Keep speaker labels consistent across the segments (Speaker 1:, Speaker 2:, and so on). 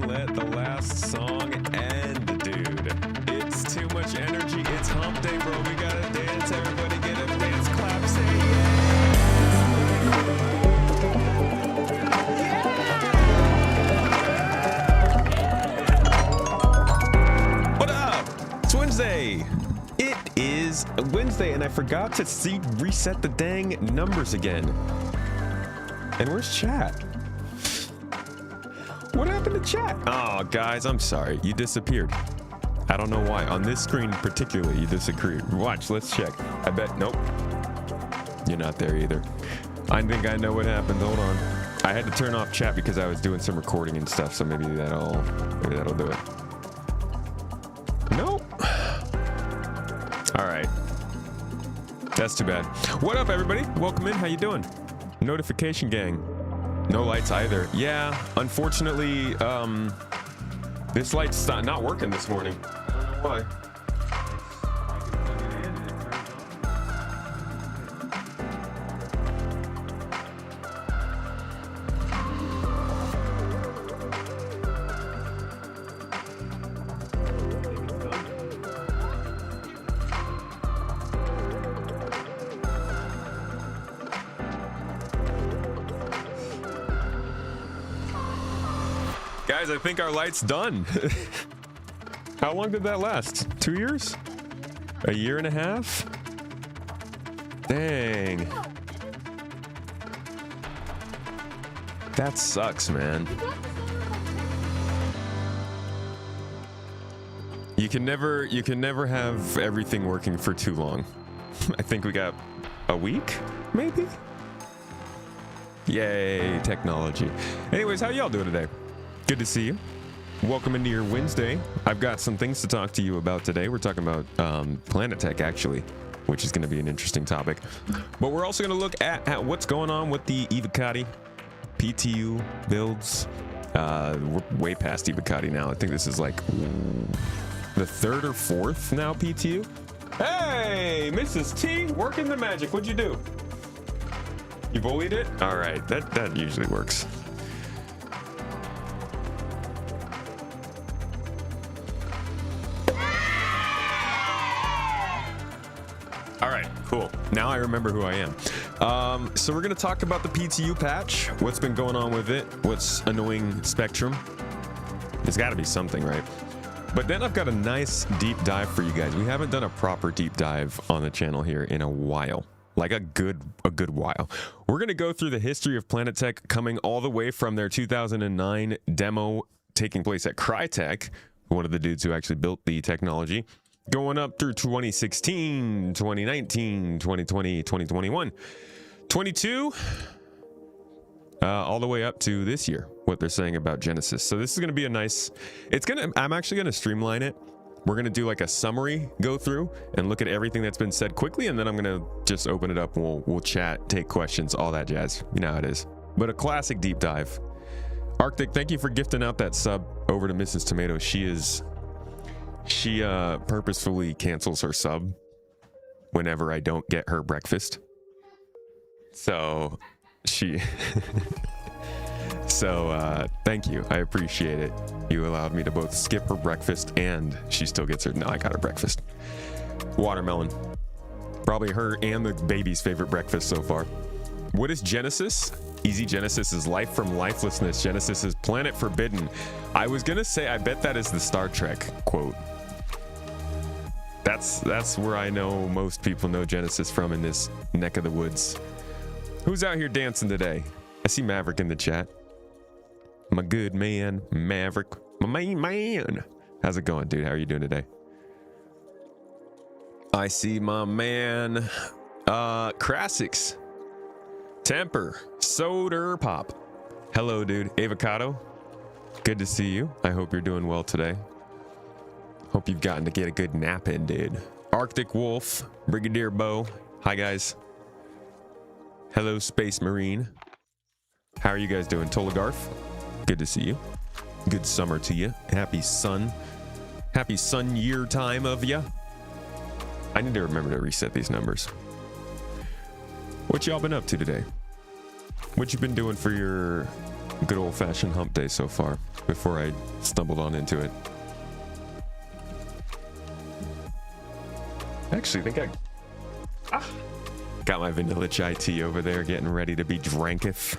Speaker 1: let the last song end, dude. It's too much energy. It's hump day, bro. We gotta dance. Everybody get a dance clap. Say yeah. What up? It's Wednesday. It is Wednesday, and I forgot to reset the dang numbers again. And where's chat? What happened to chat? Oh, guys, I'm sorry. You disappeared. I don't know why. On this screen particularly, you disappeared. Watch, let's check. I bet, nope. You're not there either. I think I know what happened. Hold on. I had to turn off chat because I was doing some recording and stuff, so maybe that'll do it. Nope. All right. That's too bad. What up, everybody? Welcome in. How you doing? Notification gang. No lights either. Yeah, unfortunately, this light's not working this morning. I don't know why. Guys, I think our light's done. How long did that last? 2 years? A year and a half? Dang. That sucks, man. You can never have everything working for too long. I think we got a week, maybe? Yay, technology. Anyways, how y'all doing today? Good to see you. Welcome into your Wednesday. I've got some things to talk to you about today. We're talking about Planet Tech, actually, which is going to be an interesting topic. But we're also going to look at what's going on with the Evocati PTU builds. We're way past Evocati now. I think this is like the third or fourth now PTU. Hey, Mrs. T, working the magic. What'd you do? You bullied it? All right, that usually works. All right, cool. Now I remember who I am. So we're going to talk about the PTU patch, what's been going on with it, what's annoying Spectrum. There's got to be something, right? But then I've got a nice deep dive for you guys. We haven't done a proper deep dive on the channel here in a while, like a good while. We're going to go through the history of Planet Tech, coming all the way from their 2009 demo taking place at Crytek, one of the dudes who actually built the technology, going up through 2016, 2019, 2020, 2021, 22, all the way up to this year, what they're saying about Genesis. So this is going to be a nice, I'm actually going to streamline it. We're going to do like a summary go through and look at everything that's been said quickly. And then I'm going to just open it up and we'll chat, take questions, all that jazz. You know how it is. But a classic deep dive. Arctic, thank you for gifting out that sub over to Mrs. Tomato. She purposefully cancels her sub whenever I don't get her breakfast. So thank you. I appreciate it. You allowed me to both skip her breakfast and she still gets her. No, I got her breakfast. Watermelon. Probably her and the baby's favorite breakfast so far. What is Genesis? Easy Genesis is life from lifelessness. Genesis is planet forbidden. I was gonna say, I bet that is the Star Trek quote. That's where I know most people know Genesis from, in this neck of the woods. Who's out here dancing today? I see Maverick in the chat. My good man, Maverick. My main man. How's it going, dude? How are you doing today? I see my man, Crasix. Temper. Soda Pop. Hello, dude. Avocado. Good to see you. I hope you're doing well today. Hope you've gotten to get a good nap in, dude. Arctic Wolf, Brigadier Bo. Hi, guys. Hello, Space Marine. How are you guys doing? Tolagarth, good to see you. Good summer to you. Happy sun year time of ya. I need to remember to reset these numbers. What y'all been up to today? What you been doing for your Good old-fashioned hump day so far, before I stumbled on into it. Actually, I think I got my vanilla chai tea over there getting ready to be dranketh.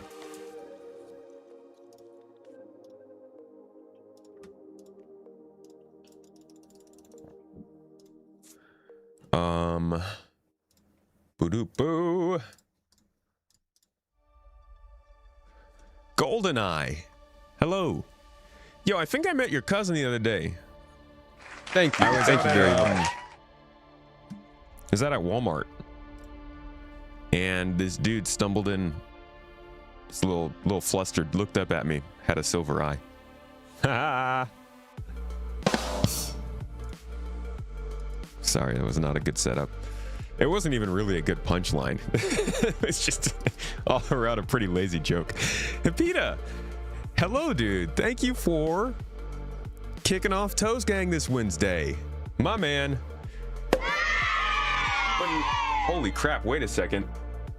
Speaker 1: Boo-doo-boo. GoldenEye. Hello. Yo, I think I met your cousin the other day.
Speaker 2: Thank you. Thank you very much.
Speaker 1: Is that at Walmart? And this dude stumbled in. Just a little flustered, looked up at me, had a silver eye. Ha! Sorry, that was not a good setup. It wasn't even really a good punchline. It's just all around a pretty lazy joke. Hipita, hello, dude. Thank you for kicking off Toes Gang this Wednesday. My man. Holy crap, wait a second.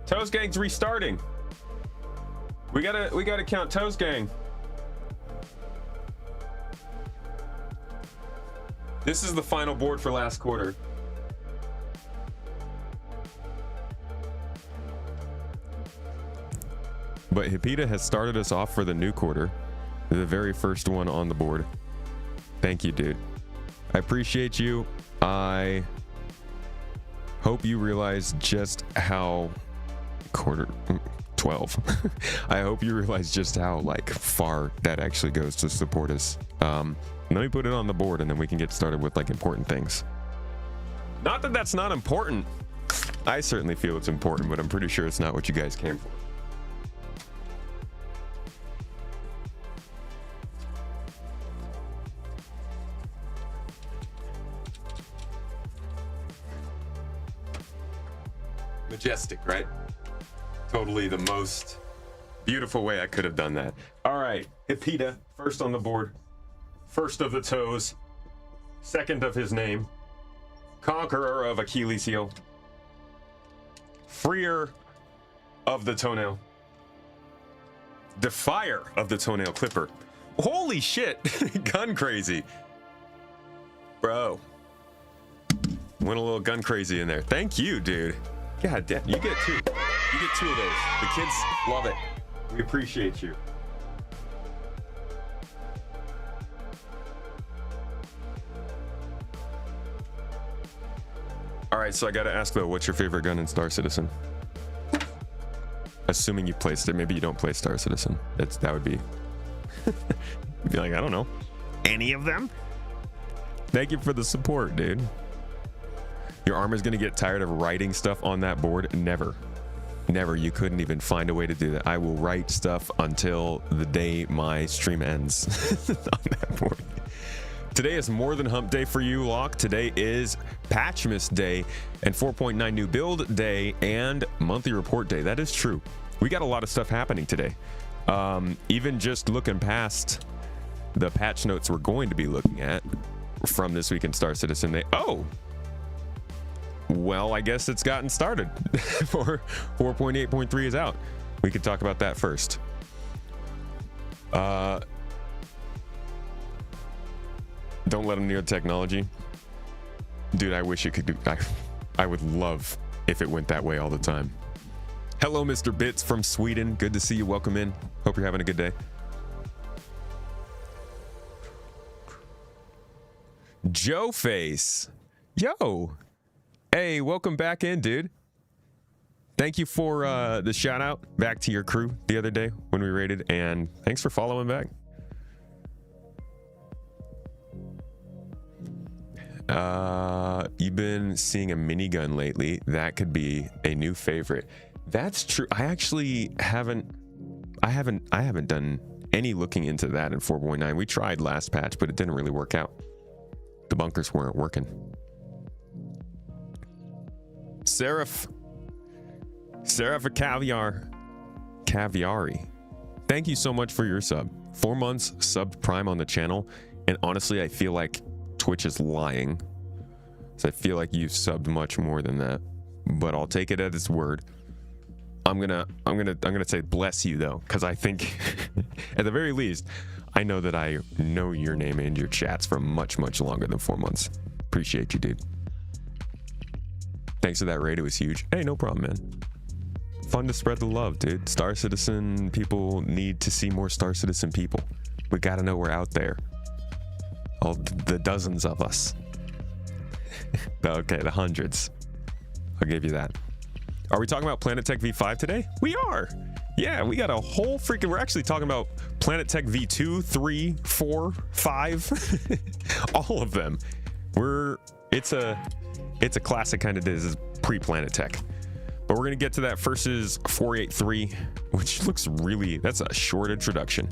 Speaker 1: Toes Gang's restarting. We gotta count Toes Gang. This is the final board for last quarter. But Hipita has started us off for the new quarter. The very first one on the board. Thank you, dude. I appreciate you. I hope you realize just how quarter 12. I hope you realize just how like far that actually goes to support us. Let me put it on the board and then we can get started with like important things. Not that that's not important. I certainly feel it's important, but I'm pretty sure it's not what you guys came for. Majestic, right? Totally the most beautiful way I could have done that. All right, Hipita, first on the board. First of the toes. Second of his name. Conqueror of Achilles' heel. Freer of the toenail. Defier of the toenail clipper. Holy shit, gun crazy. Bro. Went a little gun crazy in there. Thank you, dude. God damn, you get two. You get two of those. The kids love it. We appreciate you. All right, so I gotta ask though, what's your favorite gun in Star Citizen? Assuming you placed it, maybe you don't play Star Citizen. That would be, be like, I don't know, any of them. Thank you for the support, dude. Your armor's gonna get tired of writing stuff on that board? Never. Never. You couldn't even find a way to do that. I will write stuff until the day my stream ends on that board. Today is more than hump day for you, Locke. Today is Patchmas Day and 4.9 new build day and monthly report day. That is true. We got a lot of stuff happening today. Even just looking past the patch notes we're going to be looking at from this week in Star Citizen Day. Oh! Well, I guess it's gotten started. For 4.8.3 is out. We could talk about that first. Don't let them near technology. Dude, I wish it could do. I would love if it went that way all the time. Hello, Mr. Bits from Sweden. Good to see you. Welcome in. Hope you're having a good day. Joe Face. Yo. Hey, welcome back in, dude. Thank you for the shout out back to your crew the other day when we raided, and thanks for following back. You've been seeing a minigun lately. That could be a new favorite. That's true. I actually haven't done any looking into that in 4.9. We tried last patch, but it didn't really work out. The bunkers weren't working. Seraph Caviari. Thank you so much for your sub. 4 months subbed Prime on the channel, and honestly, I feel like Twitch is lying. So I feel like you've subbed much more than that, but I'll take it at its word. I'm gonna say bless you though, because I think At the very least, I know that I know your name and your chats for much, much longer than 4 months. Appreciate you, dude. Thanks for that raid. It was huge. Hey, no problem, man. Fun to spread the love, dude. Star Citizen people need to see more Star Citizen people. We got to know we're out there. All the dozens of us. Okay, the hundreds. I'll give you that. Are we talking about Planet Tech V5 today? We are. Yeah, we got a whole freaking... We're actually talking about Planet Tech V2, 3, 4, 5. All of them. It's a classic kind of day. This is pre-Planet Tech. But we're going to get to that versus 483, which looks really... That's a short introduction.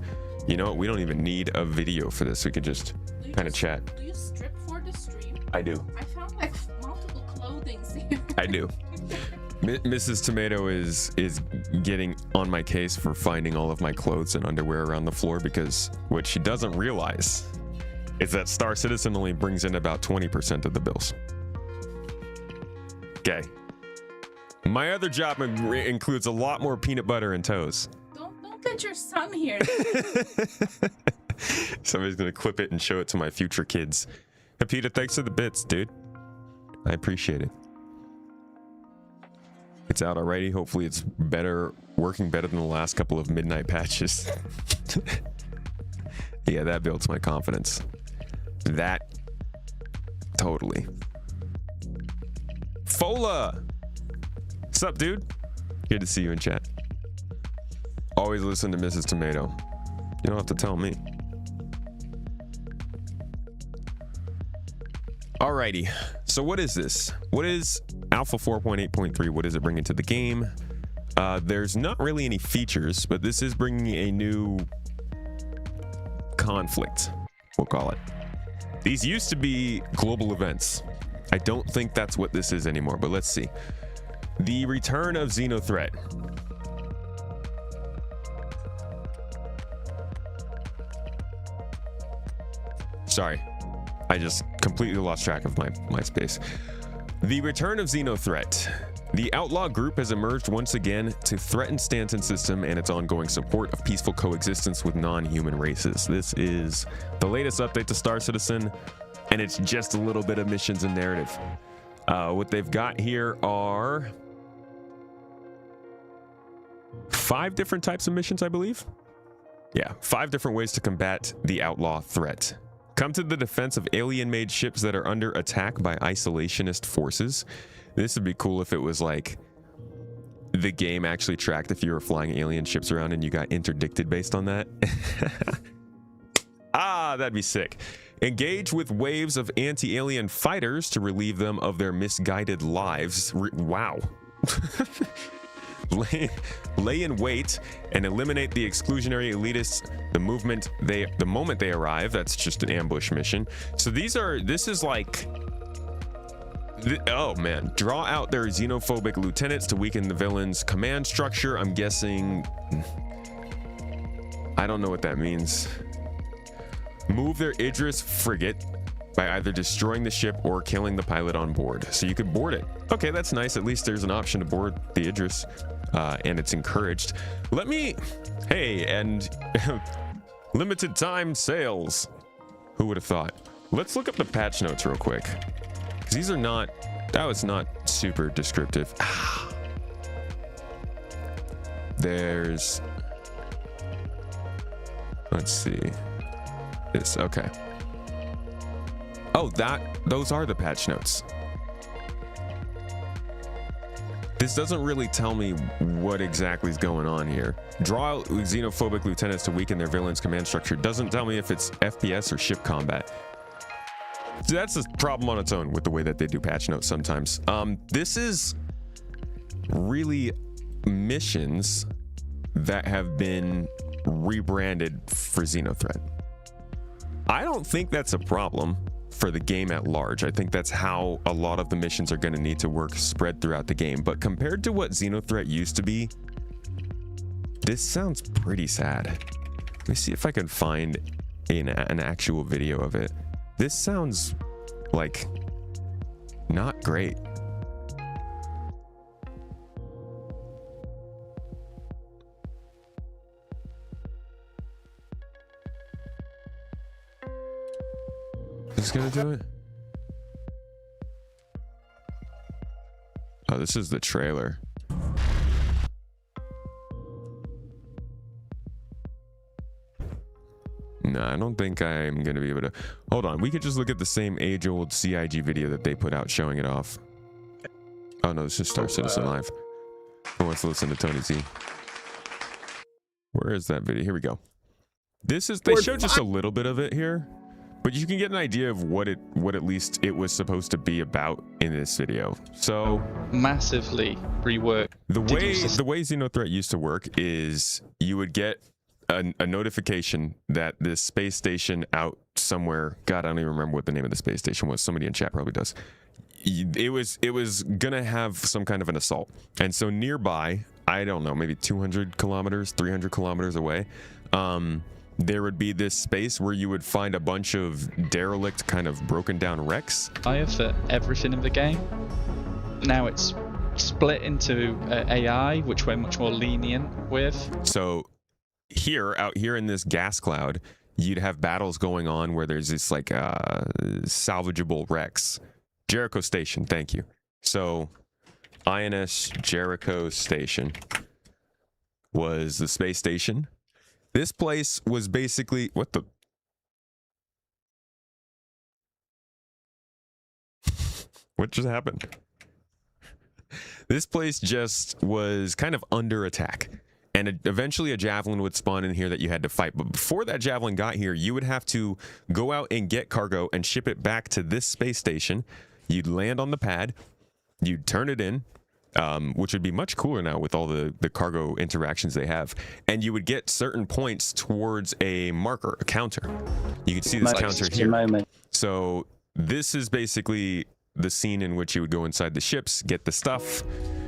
Speaker 1: You know what? We don't even need a video for this. We could just kind of chat.
Speaker 3: Do you strip for the stream?
Speaker 1: I do.
Speaker 3: I found like multiple clothing here.
Speaker 1: I do. Mrs. Tomato is getting on my case for finding all of my clothes and underwear around the floor, because what she doesn't realize is that Star Citizen only brings in about 20% of the bills. Okay. My other job includes a lot more peanut butter and toes.
Speaker 3: Don't get your son here.
Speaker 1: Somebody's gonna clip it and show it to my future kids. Peter, thanks for the bits, dude. I appreciate it. It's out already. Hopefully it's working better than the last couple of midnight patches. Yeah, that builds my confidence. That totally. Fola! What's up, dude? Good to see you in chat. Always listen to Mrs. Tomato. You don't have to tell me. Alrighty, so what is this? What is Alpha 4.8.3? What does it bring into the game? There's not really any features, but this is bringing a new conflict, we'll call it. These used to be global events. I don't think that's what this is anymore, but let's see. The return of Xenothreat. Sorry, I just completely lost track of my space. The return of Xenothreat. The outlaw group has emerged once again to threaten Stanton system and its ongoing support of peaceful coexistence with non-human races. This is the latest update to Star Citizen, and it's just a little bit of missions and narrative. What they've got here are 5 different types of missions, I believe. Yeah, 5 different ways to combat the outlaw threat. Come to the defense of alien-made ships that are under attack by isolationist forces. This would be cool if it was like the game actually tracked if you were flying alien ships around and you got interdicted based on that. Ah, that'd be sick. Engage with waves of anti-alien fighters to relieve them of their misguided lives. Wow. Lay in wait and eliminate the exclusionary elitists the moment they arrive. That's just an ambush mission. So this is like, oh man, draw out their xenophobic lieutenants to weaken the villain's command structure. I'm guessing, I don't know what that means. Move their Idris frigate by either destroying the ship or killing the pilot on board. So you could board it. Okay, that's nice. At least there's an option to board the Idris, and it's encouraged. Hey, and limited time sales. Who would have thought? Let's look up the patch notes real quick, because these are not, that was not super descriptive. There's, let's see. This, okay. Oh, those are the patch notes. This doesn't really tell me what exactly is going on here. Draw out xenophobic lieutenants to weaken their villain's command structure. Doesn't tell me if it's FPS or ship combat. So that's a problem on its own with the way that they do patch notes sometimes. This is really missions that have been rebranded for Xenothreat. I don't think that's a problem for the game at large. I think that's how a lot of the missions are going to need to work spread throughout the game. But compared to what Xenothreat used to be, this sounds pretty sad. Let me see if I can find an actual video of it. This sounds like not great. this gonna do it? Oh, this is the trailer. No, I don't think I'm gonna be able to. Hold on, we could just look at the same age-old CIG video that they put out showing it off. Oh no, this is Star Citizen Live. Who wants to listen to Tony Z? Where is that video? Here we go. This is, they showed just a little bit of it here, but you can get an idea of what at least it was supposed to be about in this video. So
Speaker 4: massively reworked.
Speaker 1: The way Xenothreat used to work is you would get a notification that this space station out somewhere, God, I don't even remember what the name of the space station was. Somebody in chat probably does. It was gonna have some kind of an assault, and so nearby, I don't know, maybe 200 kilometers, 300 kilometers away, there would be this space where you would find a bunch of derelict, kind of broken down wrecks.
Speaker 4: For everything in the game. Now it's split into AI, which we're much more lenient with. So
Speaker 1: out here in this gas cloud, you'd have battles going on where there's this like salvageable wrecks. Jericho Station, thank you. So INS Jericho Station was the space station. This place was basically, what the? What just happened? This place just was kind of under attack. And eventually a javelin would spawn in here that you had to fight. But before that javelin got here, you would have to go out and get cargo and ship it back to this space station. You'd land on the pad, you'd turn it in, which would be much cooler now with all the cargo interactions they have. And you would get certain points towards a marker, a counter. You can see this counter here. So this is basically the scene in which you would go inside the ships, get the stuff.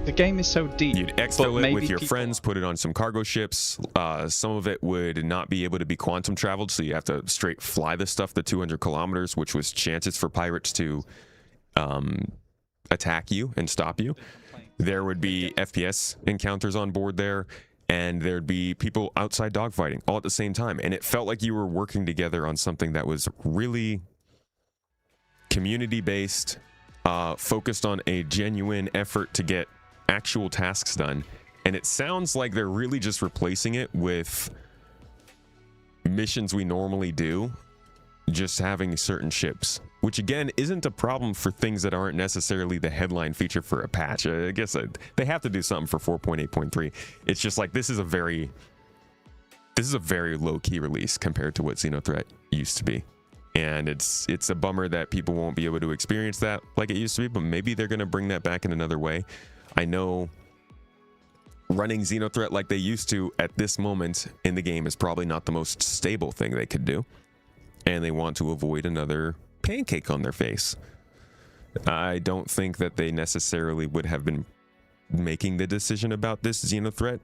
Speaker 4: The game is so deep.
Speaker 1: You'd exfil it with your friends, put it on some cargo ships. Some of it would not be able to be quantum traveled, so you have to straight fly the stuff the 200 kilometers, which was chances for pirates to attack you and stop you. There would be FPS encounters on board there, and there'd be people outside dogfighting all at the same time. And it felt like you were working together on something that was really community-based, focused on a genuine effort to get actual tasks done. And it sounds like they're really just replacing it with missions we normally do, just having certain ships, which again isn't a problem for things that aren't necessarily the headline feature for a patch. I guess they have to do something for 4.8.3. It's just like this is a very low-key release compared to what Xenothreat used to be. And it's a bummer that people won't be able to experience that like it used to be, but maybe they're going to bring that back in another way. I know running Xenothreat like they used to at this moment in the game is probably not the most stable thing they could do, and they want to avoid another pancake on their face. I don't think that they necessarily would have been making the decision about this Xenothreat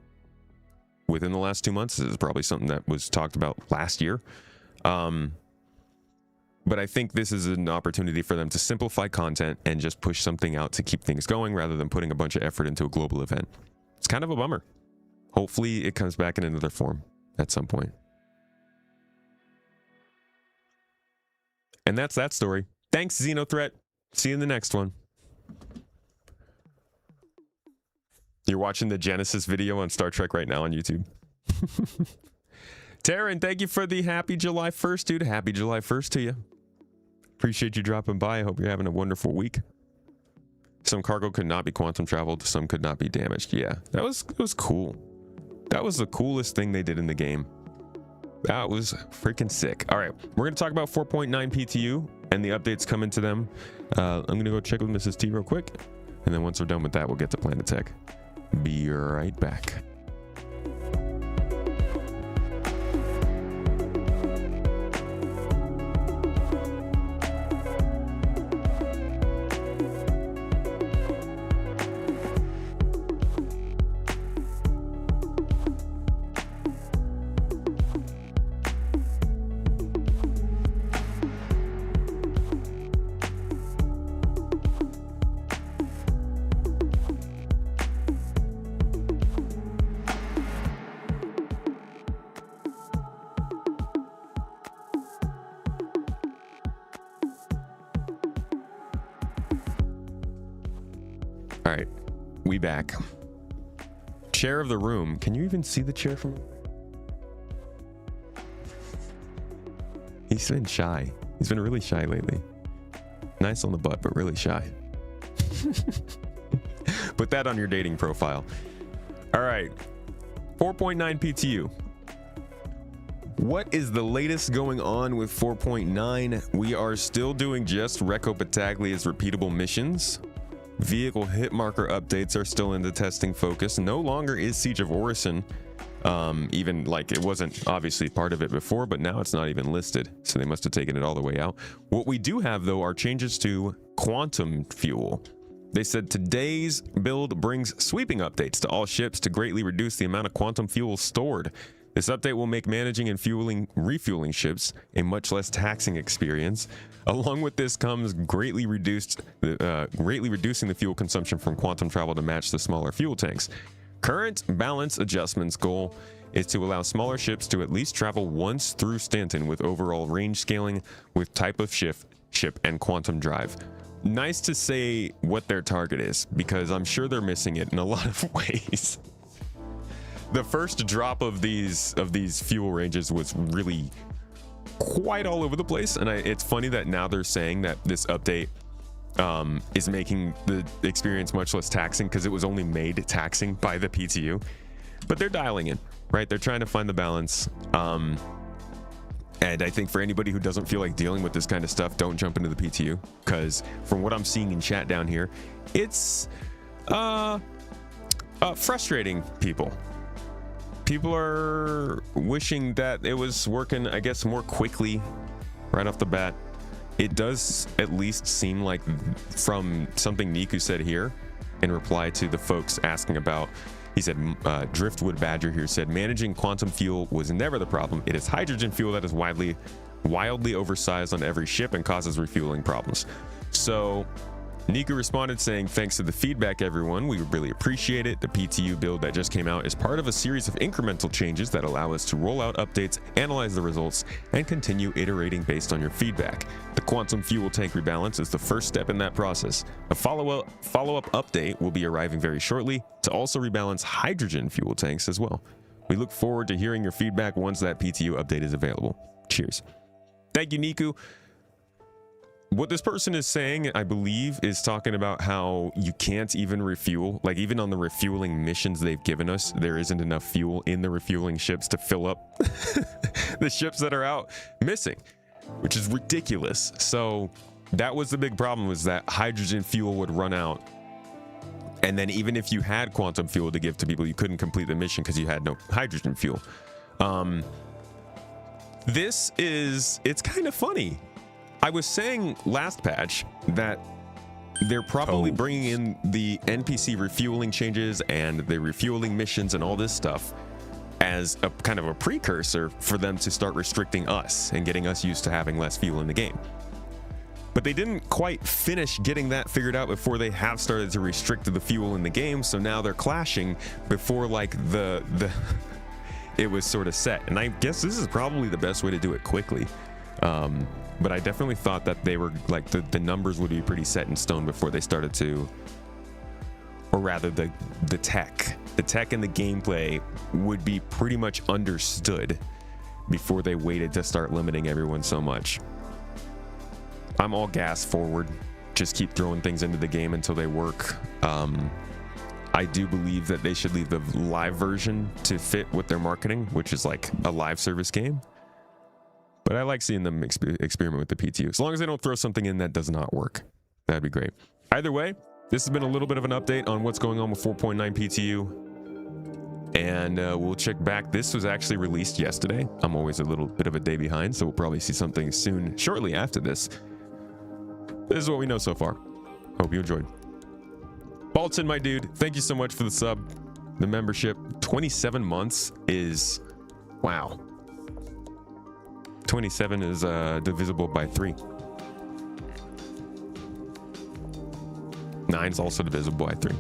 Speaker 1: within the last 2 months. This is probably something that was talked about last year. But I think this is an opportunity for them to simplify content and just push something out to keep things going rather than putting a bunch of effort into a global event. It's kind of a bummer. Hopefully it comes back in another form at some point. And that's that story. Thanks, Xenothreat. See you in the next one. You're watching the Genesis video on Star Trek right now on YouTube. Taryn, thank you for the happy July 1st, dude. Happy July 1st to you. Appreciate you dropping by. I hope you're having a wonderful week. Some cargo could not be quantum traveled. Some could not be damaged. Yeah, it was cool. That was the coolest thing they did in the game. That was freaking sick. All right, we're going to talk about 4.9 PTU and the updates coming to them. I'm going to go check with Mrs. T real quick. And then once we're done with that, we'll get to Planet Tech. Be right back. All right, we back. Chair of the room. Can you even see the chair from? He's been shy. He's been really shy lately. Nice on the butt, but really shy. Put that on your dating profile. All right, 4.9 PTU. What is the latest going on with 4.9? We are still doing just Recco Battaglia's repeatable missions. Vehicle hit marker updates are still in the testing focus. No longer is Siege of Orison. Even like it wasn't obviously part of it before, but now it's not even listed. So they must have taken it all the way out. What we do have though are changes to quantum fuel. They said today's build brings sweeping updates to all ships to greatly reduce the amount of quantum fuel stored. This update will make managing and refueling ships a much less taxing experience. Along with this comes greatly reducing the fuel consumption from quantum travel to match the smaller fuel tanks. Current balance adjustments goal is to allow smaller ships to at least travel once through Stanton with overall range scaling with type of ship and quantum drive. Nice to say what their target is, because I'm sure they're missing it in a lot of ways. The first drop of these fuel ranges was really quite all over the place, and it's funny that now they're saying that this update is making the experience much less taxing because it was only made taxing by the PTU. But they're dialing in, right? They're trying to find the balance. And I think for anybody who doesn't feel like dealing with this kind of stuff, don't jump into the PTU, because from what I'm seeing in chat down here, it's frustrating people. People are wishing that it was working, I guess, more quickly right off the bat. It does at least seem like, from something Niku said here in reply to the folks asking about, he said, Driftwood Badger here said, managing quantum fuel was never the problem. It is hydrogen fuel that is wildly oversized on every ship and causes refueling problems. So Niku responded saying, thanks to the feedback, everyone. We really appreciate it. The PTU build that just came out is part of a series of incremental changes that allow us to roll out updates, analyze the results, and continue iterating based on your feedback. The quantum fuel tank rebalance is the first step in that process. A follow-up update will be arriving very shortly to also rebalance hydrogen fuel tanks as well. We look forward to hearing your feedback once that PTU update is available. Cheers. Thank you, Niku. What this person is saying, I believe, is talking about how you can't even refuel. Like, even on the refueling missions they've given us, there isn't enough fuel in the refueling ships to fill up the ships that are out missing, which is ridiculous. So that was the big problem, was that hydrogen fuel would run out. And then even if you had quantum fuel to give to people, you couldn't complete the mission because you had no hydrogen fuel. It's kind of funny. I was saying last patch that they're probably bringing in the NPC refueling changes and the refueling missions and all this stuff as a kind of a precursor for them to start restricting us and getting us used to having less fuel in the game. But they didn't quite finish getting that figured out before they have started to restrict the fuel in the game. So now they're clashing before like it was sort of set. And I guess this is probably the best way to do it quickly. But I definitely thought that they were like the numbers would be pretty set in stone before they started to, or rather the tech and the gameplay would be pretty much understood before they waited to start limiting everyone so much. I'm all gas forward. Just keep throwing things into the game until they work. I do believe that they should leave the live version to fit with their marketing, which is like a live service game. But I like seeing them experiment with the PTU. As long as they don't throw something in that does not work. That'd be great. Either way, this has been a little bit of an update on what's going on with 4.9 PTU. And we'll check back. This was actually released yesterday. I'm always a little bit of a day behind, so we'll probably see something soon, shortly after this. This is what we know so far. Hope you enjoyed. Balton, my dude, thank you so much for the sub, the membership. 27 months is, wow. 27 is divisible by 3. 9 is also divisible by 3.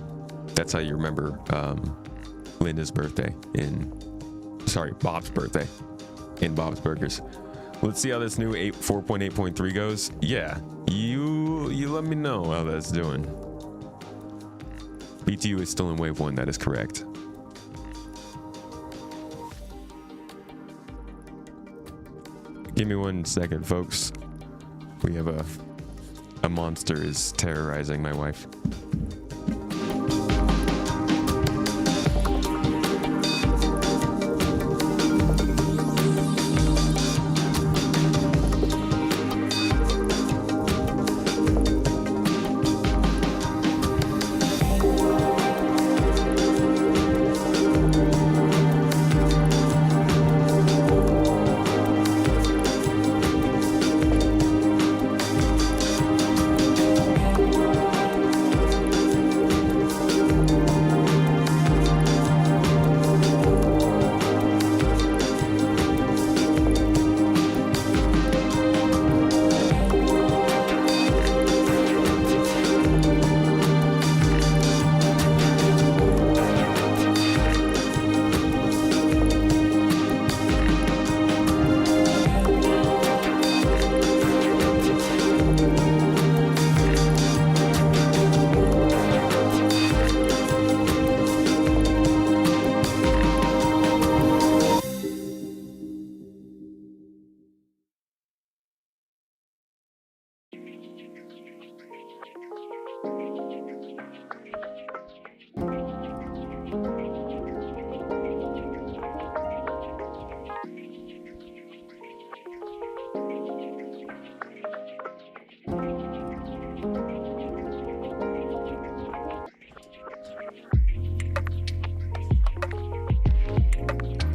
Speaker 1: That's how you remember Linda's birthday Bob's birthday in Bob's Burgers. Let's see how this new 4.8.3 goes. Yeah, you let me know how that's doing. BTU is still in wave 1. That is correct. Give me 1 second, folks. We have a monster is terrorizing my wife.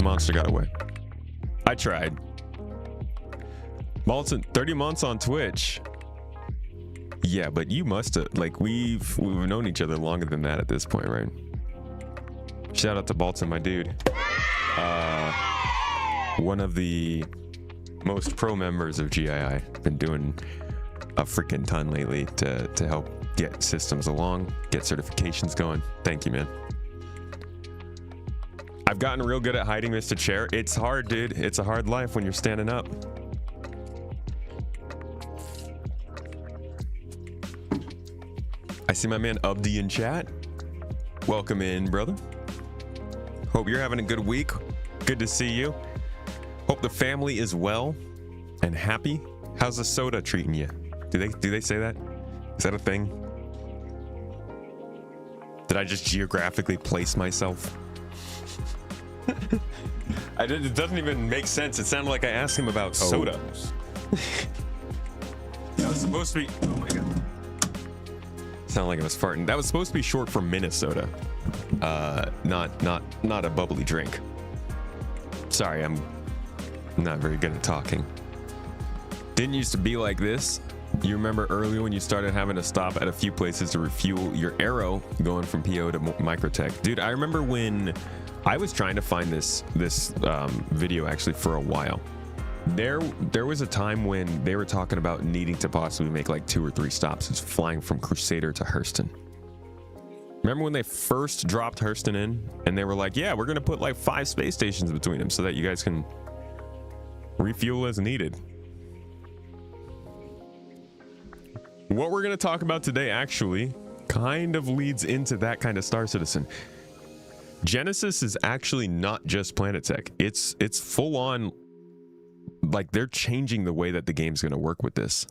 Speaker 1: Monster got away. I tried. Malton, 30 months on Twitch. Yeah, but you must have, like, we've known each other longer than that at this point, right? Shout out to Balton, my dude. One of the most pro members of GII. Been doing a freaking ton lately to help get systems along, get certifications going. Thank you, man. I've gotten real good at hiding Mr. Chair. It's hard, dude. It's a hard life when you're standing up. I see my man Ubdi in chat. Welcome in, brother. Hope you're having a good week. Good to see you. Hope the family is well and happy. How's the soda treating you? Do they say that? Is that a thing? Did I just geographically place myself? It doesn't even make sense. It sounded like I asked him about soda. That was supposed to be. Oh my god. Sounded like I was farting. That was supposed to be short for Minnesota. Not a bubbly drink. Sorry, I'm not very good at talking. Didn't used to be like this. You remember early when you started having to stop at a few places to refuel your arrow going from PO to Microtech. Dude, I remember when I was trying to find this video actually for a while. There was a time when they were talking about needing to possibly make like 2 or 3 stops. It's flying from Crusader to Hurston. Remember when they first dropped Hurston in and they were like, yeah, we're going to put like 5 space stations between them so that you guys can refuel as needed. What we're going to talk about today actually kind of leads into that kind of Star Citizen. Genesis is actually not just Planetech. It's full on, like, they're changing the way that the game's going to work with this.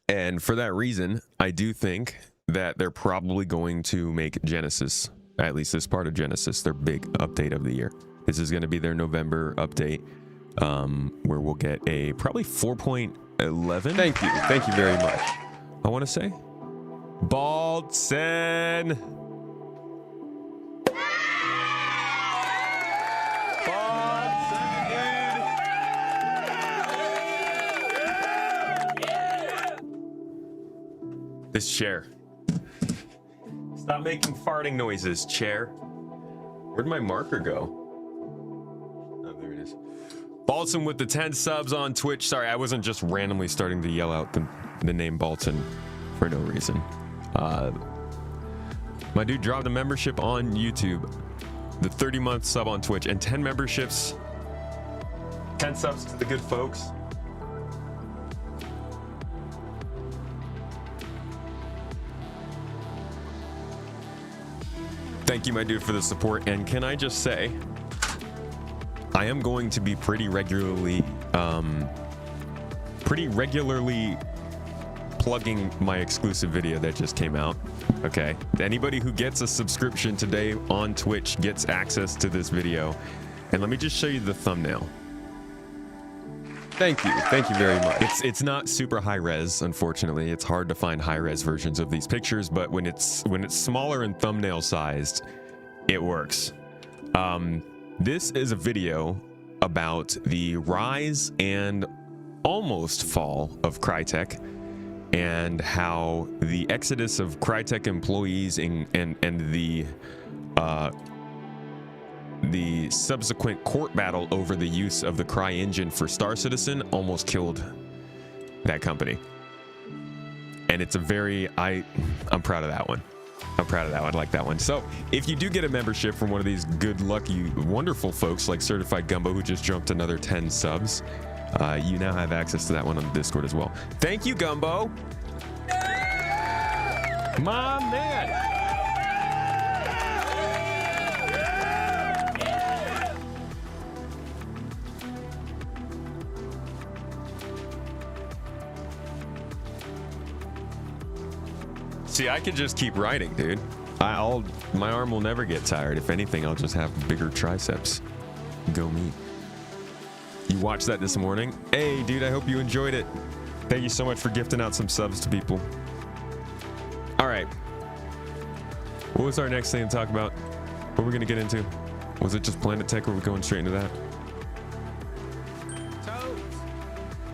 Speaker 1: And for that reason, I do think that they're probably going to make Genesis, at least this part of Genesis, their big update of the year. This is going to be their November update, where we'll get a probably 4.11.
Speaker 2: Thank you very much.
Speaker 1: I want to say Baldson. This chair. Stop making farting noises, chair. Where'd my marker go? Oh, there it is. Balton with the 10 subs on Twitch. Sorry, I wasn't just randomly starting to yell out the name Balton for no reason. My dude dropped a membership on YouTube, the 30-month sub on Twitch, and 10 memberships, 10 subs to the good folks. Thank you, my dude, for the support. And can I just say, I am going to be pretty regularly plugging my exclusive video that just came out. Okay, anybody who gets a subscription today on Twitch gets access to this video. And let me just show you the thumbnail.
Speaker 2: Thank you very much.
Speaker 1: It's not super high res, unfortunately. It's hard to find high res versions of these pictures, but when it's smaller and thumbnail sized, it works. This is a video about the rise and almost fall of Crytek, and how the exodus of Crytek employees and the subsequent court battle over the use of the Cry engine for Star Citizen almost killed that company. And it's a very, I'm proud of that one. I'm proud of that one. I like that one. So if you do get a membership from one of these good, lucky, wonderful folks like Certified Gumbo, who just jumped another 10 subs, you now have access to that one on the Discord as well. Thank you, Gumbo. My man. See, I could just keep writing, dude. My arm will never get tired. If anything, I'll just have bigger triceps. Go me. You watched that this morning? Hey, dude, I hope you enjoyed it. Thank you so much for gifting out some subs to people. All right. What was our next thing to talk about? What are we going to get into? Was it just Planet Tech, or are we going straight into that?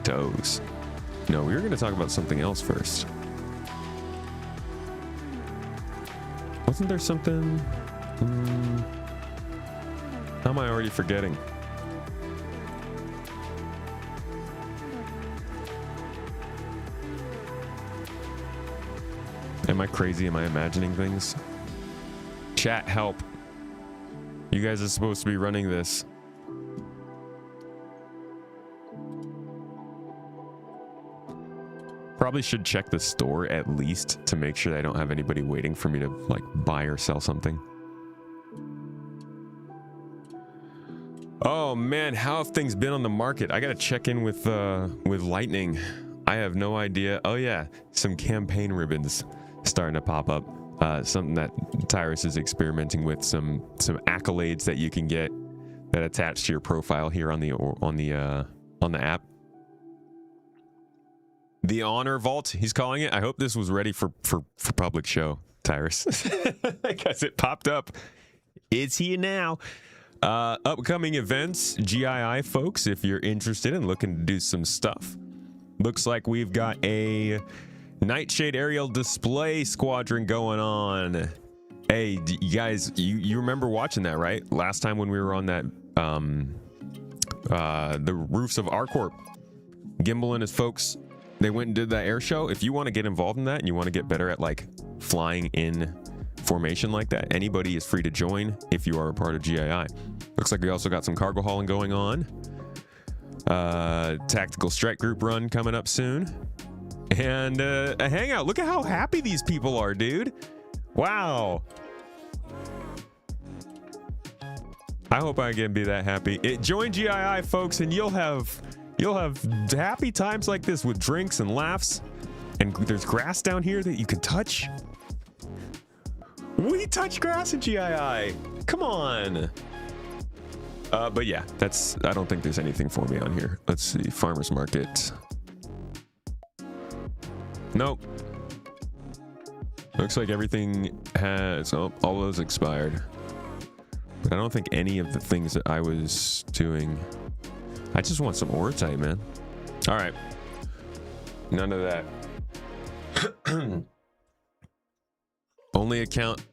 Speaker 1: Toes. No, we were going to talk about something else first. Wasn't there something? How am I already forgetting? Am I crazy? Am I imagining things? Chat, help. You guys are supposed to be running this. Probably should check the store at least to make sure I don't have anybody waiting for me to like buy or sell something. Oh man, how have things been on the market? I gotta check in with Lightning. I have no idea. Oh yeah, some campaign ribbons starting to pop up. Something that Tyrus is experimenting with. Some accolades that you can get that attach to your profile here on the app. The Honor Vault, he's calling it. I hope this was ready for public show, Tyrus, because it popped up. It's here now. Upcoming events, GII folks, if you're interested in looking to do some stuff. Looks like we've got a Nightshade aerial display squadron going on. Hey, you guys, you remember watching that, right? Last time when we were on that, the roofs of ArcCorp, Gimbal and his folks, they went and did that air show. If you want to get involved in that and you want to get better at like flying in formation like that, anybody is free to join if you are a part of GII. Looks like we also got some cargo hauling going on. Tactical strike group run coming up soon. And a hangout. Look at how happy these people are, dude. Wow. I hope I can be that happy. Join GII, folks, and you'll have happy times like this with drinks and laughs. And there's grass down here that you can touch. We touch grass in GII. Come on. But yeah, I don't think there's anything for me on here. Let's see. Farmers market. Nope. Looks like everything has, all those expired. But I don't think any of the things that I was doing. I just want some Orotite, man. All right. None of that.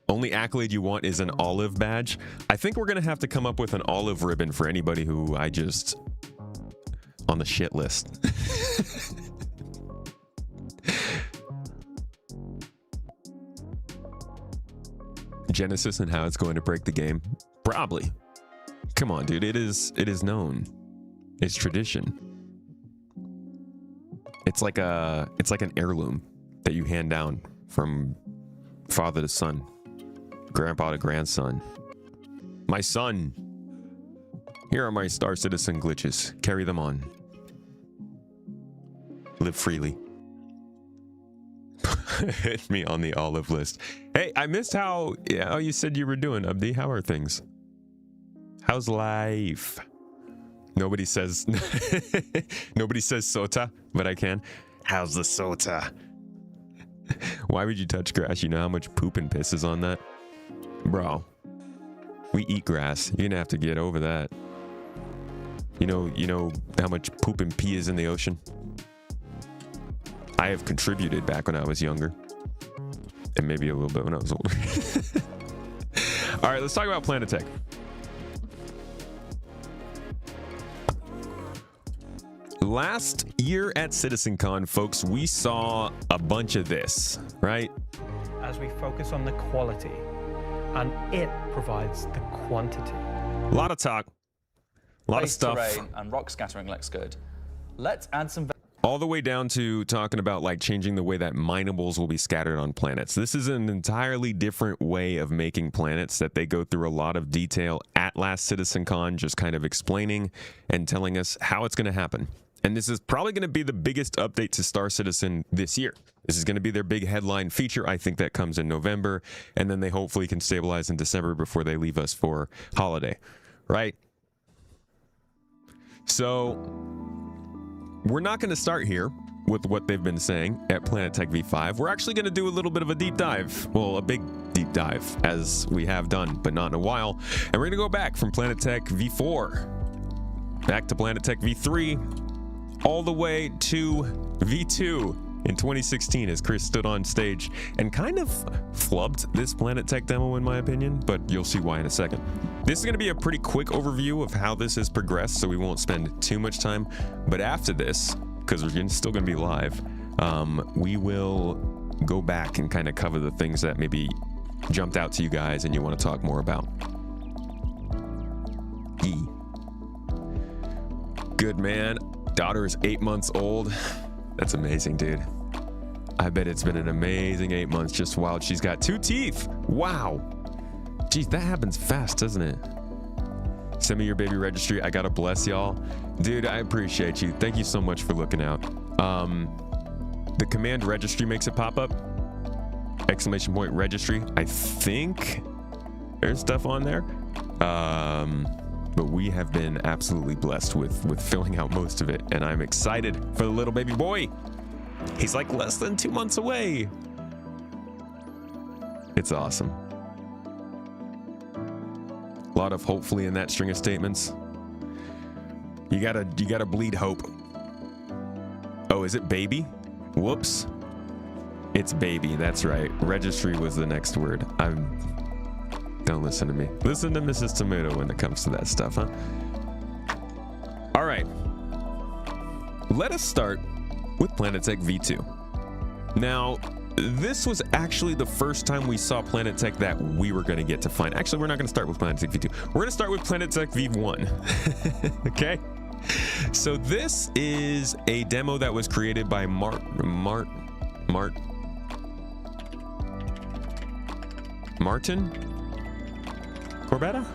Speaker 1: Only accolade you want is an olive badge. I think we're gonna have to come up with an olive ribbon for anybody who I just on the shit list. Genesis and how it's going to break the game. Probably. Come on, dude. It is known. It's tradition. It's like an heirloom that you hand down from father to son, grandpa to grandson. My son. Here are my Star Citizen glitches. Carry them on. Live freely. Hit me on the olive list. Hey, I missed how you said you were doing, Abdi. How are things? How's life? Nobody says nobody says sota, but I can. How's the sota? Why would you touch grass? You know how much poop and piss is on that? Bro. We eat grass. You're gonna have to get over that. You know how much poop and pee is in the ocean? I have contributed back when I was younger. And maybe a little bit when I was older. All right, let's talk about Planet Tech. Last year at CitizenCon, folks, we saw a bunch of this, right?
Speaker 5: As we focus on the quality, and it provides the quantity.
Speaker 1: A lot of talk, a lot of stuff.
Speaker 6: Terrain and rock scattering looks good. Let's add some.
Speaker 1: All the way down to talking about like changing the way that minables will be scattered on planets. This is an entirely different way of making planets that they go through a lot of detail at last CitizenCon, just kind of explaining and telling us how it's going to happen. And this is probably going to be the biggest update to Star Citizen this year. This is going to be their big headline feature. I think that comes in November, and then they hopefully can stabilize in December before they leave us for holiday, right? So we're not going to start here with what they've been saying at Planet Tech V5. We're actually going to do a little bit of a deep dive. Well, a big deep dive, as we have done, but not in a while. And we're going to go back from Planet Tech V4, back to Planet Tech V3, all the way to V2 in 2016 as Chris stood on stage and kind of flubbed this Planet Tech demo in my opinion, but you'll see why in a second. This is going to be a pretty quick overview of how this has progressed, so we won't spend too much time. But after this, because we're still going to be live, we will go back and kind of cover the things that maybe jumped out to you guys and you want to talk more about. Good man. Daughter is 8 months old. That's amazing, dude. I bet it's been an amazing 8 months. Just wild. She's got 2 teeth. Wow. Geez, that happens fast, doesn't it? Send me your baby registry. I gotta bless y'all. Dude, I appreciate you. Thank you so much for looking out. The command registry makes it pop up. Exclamation point registry. I think there's stuff on there. But we have been absolutely blessed with filling out most of it. And I'm excited for the little baby boy. He's like less than 2 months away. It's awesome. A lot of hopefully in that string of statements. You gotta bleed hope. Oh, is it baby? Whoops. It's baby, that's right. Registry was the next word. Don't listen to me. Listen to Mrs. Tomato when it comes to that stuff, huh? All right. Let us start with Planet Tech V2. Now, this was actually the first time we saw Planet Tech that we were going to get to find. Actually, we're not going to start with Planet Tech V2. We're going to start with Planet Tech V1. Okay? So this is a demo that was created by Martin Corbetta?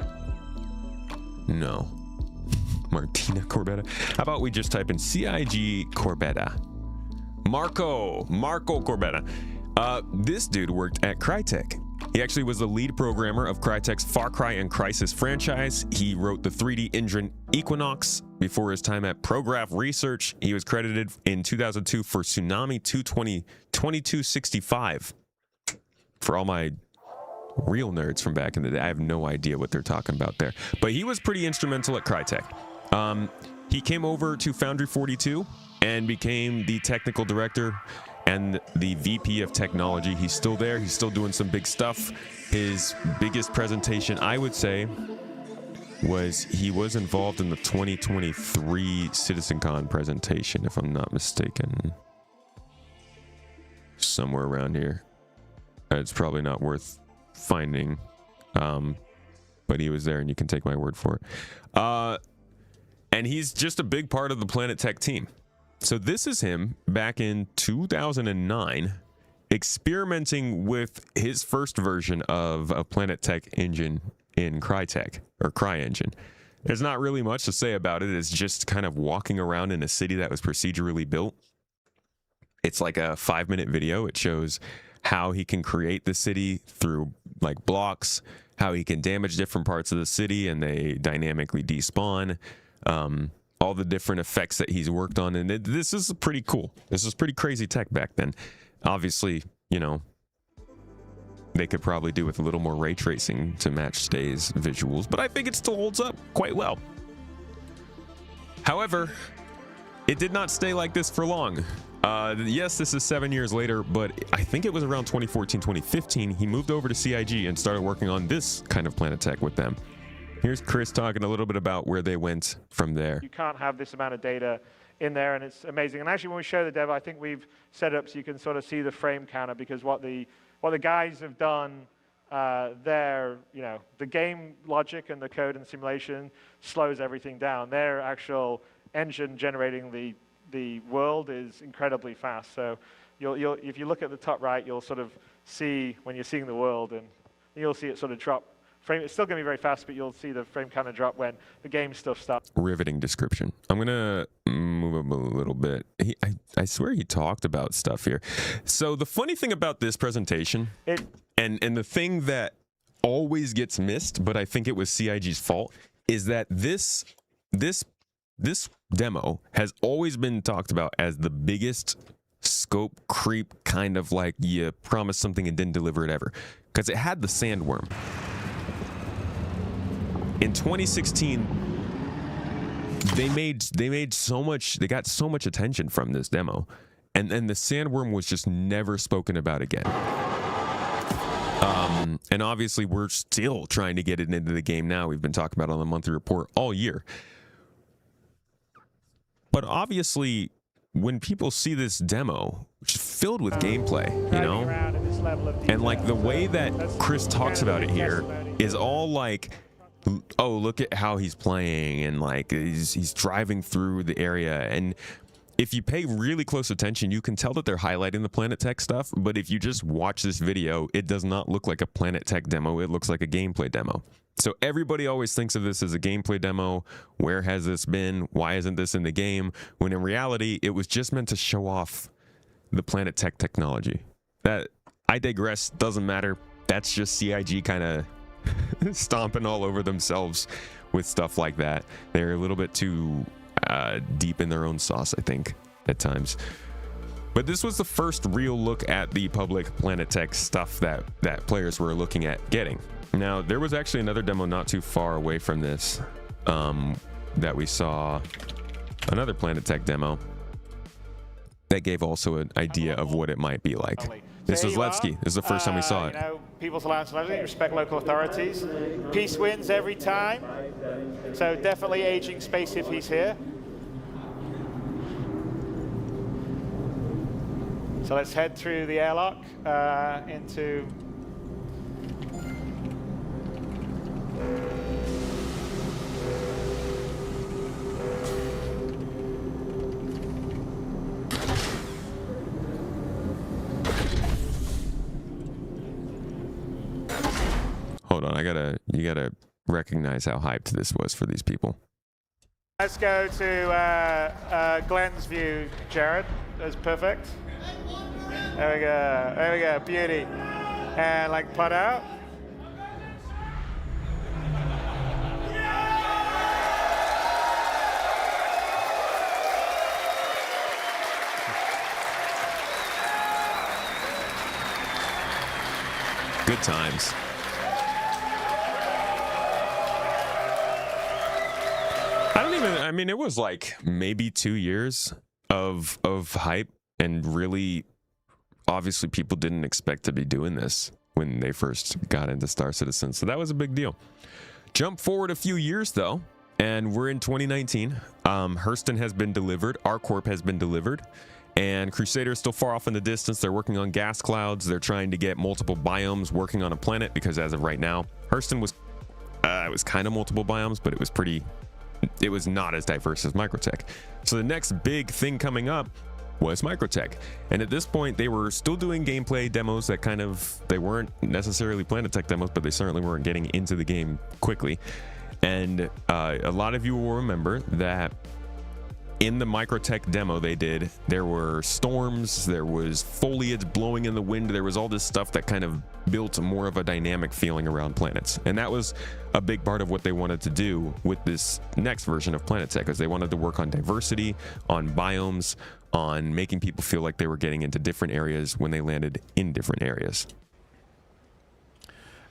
Speaker 1: No. Martina Corbetta? How about we just type in CIG Corbetta? Marco Corbetta. This dude worked at Crytek. He actually was the lead programmer of Crytek's Far Cry and Crysis franchise. He wrote the 3D engine Equinox before his time at Prograph Research. He was credited in 2002 for Tsunami 2265. For all my real nerds from back in the day, I have no idea what they're talking about there. But he was pretty instrumental at Crytek. He came over to Foundry 42 and became the technical director and the VP of technology. He's still there. He's still doing some big stuff. His biggest presentation, I would say, was he was involved in the 2023 CitizenCon presentation, if I'm not mistaken. Somewhere around here. It's probably not worth finding, but he was there and you can take my word for it. And he's just a big part of the Planet Tech team. So this is him back in 2009 experimenting with his first version of a Planet Tech engine in Crytek, or CryEngine. There's not really much to say about it. It's just kind of walking around in a city that was procedurally built. It's like a 5-minute video. It shows how he can create the city through like blocks, how he can damage different parts of the city and they dynamically despawn, all the different effects that he's worked on. And this is pretty cool. This is pretty crazy tech back then. Obviously, you know, they could probably do with a little more ray tracing to match today's visuals, but I think it still holds up quite well. However, it did not stay like this for long. Yes, this is 7 years later, but I think it was around 2014, 2015, he moved over to CIG and started working on this kind of Planet Tech with them. Here's Chris talking a little bit about where they went from there.
Speaker 7: You can't have this amount of data in there, and it's amazing. And actually, when we show the demo, I think we've set up so you can sort of see the frame counter, because what the guys have done there, you know, the game logic and the code and simulation slows everything down. Their actual engine generating the world is incredibly fast. So if you look at the top right, you'll sort of see when you're seeing the world, and you'll see it sort of drop. It's still going to be very fast, but you'll see the frame kind of drop when the game stuff starts.
Speaker 1: Riveting description. I'm going to move up a little bit. I swear he talked about stuff here. So the funny thing about this presentation, and the thing that always gets missed, but I think it was CIG's fault, is that this demo has always been talked about as the biggest scope creep, kind of like you promised something and didn't deliver it ever, because it had the sandworm. In 2016, they got so much attention from this demo, and the sandworm was just never spoken about again. And obviously, we're still trying to get it into the game now. We've been talking about it on the monthly report all year. But obviously, when people see this demo, which is filled with gameplay, you know, and like the way that Chris talks about it here is all like, oh, look at how he's playing, and like he's driving through the area. And if you pay really close attention, you can tell that they're highlighting the Planet Tech stuff. But if you just watch this video, it does not look like a Planet Tech demo. It looks like a gameplay demo. So everybody always thinks of this as a gameplay demo. Where has this been? Why isn't this in the game? When in reality, it was just meant to show off the Planet Tech technology. That, I digress, doesn't matter. That's just CIG kind of stomping all over themselves with stuff like that. They're a little bit too deep in their own sauce, I think, at times. But this was the first real look at the public Planet Tech stuff that players were looking at getting. Now, there was actually another demo not too far away from this that we saw, another Planet Tech demo that gave also an idea of what it might be like. This was Levski. This is the first time we saw it.
Speaker 7: You know, people's alliance and respect local authorities. Peace wins every time. So definitely aging space if he's here. So let's head through the airlock into...
Speaker 1: Hold on, you gotta recognize how hyped this was for these people.
Speaker 7: Let's go to Glenn's view, Jared. That's perfect. There we go, beauty. And like plot out.
Speaker 1: Good times. I mean, it was like maybe 2 years of hype, and really, obviously, people didn't expect to be doing this when they first got into Star Citizen, so that was a big deal. Jump forward a few years, though, and we're in 2019. Hurston has been delivered, ArcCorp has been delivered, and Crusader is still far off in the distance. They're working on gas clouds. They're trying to get multiple biomes working on a planet, because as of right now, Hurston was it was kind of multiple biomes, but it was not as diverse as Microtech. So the next big thing coming up was Microtech. And at this point, they were still doing gameplay demos that they weren't necessarily Planetech demos, but they certainly weren't getting into the game quickly. And a lot of you will remember that in the Microtech demo they did, there were storms, there was foliage blowing in the wind, there was all this stuff that kind of built more of a dynamic feeling around planets. And that was a big part of what they wanted to do with this next version of Planetech, because they wanted to work on diversity, on biomes, on making people feel like they were getting into different areas when they landed in different areas.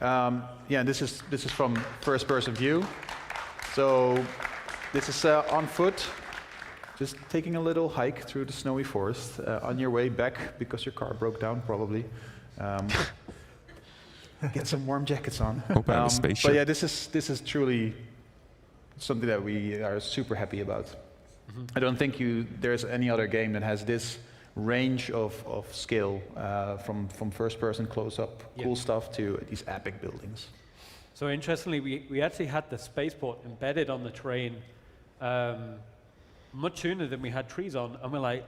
Speaker 8: Yeah, this is from first-person view. So this is on foot, just taking a little hike through the snowy forest on your way back because your car broke down, probably. Get some warm jackets on.
Speaker 1: Hope I have a spaceship.
Speaker 8: But yeah, this is truly something that we are super happy about. Mm-hmm. I don't think there's any other game that has this range of scale, from first-person close-up, cool stuff to these epic buildings.
Speaker 9: So interestingly, we actually had the spaceport embedded on the terrain much sooner than we had trees on, and we're like,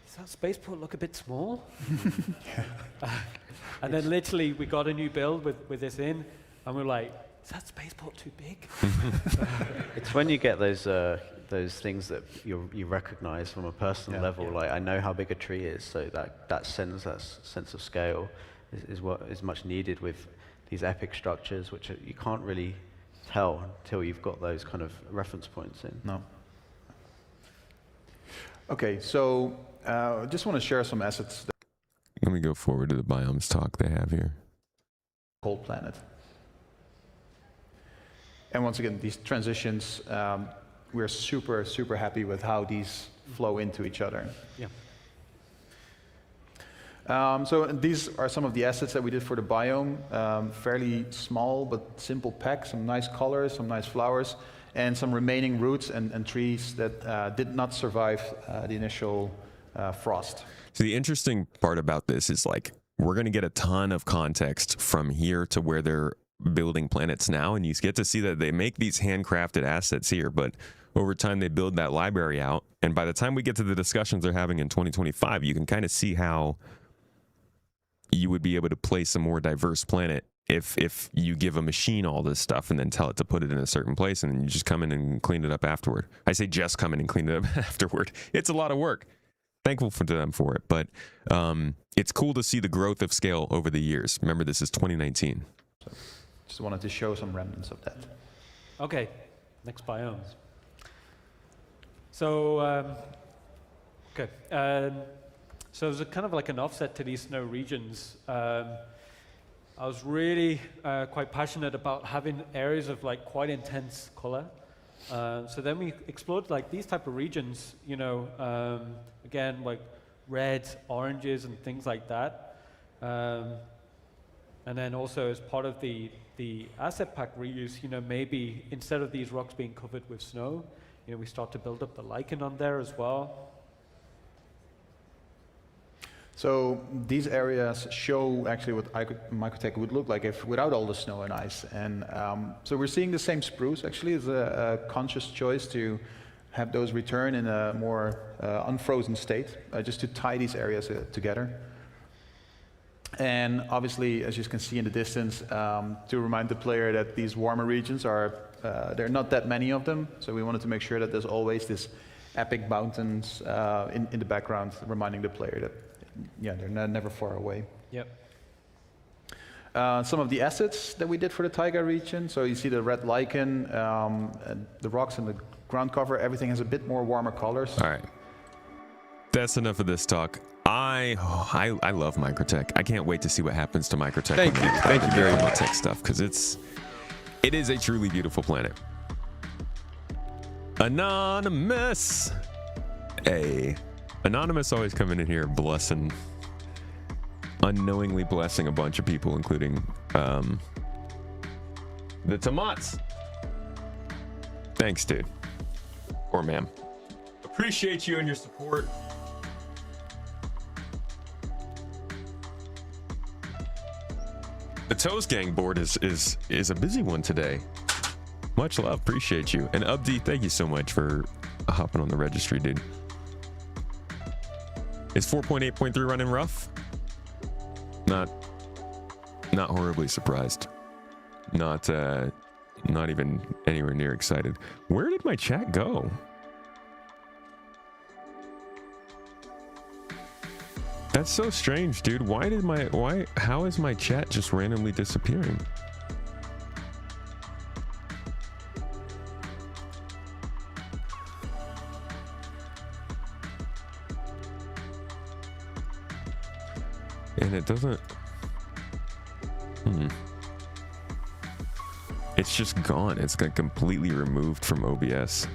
Speaker 9: does that spaceport look a bit small? And then literally we got a new build with this in, and we're like, is that spaceport too big?
Speaker 10: It's when you get those things that you recognize from a personal level. Like, I know how big a tree is, so that sense of scale is what is much needed with these epic structures, which you can't really tell until you've got those kind of reference points in.
Speaker 8: No. Okay, so just want to share some assets.
Speaker 1: Let me go forward to the biomes talk they have here.
Speaker 8: Cold planet. And once again, these transitions, we're super, super happy with how these flow into each other.
Speaker 9: Yeah.
Speaker 8: So these are some of the assets that we did for the biome. Fairly small but simple pack, some nice colors, some nice flowers, and some remaining roots and trees that did not survive the initial frost.
Speaker 1: So the interesting part about this is, like, we're going to get a ton of context from here to where they're building planets now, and you get to see that they make these handcrafted assets here, but over time they build that library out, and by the time we get to the discussions they're having in 2025, you can kind of see how you would be able to place a more diverse planet if you give a machine all this stuff and then tell it to put it in a certain place, and then you just come in and clean it up afterward. I say just come in and clean it up afterward. It's a lot of work. Thankful to them for it, but it's cool to see the growth of scale over the years. Remember, this is 2019.
Speaker 8: So just wanted to show some remnants of that.
Speaker 9: Okay, next biomes. So, so there's a kind of like an offset to these snow regions. I was really quite passionate about having areas of like quite intense color. So then we explored like these type of regions, you know, again, like red, oranges, and things like that. And then also as part of the asset pack reuse, you know, maybe instead of these rocks being covered with snow, you know, we start to build up the lichen on there as well.
Speaker 8: So these areas show actually what Microtech would look like if without all the snow and ice. And so we're seeing the same spruce actually as a conscious choice to have those return in a more unfrozen state, just to tie these areas together. And obviously, as you can see in the distance, to remind the player that these warmer regions are, there are not that many of them. So we wanted to make sure that there's always this epic mountains in the background, reminding the player that, yeah, they're never far away.
Speaker 9: Yep.
Speaker 8: Some of the assets that we did for the taiga region. So you see the red lichen, and the rocks and the ground cover. Everything has a bit more warmer colors.
Speaker 1: All right. That's enough of this talk. I love Microtech. I can't wait to see what happens to Microtech.
Speaker 2: Thank you very much.
Speaker 1: Tech stuff, because it is a truly beautiful planet. Anonymous. Anonymous always coming in here unknowingly blessing a bunch of people, including the Tomats. Thanks, dude. Or ma'am. Appreciate you and your support. The Toes Gang board is a busy one today. Much love, appreciate you. And Abdi, thank you so much for hopping on the registry, dude. Is 4.8.3 running rough? Not horribly surprised. Not even anywhere near excited. Where did my chat go? That's so strange, dude. How is my chat just randomly disappearing? And it doesn't. It's just gone. It's got completely removed from OBS.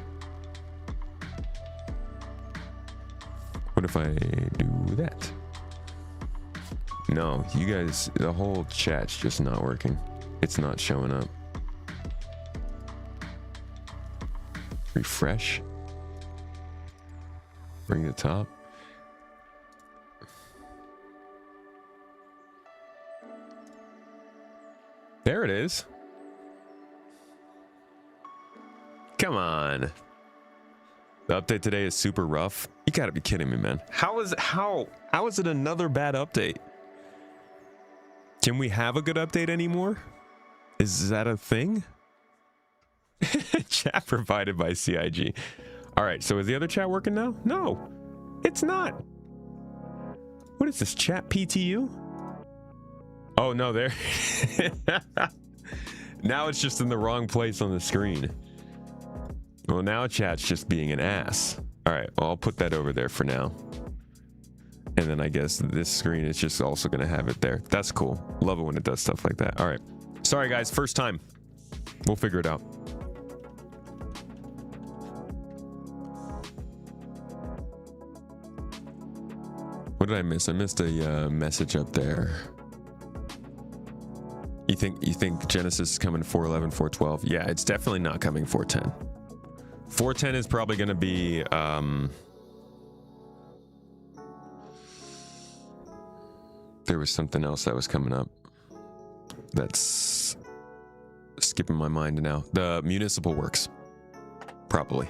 Speaker 1: What if I do that? No, you guys, the whole chat's just not working. It's not showing up. Refresh. Bring the top. There it is. Come on. The update today is super rough. You gotta be kidding me, man. How is it another bad update? Can we have a good update anymore? Is that a thing? Chat provided by CIG. All right, so is the other chat working now? No, it's not. What is this, chat PTU? Oh no, there. Now it's just in the wrong place on the screen. Well, now chat's just being an ass. All right, well, I'll put that over there for now. And then I guess this screen is just also going to have it there. That's cool. Love it when it does stuff like that. All right. Sorry, guys. First time. We'll figure it out. What did I miss? I missed a message up there. You think Genesis is coming 411, 412? Yeah, it's definitely not coming 410. 410 is probably going to be there was something else that was coming up that's skipping my mind now. The municipal works, probably.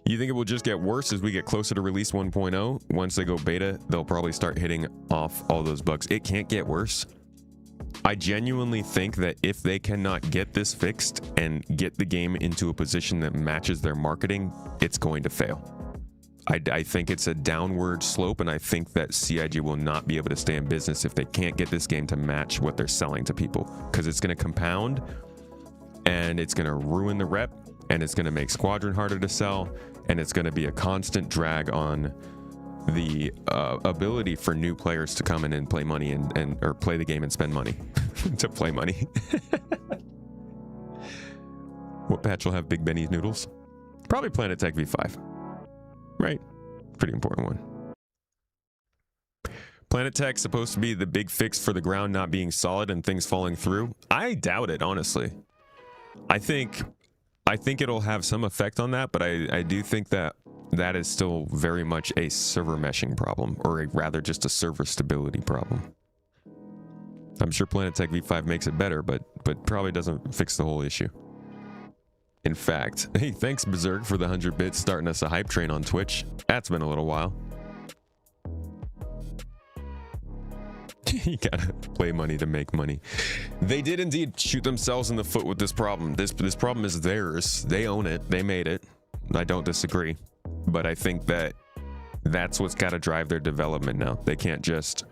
Speaker 1: You think it will just get worse as we get closer to release 1.0? Once they go beta, they'll probably start hitting off all those bugs. It can't get worse. I genuinely think that if they cannot get this fixed and get the game into a position that matches their marketing, it's going to fail. I think it's a downward slope, and I think that CIG will not be able to stay in business if they can't get this game to match what they're selling to people, because it's going to compound and it's going to ruin the rep, and it's going to make Squadron harder to sell, and it's going to be a constant drag on the ability for new players to come in and play money or play the game and spend money to play money. What patch will have Big Benny's noodles? Probably Planet Tech V5. Right? Pretty important one. Planet Tech's supposed to be the big fix for the ground not being solid and things falling through. I doubt it, honestly. I think it'll have some effect on that, but I do think that is still very much a server meshing problem, or rather just a server stability problem. I'm sure Planet Tech V5 makes it better, but probably doesn't fix the whole issue. In fact, hey, thanks Berserk for the 100 bits starting us a hype train on Twitch. That's been a little while. You gotta play money to make money. They did indeed shoot themselves in the foot with this problem. This problem is theirs. They own it. They made it. I don't disagree. But I think that's what's got to drive their development now. They can't just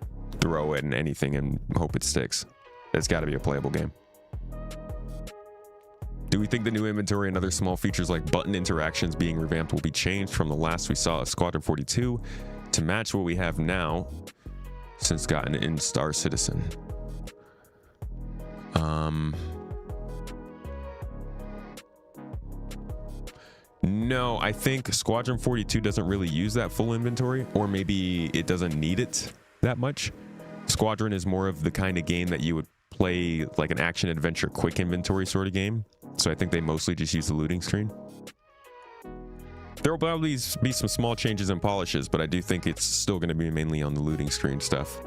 Speaker 1: throw it in anything and hope it sticks. It's got to be a playable game. Do we think the new inventory and other small features like button interactions being revamped will be changed from the last we saw of Squadron 42 to match what we have now since gotten in Star Citizen? No, I think Squadron 42 doesn't really use that full inventory, or maybe it doesn't need it that much. Squadron is more of the kind of game that you would play like an action adventure quick inventory sort of game. So I think they mostly just use the looting screen. There will probably be some small changes and polishes, but I do think it's still going to be mainly on the looting screen stuff.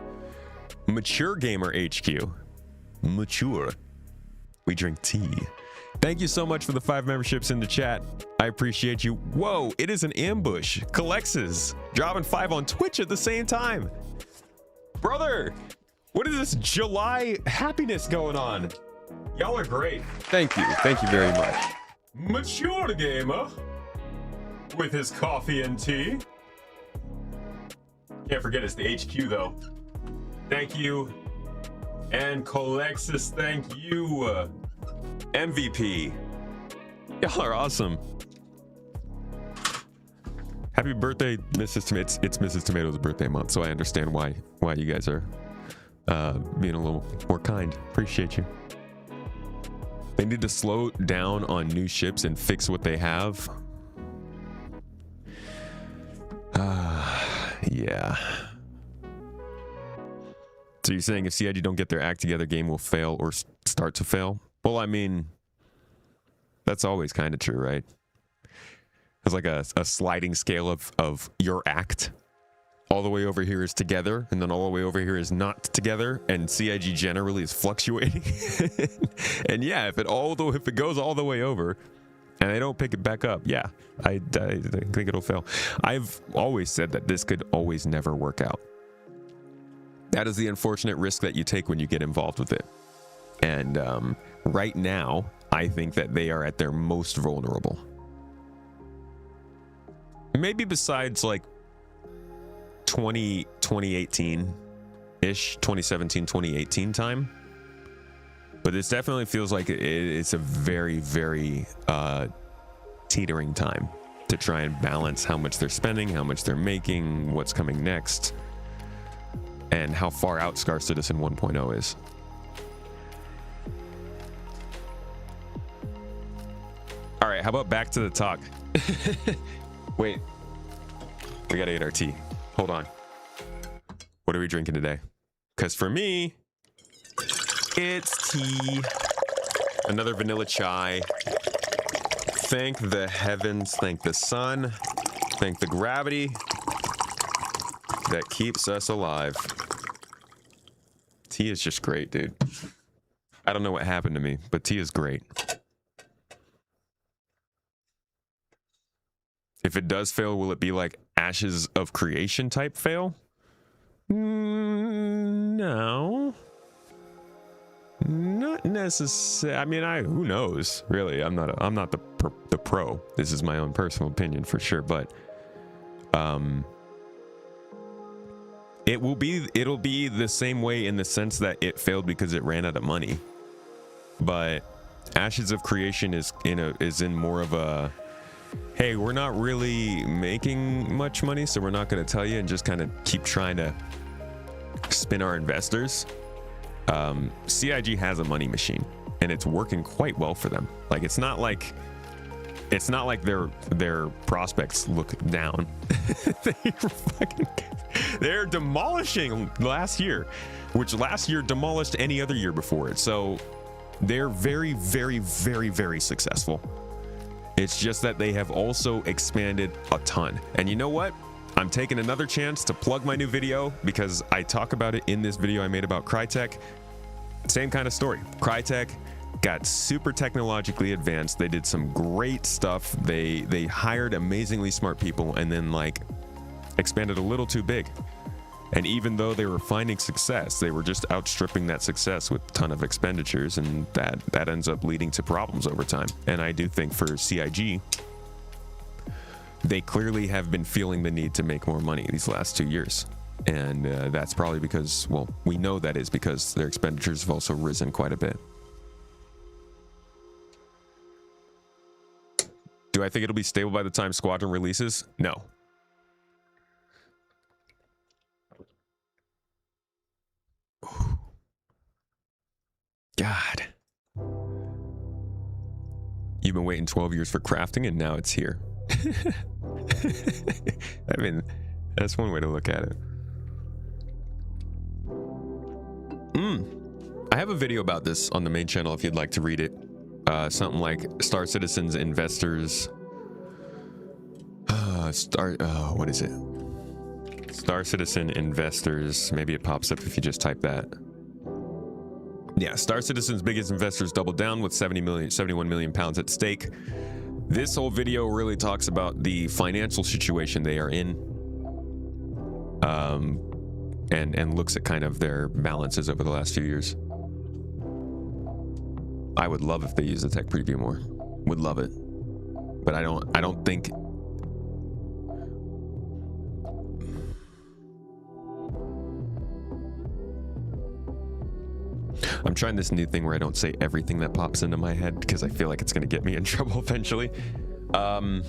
Speaker 1: Mature Gamer HQ. Mature. We drink tea. Thank you so much for the 5 memberships in the chat. I appreciate you. Whoa, it is an ambush. Colexes dropping 5 on Twitch at the same time. Brother, what is this July happiness going on? Y'all are great.
Speaker 2: Thank you. Thank you very much.
Speaker 1: Mature gamer with his coffee and tea. Can't forget it's the HQ though. Thank you. And Colexis, thank you. MVP. Y'all are awesome. Happy birthday, Mrs. Tomato. It's Mrs. Tomato's birthday month, so I understand why you guys are being a little more kind. Appreciate you. They need to slow down on new ships and fix what they have. Yeah. So you're saying if CIG don't get their act together, game will fail or start to fail? Well, I mean, that's always kind of true, right? It's like a sliding scale of your act. All the way over here is together, and then all the way over here is not together, and CIG generally is fluctuating. And yeah, if it goes all the way over, and they don't pick it back up, yeah, I think it'll fail. I've always said that this could always never work out. That is the unfortunate risk that you take when you get involved with it. And right now, I think that they are at their most vulnerable. Maybe besides like 2018-ish, 2017, 2018 time. But this definitely feels like it's a very, very teetering time to try and balance how much they're spending, how much they're making, what's coming next, and how far out Scar Citizen 1.0 is. All right, how about back to the talk? Wait, we gotta get our tea. Hold on. What are we drinking today? Because for me, it's tea. Another vanilla chai. Thank the heavens, thank the sun, thank the gravity that keeps us alive. Tea is just great, dude. I don't know what happened to me, but tea is great. If it does fail, will it be like Ashes of Creation type fail? No. Not necessarily. I mean, who knows? Really, I'm not the pro. This is my own personal opinion for sure, but it'll be the same way in the sense that it failed because it ran out of money. But Ashes of Creation is in more of a, hey, we're not really making much money, so we're not going to tell you, and just kind of keep trying to spin our investors. CIG has a money machine, and it's working quite well for them. Like, it's not like their prospects look down. They're demolishing last year, which last year demolished any other year before it. So they're very, very, very, very successful. It's just that they have also expanded a ton. And you know what? I'm taking another chance to plug my new video because I talk about it in this video I made about Crytek. Same kind of story. Crytek got super technologically advanced. They did some great stuff. They hired amazingly smart people and then like expanded a little too big. And even though they were finding success, they were just outstripping that success with a ton of expenditures, and that ends up leading to problems over time. And I do think for CIG, they clearly have been feeling the need to make more money these last 2 years. And that's probably because, well, we know that is because their expenditures have also risen quite a bit. Do I think it'll be stable by the time Squadron releases? No. God. You've been waiting 12 years for crafting and now it's here. I mean, that's one way to look at it. I have a video about this on the main channel if you'd like to read it. Something like Star Citizen's investors. What is it? Star Citizen investors. Maybe it pops up if you just type that. Yeah, Star Citizen's biggest investors doubled down with 71 million pounds at stake. This whole video really talks about the financial situation they are in, and looks at kind of their balances over the last few years. I would love if they used the tech preview more. Would love it, but I don't think. I'm trying this new thing where I don't say everything that pops into my head because I feel like it's going to get me in trouble eventually. I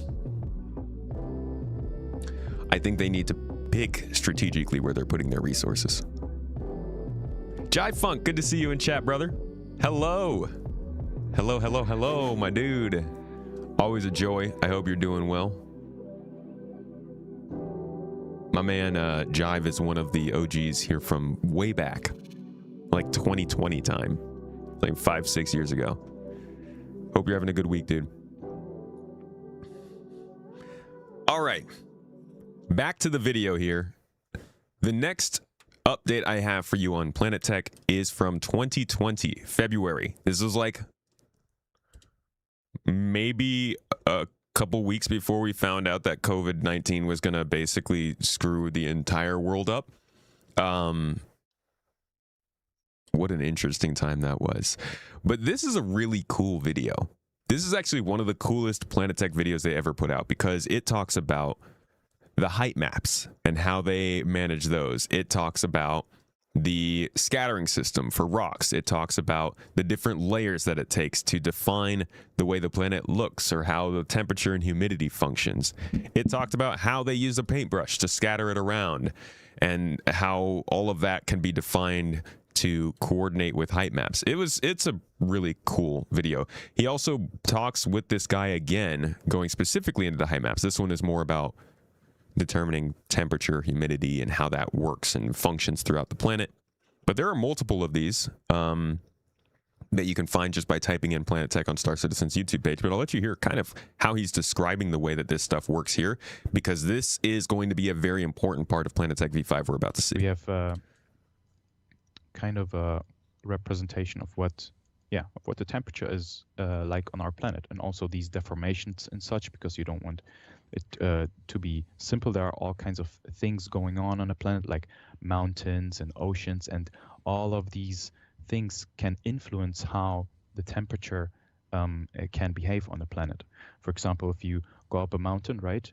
Speaker 1: think they need to pick strategically where they're putting their resources. Jive Funk, good to see you in chat, brother. Hello. Hello, hello, hello, my dude. Always a joy. I hope you're doing well. My man Jive is one of the OGs here from way back, like 2020 time, like 5-6 years ago. Hope you're having a good week, dude. All right, back to the video here. The next update I have for you on Planet Tech is from 2020, February. This was like maybe a couple weeks before we found out that COVID-19 was going to basically screw the entire world up. What an interesting time that was. But this is a really cool video. This is actually one of the coolest Planet Tech videos they ever put out because it talks about the height maps and how they manage those. It talks about the scattering system for rocks. It talks about the different layers that it takes to define the way the planet looks or how the temperature and humidity functions. It talked about how they use a paintbrush to scatter it around and how all of that can be defined to coordinate with height maps. It's a really cool video. He also talks with this guy again, going specifically into the height maps. This one is more about determining temperature, humidity, and how that works and functions throughout the planet. But there are multiple of these that you can find just by typing in Planet Tech on Star Citizen's YouTube page. But I'll let you hear kind of how he's describing the way that this stuff works here, because this is going to be a very important part of Planet Tech V5 we're about to see.
Speaker 11: We have kind of a representation of what the temperature is like on our planet, and also these deformations and such, because you don't want it to be simple. There are all kinds of things going on a planet, like mountains and oceans, and all of these things can influence how the temperature can behave on the planet. For example, if you go up a mountain, right,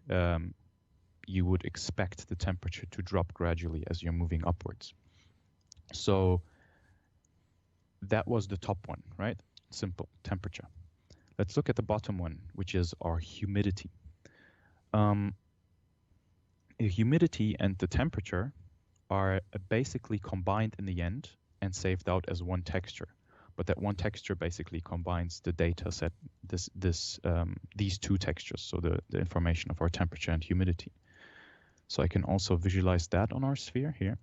Speaker 11: you would expect the temperature to drop gradually as you're moving upwards. So that was the top one, right? Simple, temperature. Let's look at the bottom one, which is our humidity. Humidity and the temperature are basically combined in the end and saved out as one texture. But that one texture basically combines the data set, these two textures, so the information of our temperature and humidity. So I can also visualize that on our sphere here.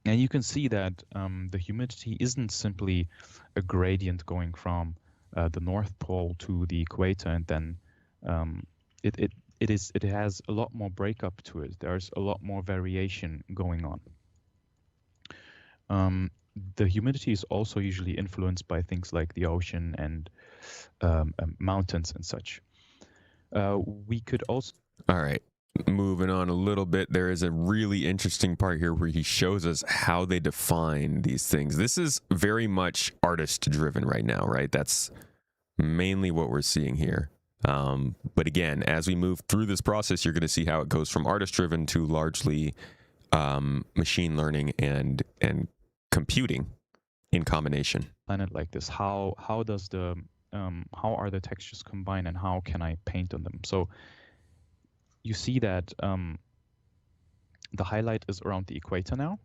Speaker 11: And you can see that the humidity isn't simply a gradient going from the North Pole to the equator, and then it has a lot more breakup to it. There's a lot more variation going on. The humidity is also usually influenced by things like the ocean and mountains and such. We could also...
Speaker 1: All right. Moving on a little bit, there is a really interesting part here where he shows us how they define these things. This is very much artist-driven right now, right? That's mainly what we're seeing here. But again, as we move through this process, you're going to see how it goes from artist-driven to largely machine learning and computing in combination.
Speaker 11: Planet like this, how does the how are the textures combined, and how can I paint on them? So you see that the highlight is around the equator now,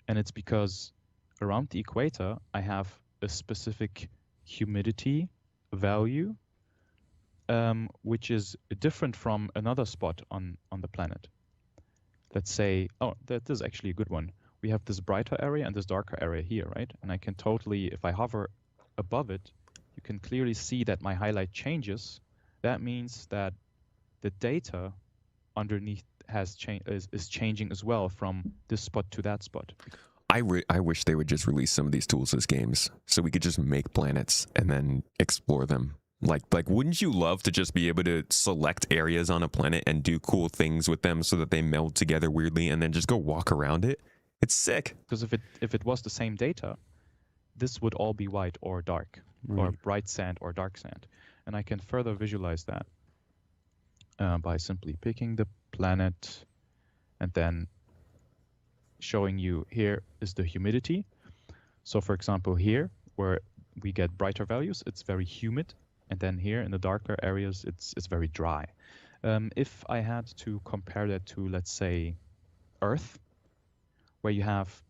Speaker 11: and it's because around the equator I have a specific humidity value, which is different from another spot on the planet. Let's say, oh, that is actually a good one. We have this brighter area and this darker area here, right? And I can totally, if I hover above it, you can clearly see that my highlight changes. That means that the data underneath is changing as well from this spot to that spot.
Speaker 1: I wish they would just release some of these tools as games so we could just make planets and then explore them. Like wouldn't you love to just be able to select areas on a planet and do cool things with them so that they meld together weirdly and then just go walk around it? It's sick.
Speaker 11: Because if it was the same data, this would all be white or dark, or bright sand or dark sand. And I can further visualize that by simply picking the planet and then showing you here is the humidity. So for example, here where we get brighter values, it's very humid. And then here in the darker areas, it's very dry. If I had to compare that to, let's say, Earth, where you have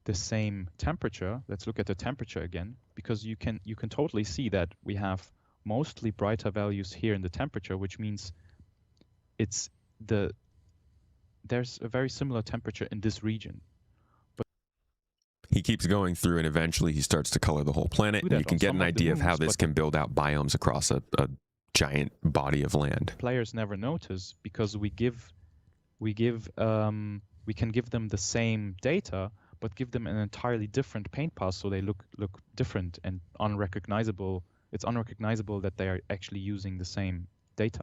Speaker 11: the same temperature, let's look at the temperature again, because you can totally see that we have mostly brighter values here in the temperature, which means there's a very similar temperature in this region.
Speaker 1: He keeps going through, and eventually he starts to color the whole planet, and you can get an idea of how this can build out biomes across a giant body of land.
Speaker 11: Players never notice because we can give them the same data, but give them an entirely different paint path, so they look different and unrecognizable. It's unrecognizable that they are actually using the same data.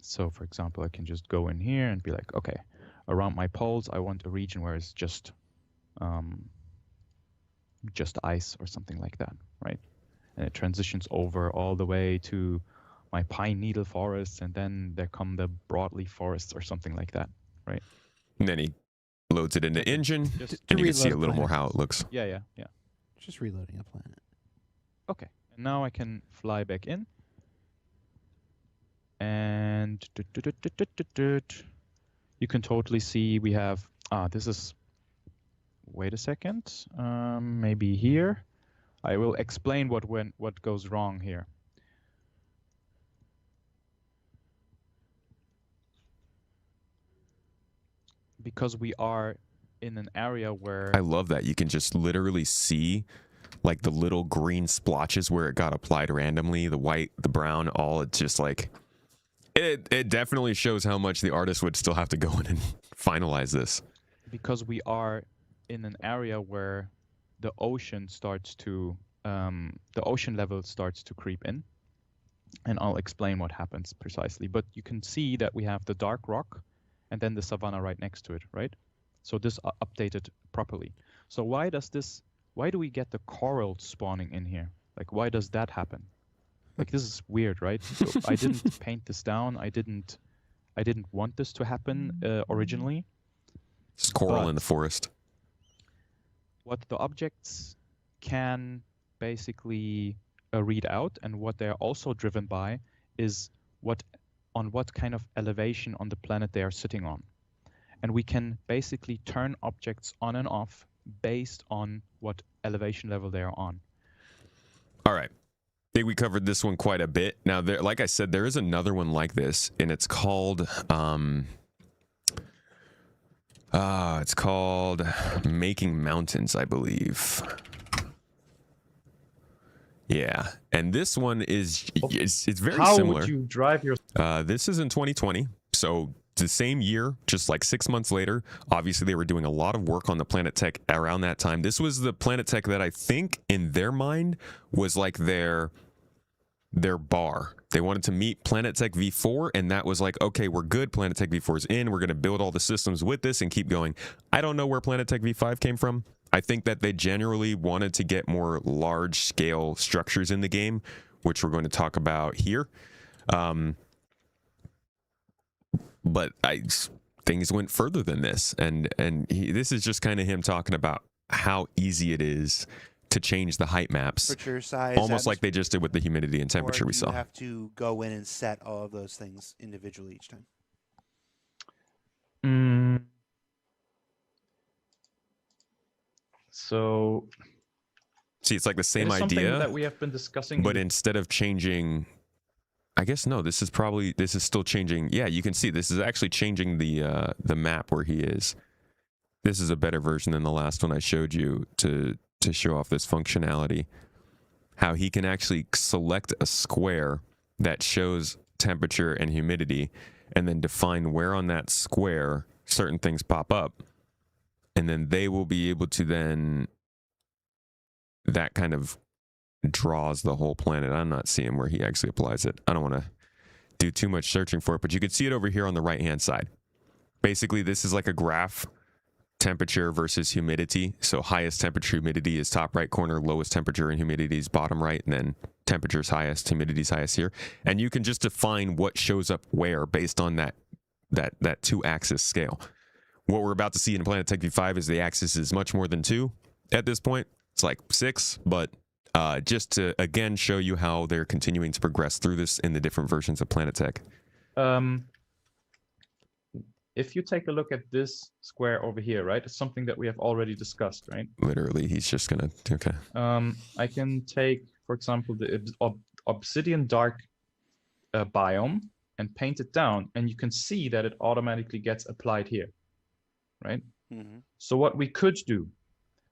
Speaker 11: So, for example, I can just go in here and be like, okay, around my poles, I want a region where it's just ice or something like that, right? And it transitions over all the way to my pine needle forests, and then there come the broadleaf forests or something like that, right?
Speaker 1: And then he loads it into engine, and you can see a little more how it looks.
Speaker 11: Yeah.
Speaker 12: Just reloading a planet.
Speaker 11: Okay, and now I can fly back in. And you can totally see we have, this is, wait a second, maybe here. I will explain what goes wrong here. Because we are in an area where...
Speaker 1: I love that. You can just literally see like the little green splotches where it got applied randomly, the white, the brown, all. It's just like... It definitely shows how much the artist would still have to go in and finalize this.
Speaker 11: Because we are in an area where the ocean starts to... the ocean level starts to creep in. And I'll explain what happens precisely. But you can see that we have the dark rock and then the savanna right next to it, right? So this updated properly. So why do we get the coral spawning in here? Like, why does that happen? Like, this is weird, right? So I didn't paint this down. I didn't want this to happen originally.
Speaker 1: It's coral in the forest.
Speaker 11: What the objects can basically read out, and what they're also driven by, is on what kind of elevation on the planet they are sitting on. And we can basically turn objects on and off based on what elevation level they are on.
Speaker 1: All right. I think we covered this one quite a bit. Now, like I said, there is another one like this, and it's called Making Mountains, I believe. Yeah, and this one is it's very similar.
Speaker 13: How would you drive your...
Speaker 1: This is in 2020, so the same year, just like 6 months later. Obviously, they were doing a lot of work on the Planet Tech around that time. This was the Planet Tech that I think, in their mind, was like their bar. They wanted to meet Planet Tech V4, and that was like, okay, we're good. Planet Tech V4 is in. We're going to build all the systems with this and keep going. I don't know where Planet Tech V5 came from. I think that they generally wanted to get more large-scale structures in the game, which we're going to talk about here. But things went further than this, and this is just kind of him talking about how easy it is to change the height maps,
Speaker 12: temperature, size,
Speaker 1: almost like they just did with the humidity and temperature we saw.
Speaker 12: You have to go in and set all of those things individually each time.
Speaker 11: So,
Speaker 1: see, it's like the same idea
Speaker 11: that we have been discussing,
Speaker 1: but instead of changing, I guess no, this is still changing. Yeah, you can see this is actually changing the map where he is. This is a better version than the last one I showed you to show off this functionality. How he can actually select a square that shows temperature and humidity, and then define where on that square certain things pop up, and then they will be able to then, that kind of draws the whole planet. I'm not seeing where he actually applies it. I don't want to do too much searching for it, but you can see it over here on the right hand side. Basically, this is like a graph, temperature versus humidity. So highest temperature, humidity is top right corner, lowest temperature and humidity is bottom right, and then temperature's highest, humidity's highest here. And you can just define what shows up where based on that 2-axis scale. What we're about to see in Planet Tech V5 is the axis is much more than 2 at this point. It's like 6, but just to again show you how they're continuing to progress through this in the different versions of Planet Tech.
Speaker 11: If you take a look at this square over here, right, it's something that we have already discussed, right?
Speaker 1: Literally, he's just gonna, okay.
Speaker 11: I can take, for example, the obsidian dark biome and paint it down, and you can see that it automatically gets applied here, right?
Speaker 12: Mm-hmm.
Speaker 11: So what we could do,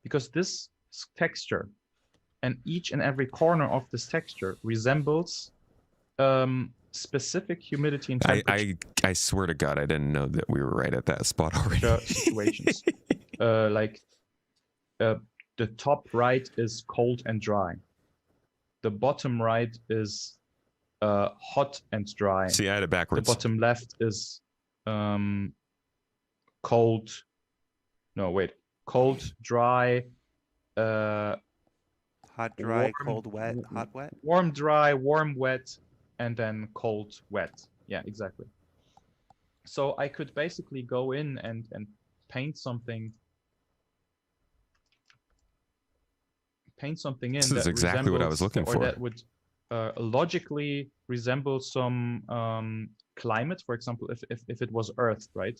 Speaker 11: because this texture and each and every corner of this texture resembles specific humidity and temperature.
Speaker 1: I swear to God, I didn't know that we were right at that spot already.
Speaker 11: Situations. Like the top right is cold and dry. The bottom right is hot and dry.
Speaker 1: See, I had it backwards.
Speaker 11: The bottom left is cold. No, wait. Cold, dry.
Speaker 12: Hot, dry,
Speaker 11: warm,
Speaker 12: cold, wet, hot, wet.
Speaker 11: Warm, dry, warm, wet, and then cold, wet. Yeah, exactly. So I could basically go in and paint something. Paint something in.
Speaker 1: This is exactly what I was looking for.
Speaker 11: Or that would logically resemble some climate. For example, if it was Earth, right?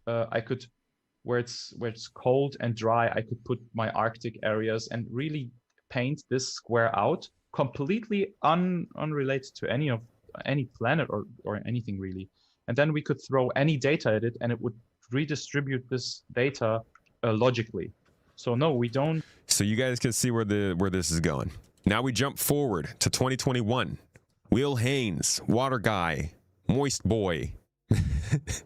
Speaker 11: I could, where it's cold and dry, I could put my Arctic areas and really paint this square out completely unrelated to any planet or anything really. And then we could throw any data at it and it would redistribute this data logically. So no, we don't.
Speaker 1: So you guys can see where this is going. Now we jump forward to 2021. Will Haynes, Water Guy, Moist Boy,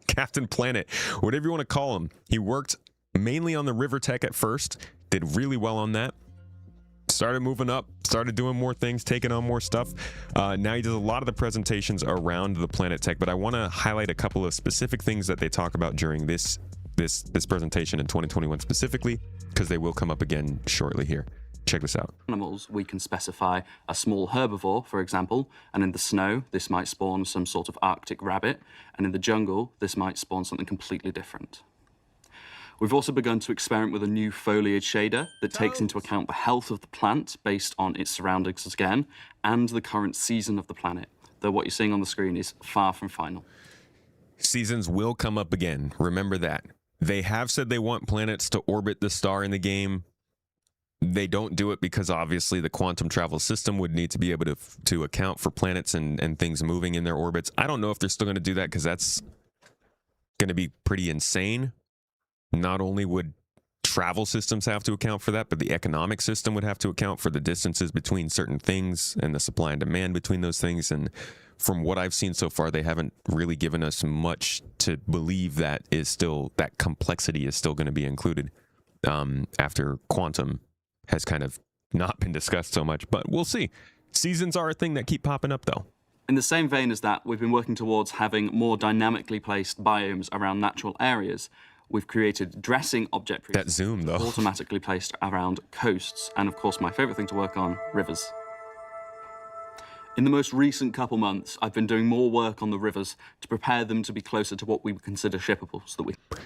Speaker 1: Captain Planet, whatever you want to call him. He worked mainly on the river tech at first, did really well on that. Started moving up, started doing more things, taking on more stuff. Now he does a lot of the presentations around the Planet Tech, but I want to highlight a couple of specific things that they talk about during this presentation in 2021 specifically, because they will come up again shortly here. Check this out.
Speaker 13: Animals, we can specify a small herbivore, for example, and in the snow, this might spawn some sort of Arctic rabbit, and in the jungle, this might spawn something completely different. We've also begun to experiment with a new foliage shader that takes into account the health of the plant based on its surroundings again, and the current season of the planet, though what you're seeing on the screen is far from final.
Speaker 1: Seasons will come up again. Remember that. They have said they want planets to orbit the star in the game. They don't do it because obviously the quantum travel system would need to be able to account for planets and things moving in their orbits. I don't know if they're still going to do that because that's going to be pretty insane. Not only would travel systems have to account for that, but the economic system would have to account for the distances between certain things and the supply and demand between those things. And from what I've seen so far, they haven't really given us much to believe that complexity is still going to be included after quantum has kind of not been discussed so much. But we'll see. Seasons are a thing that keep popping up, though.
Speaker 13: In the same vein as that, we've been working towards having more dynamically placed biomes around natural areas. We've created dressing object
Speaker 1: that zoom though
Speaker 13: automatically placed around coasts, and of course my favorite thing to work on, rivers. In the most recent couple months, I've been doing more work on the rivers to prepare them to be closer to what we would consider shippable.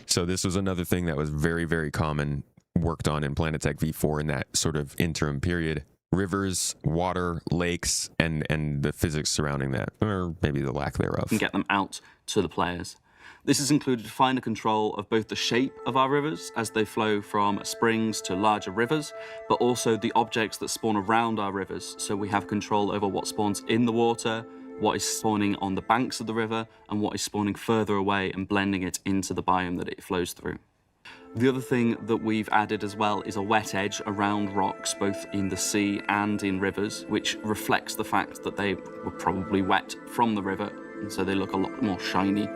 Speaker 1: So this was another thing that was very, very common, worked on in Planet Tech V4 in that sort of interim period. Rivers, water, lakes, and the physics surrounding that, or maybe the lack thereof.
Speaker 13: And get them out to the players. This has included finer control of both the shape of our rivers as they flow from springs to larger rivers, but also the objects that spawn around our rivers. So we have control over what spawns in the water, what is spawning on the banks of the river, and what is spawning further away and blending it into the biome that it flows through. The other thing that we've added as well is a wet edge around rocks, both in the sea and in rivers, which reflects the fact that they were probably wet from the river, and so they look a lot more shiny.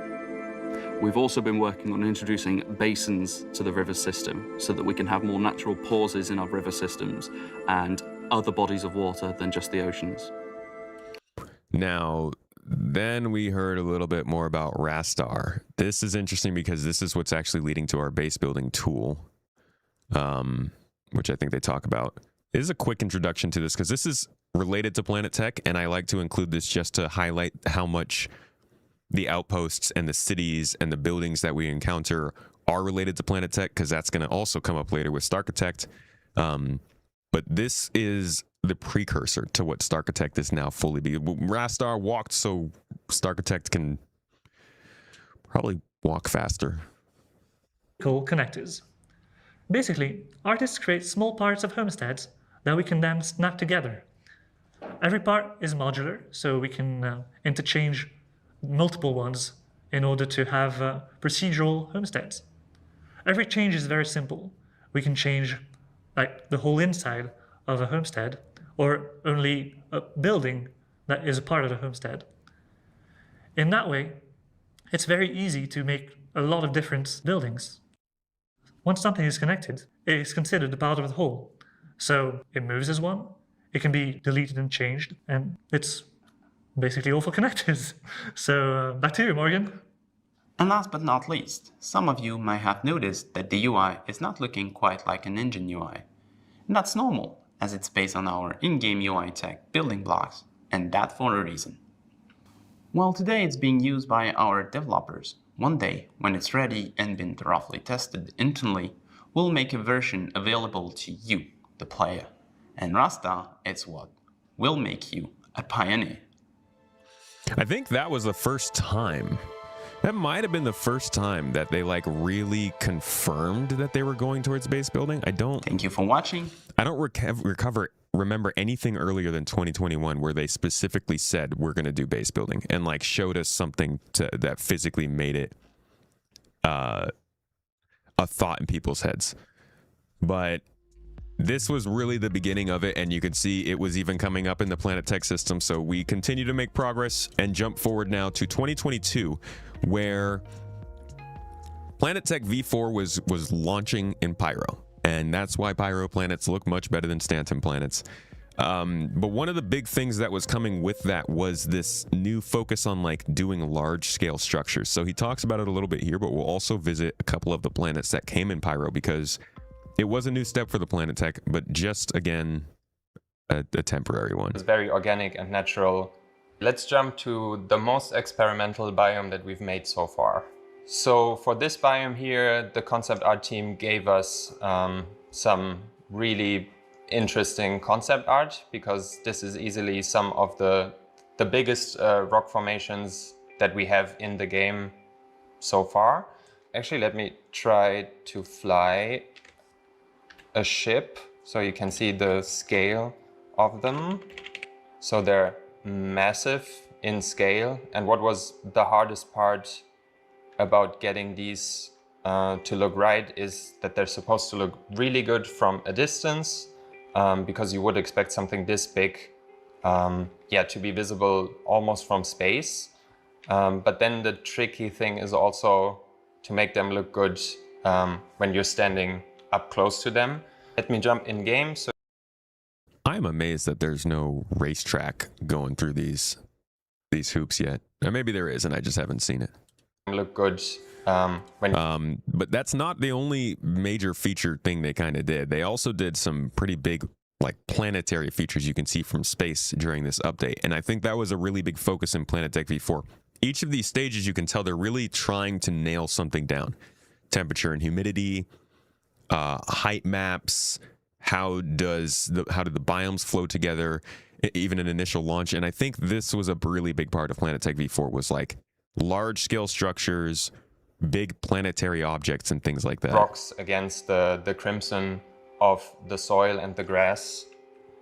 Speaker 13: We've also been working on introducing basins to the river system so that we can have more natural pauses in our river systems and other bodies of water than just the oceans.
Speaker 1: Now, then we heard a little bit more about Rastar. This is interesting because this is what's actually leading to our base building tool, which I think they talk about. This is a quick introduction to this because this is related to Planet Tech, and I like to include this just to highlight how much the outposts and the cities and the buildings that we encounter are related to Planet Tech, because that's going to also come up later with Starkitect. But this is the precursor to what Starkitect is now fully be. Rastar walked so Starkitect can probably walk faster.
Speaker 14: Connectors. Basically, artists create small parts of homesteads that we can then snap together. Every part is modular, so we can interchange multiple ones in order to have procedural homesteads. Every change is very simple. We can change like the whole inside of a homestead, or only a building that is a part of the homestead. In that way, it's very easy to make a lot of different buildings. Once something is connected, it is considered a part of the whole. So it moves as one, it can be deleted and changed, and it's basically all for connectors. So back to you, Morgan.
Speaker 15: And last but not least, some of you might have noticed that the UI is not looking quite like an engine UI. And that's normal, as it's based on our in-game UI tech building blocks, and that for a reason. Well, today it's being used by our developers. One day, when it's ready and been thoroughly tested internally, we'll make a version available to you, the player. And Rasta, it's what will make you a pioneer.
Speaker 1: I think that was the first time. That might have been the first time that they like really confirmed that they were going towards base building.
Speaker 15: Thank you for watching.
Speaker 1: I don't remember anything earlier than 2021 where they specifically said we're going to do base building and like showed us something that physically made it a thought in people's heads. But this was really the beginning of it, and you can see it was even coming up in the Planet Tech system. So we continue to make progress and jump forward now to 2022, where Planet Tech V4 was launching in Pyro, and that's why Pyro planets look much better than Stanton planets. But one of the big things that was coming with that was this new focus on like doing large scale structures. So he talks about it a little bit here, but we'll also visit a couple of the planets that came in Pyro because it was a new step for the Planet Tech, but just again, a temporary one.
Speaker 16: It's very organic and natural. Let's jump to the most experimental biome that we've made so far. So for this biome here, the concept art team gave us some really interesting concept art, because this is easily some of the biggest rock formations that we have in the game so far. Actually, let me try to fly a ship so you can see the scale of them. So they're massive in scale, and what was the hardest part about getting these to look right is that they're supposed to look really good from a distance, because you would expect something this big to be visible almost from space. But then the tricky thing is also to make them look good when you're standing up close to them. Let me jump in game. So
Speaker 1: I'm amazed that there's no racetrack going through these hoops yet. Or maybe there is, and I just haven't seen it.
Speaker 16: Look good
Speaker 1: but that's not the only major feature thing they kind of did. They also did some pretty big like planetary features you can see from space during this update, and I think that was a really big focus in Planet Tech V4. Each of these stages, you can tell they're really trying to nail something down. Temperature and humidity, height maps, how did the biomes flow together, even an initial launch. And I think this was a really big part of Planet Tech V4, was like large scale structures, big planetary objects and things like that.
Speaker 16: Rocks against the crimson of the soil and the grass.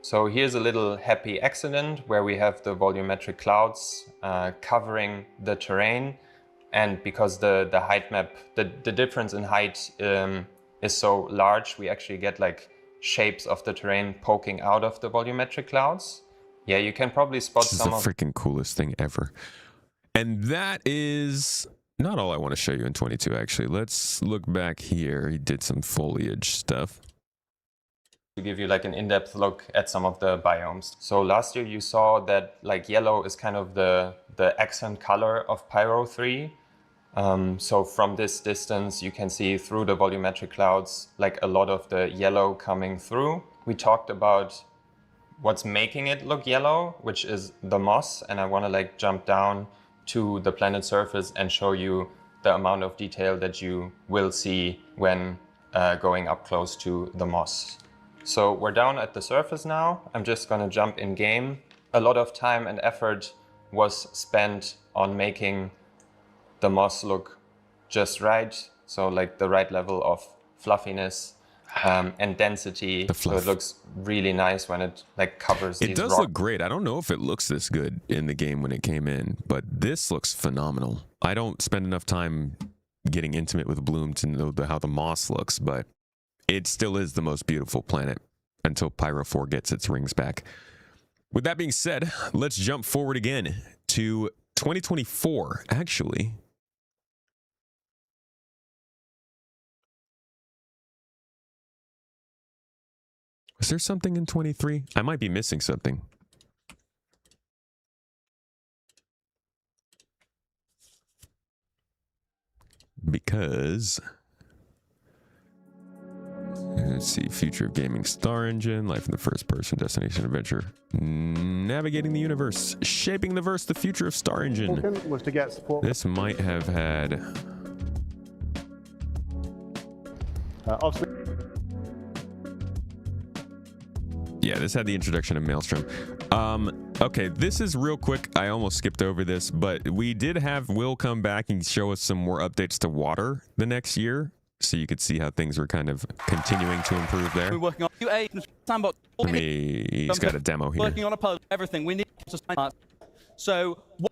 Speaker 16: So here's a little happy accident where we have the volumetric clouds covering the terrain. And because the height map, the difference in height is so large, we actually get like shapes of the terrain poking out of the volumetric clouds. Yeah, you can probably spot some of...
Speaker 1: This is the freaking coolest thing ever. And that is not all I want to show you in 22, actually. Let's look back here. He did some foliage stuff.
Speaker 16: To give you like an in-depth look at some of the biomes. So last year you saw that like yellow is kind of the accent color of Pyro 3. So from this distance you can see through the volumetric clouds like a lot of the yellow coming through. We talked about what's making it look yellow, which is the moss, and I want to like jump down to the planet surface and show you the amount of detail that you will see when going up close to the moss. So we're down at the surface now. I'm just going to jump in game. A lot of time and effort was spent on making the moss look just right. So like the right level of fluffiness and density. So it looks really nice when it like covers these
Speaker 1: It does
Speaker 16: rocks.
Speaker 1: look great. I don't know if it looks this good in the game when it came in, but this looks phenomenal. I don't spend enough time getting intimate with Bloom to know how the moss looks, but it still is the most beautiful planet until Pyro 4 gets its rings back. With that being said, let's jump forward again to 2024, actually. Was there something in 23? I might be missing something. Because... let's see, future of gaming star engine, life in the first person, destination adventure, navigating the universe, shaping the verse, the future of star engine.
Speaker 17: Was to get support.
Speaker 1: This might have had...
Speaker 17: obviously.
Speaker 1: Yeah, this had the introduction of Maelstrom. Okay, this is real quick. I almost skipped over this, but we did have Will come back and show us some more updates to water the next year. So you could see how things were kind of continuing to improve there.
Speaker 18: We're working on UA sandbox.
Speaker 1: He's got a demo here.
Speaker 18: Working on a post, everything. We need to sign. So what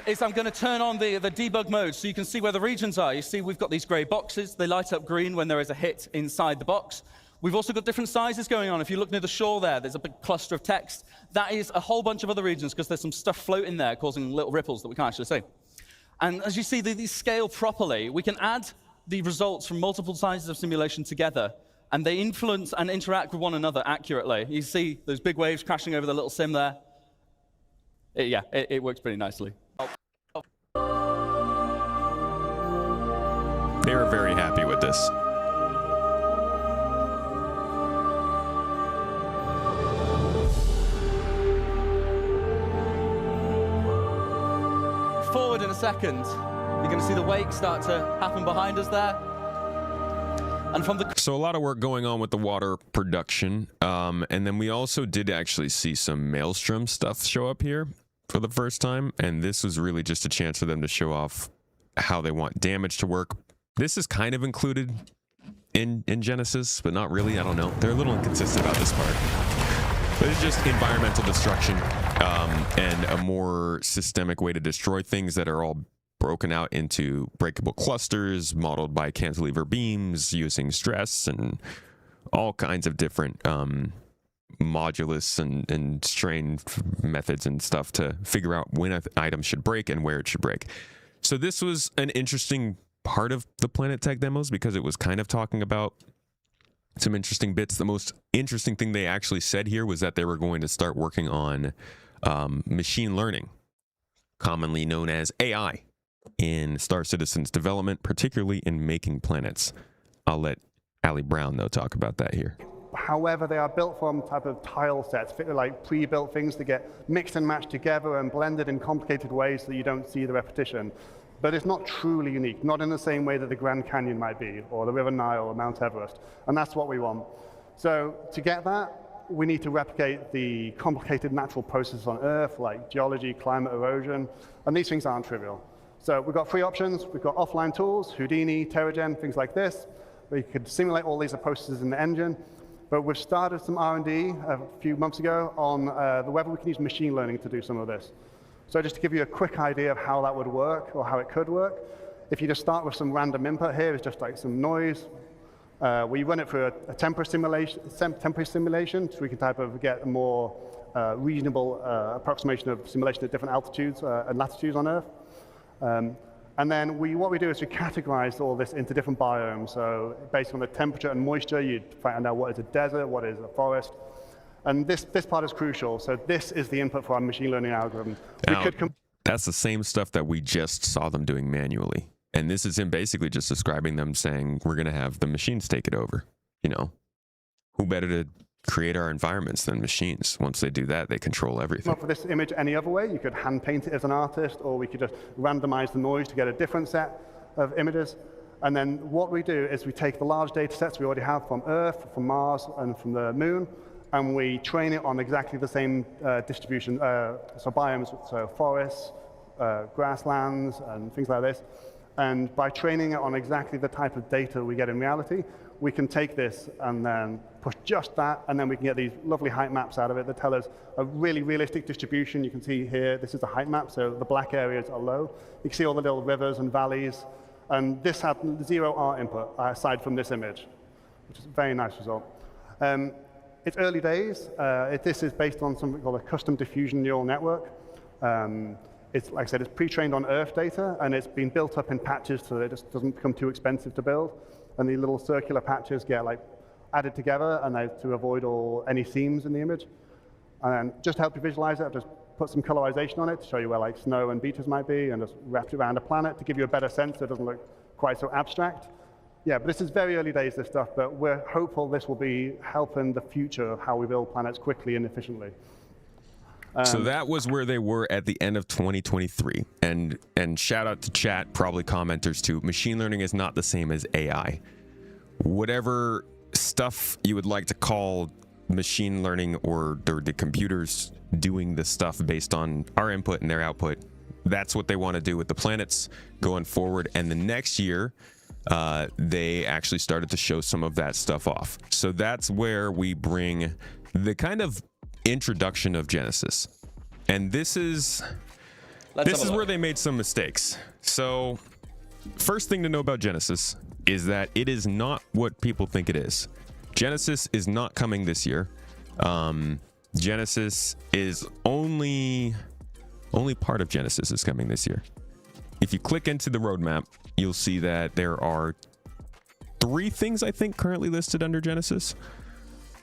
Speaker 18: is I'm going to turn on the debug mode so you can see where the regions are. You see we've got these grey boxes. They light up green when there is a hit inside the box. We've also got different sizes going on. If you look near the shore there's a big cluster of text. That is a whole bunch of other regions because there's some stuff floating there causing little ripples that we can't actually see. And as you see, these scale properly. We can add the results from multiple sizes of simulation together, and they influence and interact with one another accurately. You see those big waves crashing over the little sim there. It works pretty nicely.
Speaker 1: They were very happy with this.
Speaker 18: Forward in a second, you're going to see the wake start to happen behind us there. And from the
Speaker 1: So a lot of work going on with the water production. And then we also did actually see some Maelstrom stuff show up here for the first time. And this was really just a chance for them to show off how they want damage to work. This is kind of included in Genesis, but not really. I don't know. They're a little inconsistent about this part. But it's just environmental destruction and a more systemic way to destroy things that are all broken out into breakable clusters, modeled by cantilever beams, using stress and all kinds of different modulus and strain methods and stuff to figure out when an item should break and where it should break. So this was an interesting part of the Planet Tech demos because it was kind of talking about some interesting bits. The most interesting thing they actually said here was that they were going to start working on machine learning, commonly known as AI, in Star Citizen's development, particularly in making planets. I'll let Ali Brown, though, talk about that here.
Speaker 17: However, they are built from type of tile sets, like pre-built things that get mixed and matched together and blended in complicated ways so that you don't see the repetition. But it's not truly unique, not in the same way that the Grand Canyon might be, or the River Nile, or Mount Everest. And that's what we want. So to get that, we need to replicate the complicated natural processes on Earth, like geology, climate, erosion, and these things aren't trivial. So we've got three options. We've got offline tools, Houdini, Terragen, things like this. We could simulate all these processes in the engine. But we've started some R&D a few months ago on whether we can use machine learning to do some of this. So just to give you a quick idea of how that would work, or how it could work, if you just start with some random input here, it's just like some noise. We run it through a temporary simulation, so we can type of get a more reasonable approximation of simulation at different altitudes and latitudes on Earth. And then what we do is we categorize all this into different biomes. So based on the temperature and moisture, you find out what is a desert, what is a forest. And this part is crucial. So this is the input for our machine learning algorithm.
Speaker 1: That's the same stuff that we just saw them doing manually. And this is him basically just describing them saying, we're going to have the machines take it over. You know, who better to create our environments than machines? Once they do that, they control everything.
Speaker 17: Not for this image any other way. You could hand paint it as an artist, or we could just randomize the noise to get a different set of images. And then what we do is we take the large data sets we already have from Earth, from Mars, and from the Moon, and we train it on exactly the same distribution, so biomes, so forests, grasslands, and things like this. And by training it on exactly the type of data we get in reality, we can take this and then push just that, and then we can get these lovely height maps out of it that tell us a really realistic distribution. You can see here, this is a height map, so the black areas are low. You can see all the little rivers and valleys, and this had 0 art input aside from this image, which is a very nice result. It's early days. This is based on something called a custom diffusion neural network. It's, like I said, it's pre-trained on Earth data, and it's been built up in patches so that it just doesn't become too expensive to build. And the little circular patches get added together, and to avoid any seams in the image. And then just to help you visualize it, I've just put some colorization on it to show you where snow and beaches might be, and just wrapped it around a planet to give you a better sense so it doesn't look quite so abstract. Yeah, but this is very early days, this stuff, but we're hopeful this will be helping the future of how we build planets quickly and efficiently.
Speaker 1: So that was where they were at the end of 2023. And shout out to chat, probably commenters too. Machine learning is not the same as AI. Whatever stuff you would like to call machine learning or the computers doing the stuff based on our input and their output, that's what they want to do with the planets going forward. And the next year, they actually started to show some of that stuff off. So that's where we bring the kind of introduction of Genesis. And this is where they made some mistakes. So first thing to know about Genesis is that it is not what people think it is. Genesis is not coming this year. Genesis is only part of Genesis is coming this year. If you click into the roadmap, you'll see that there are 3 things I think currently listed under Genesis.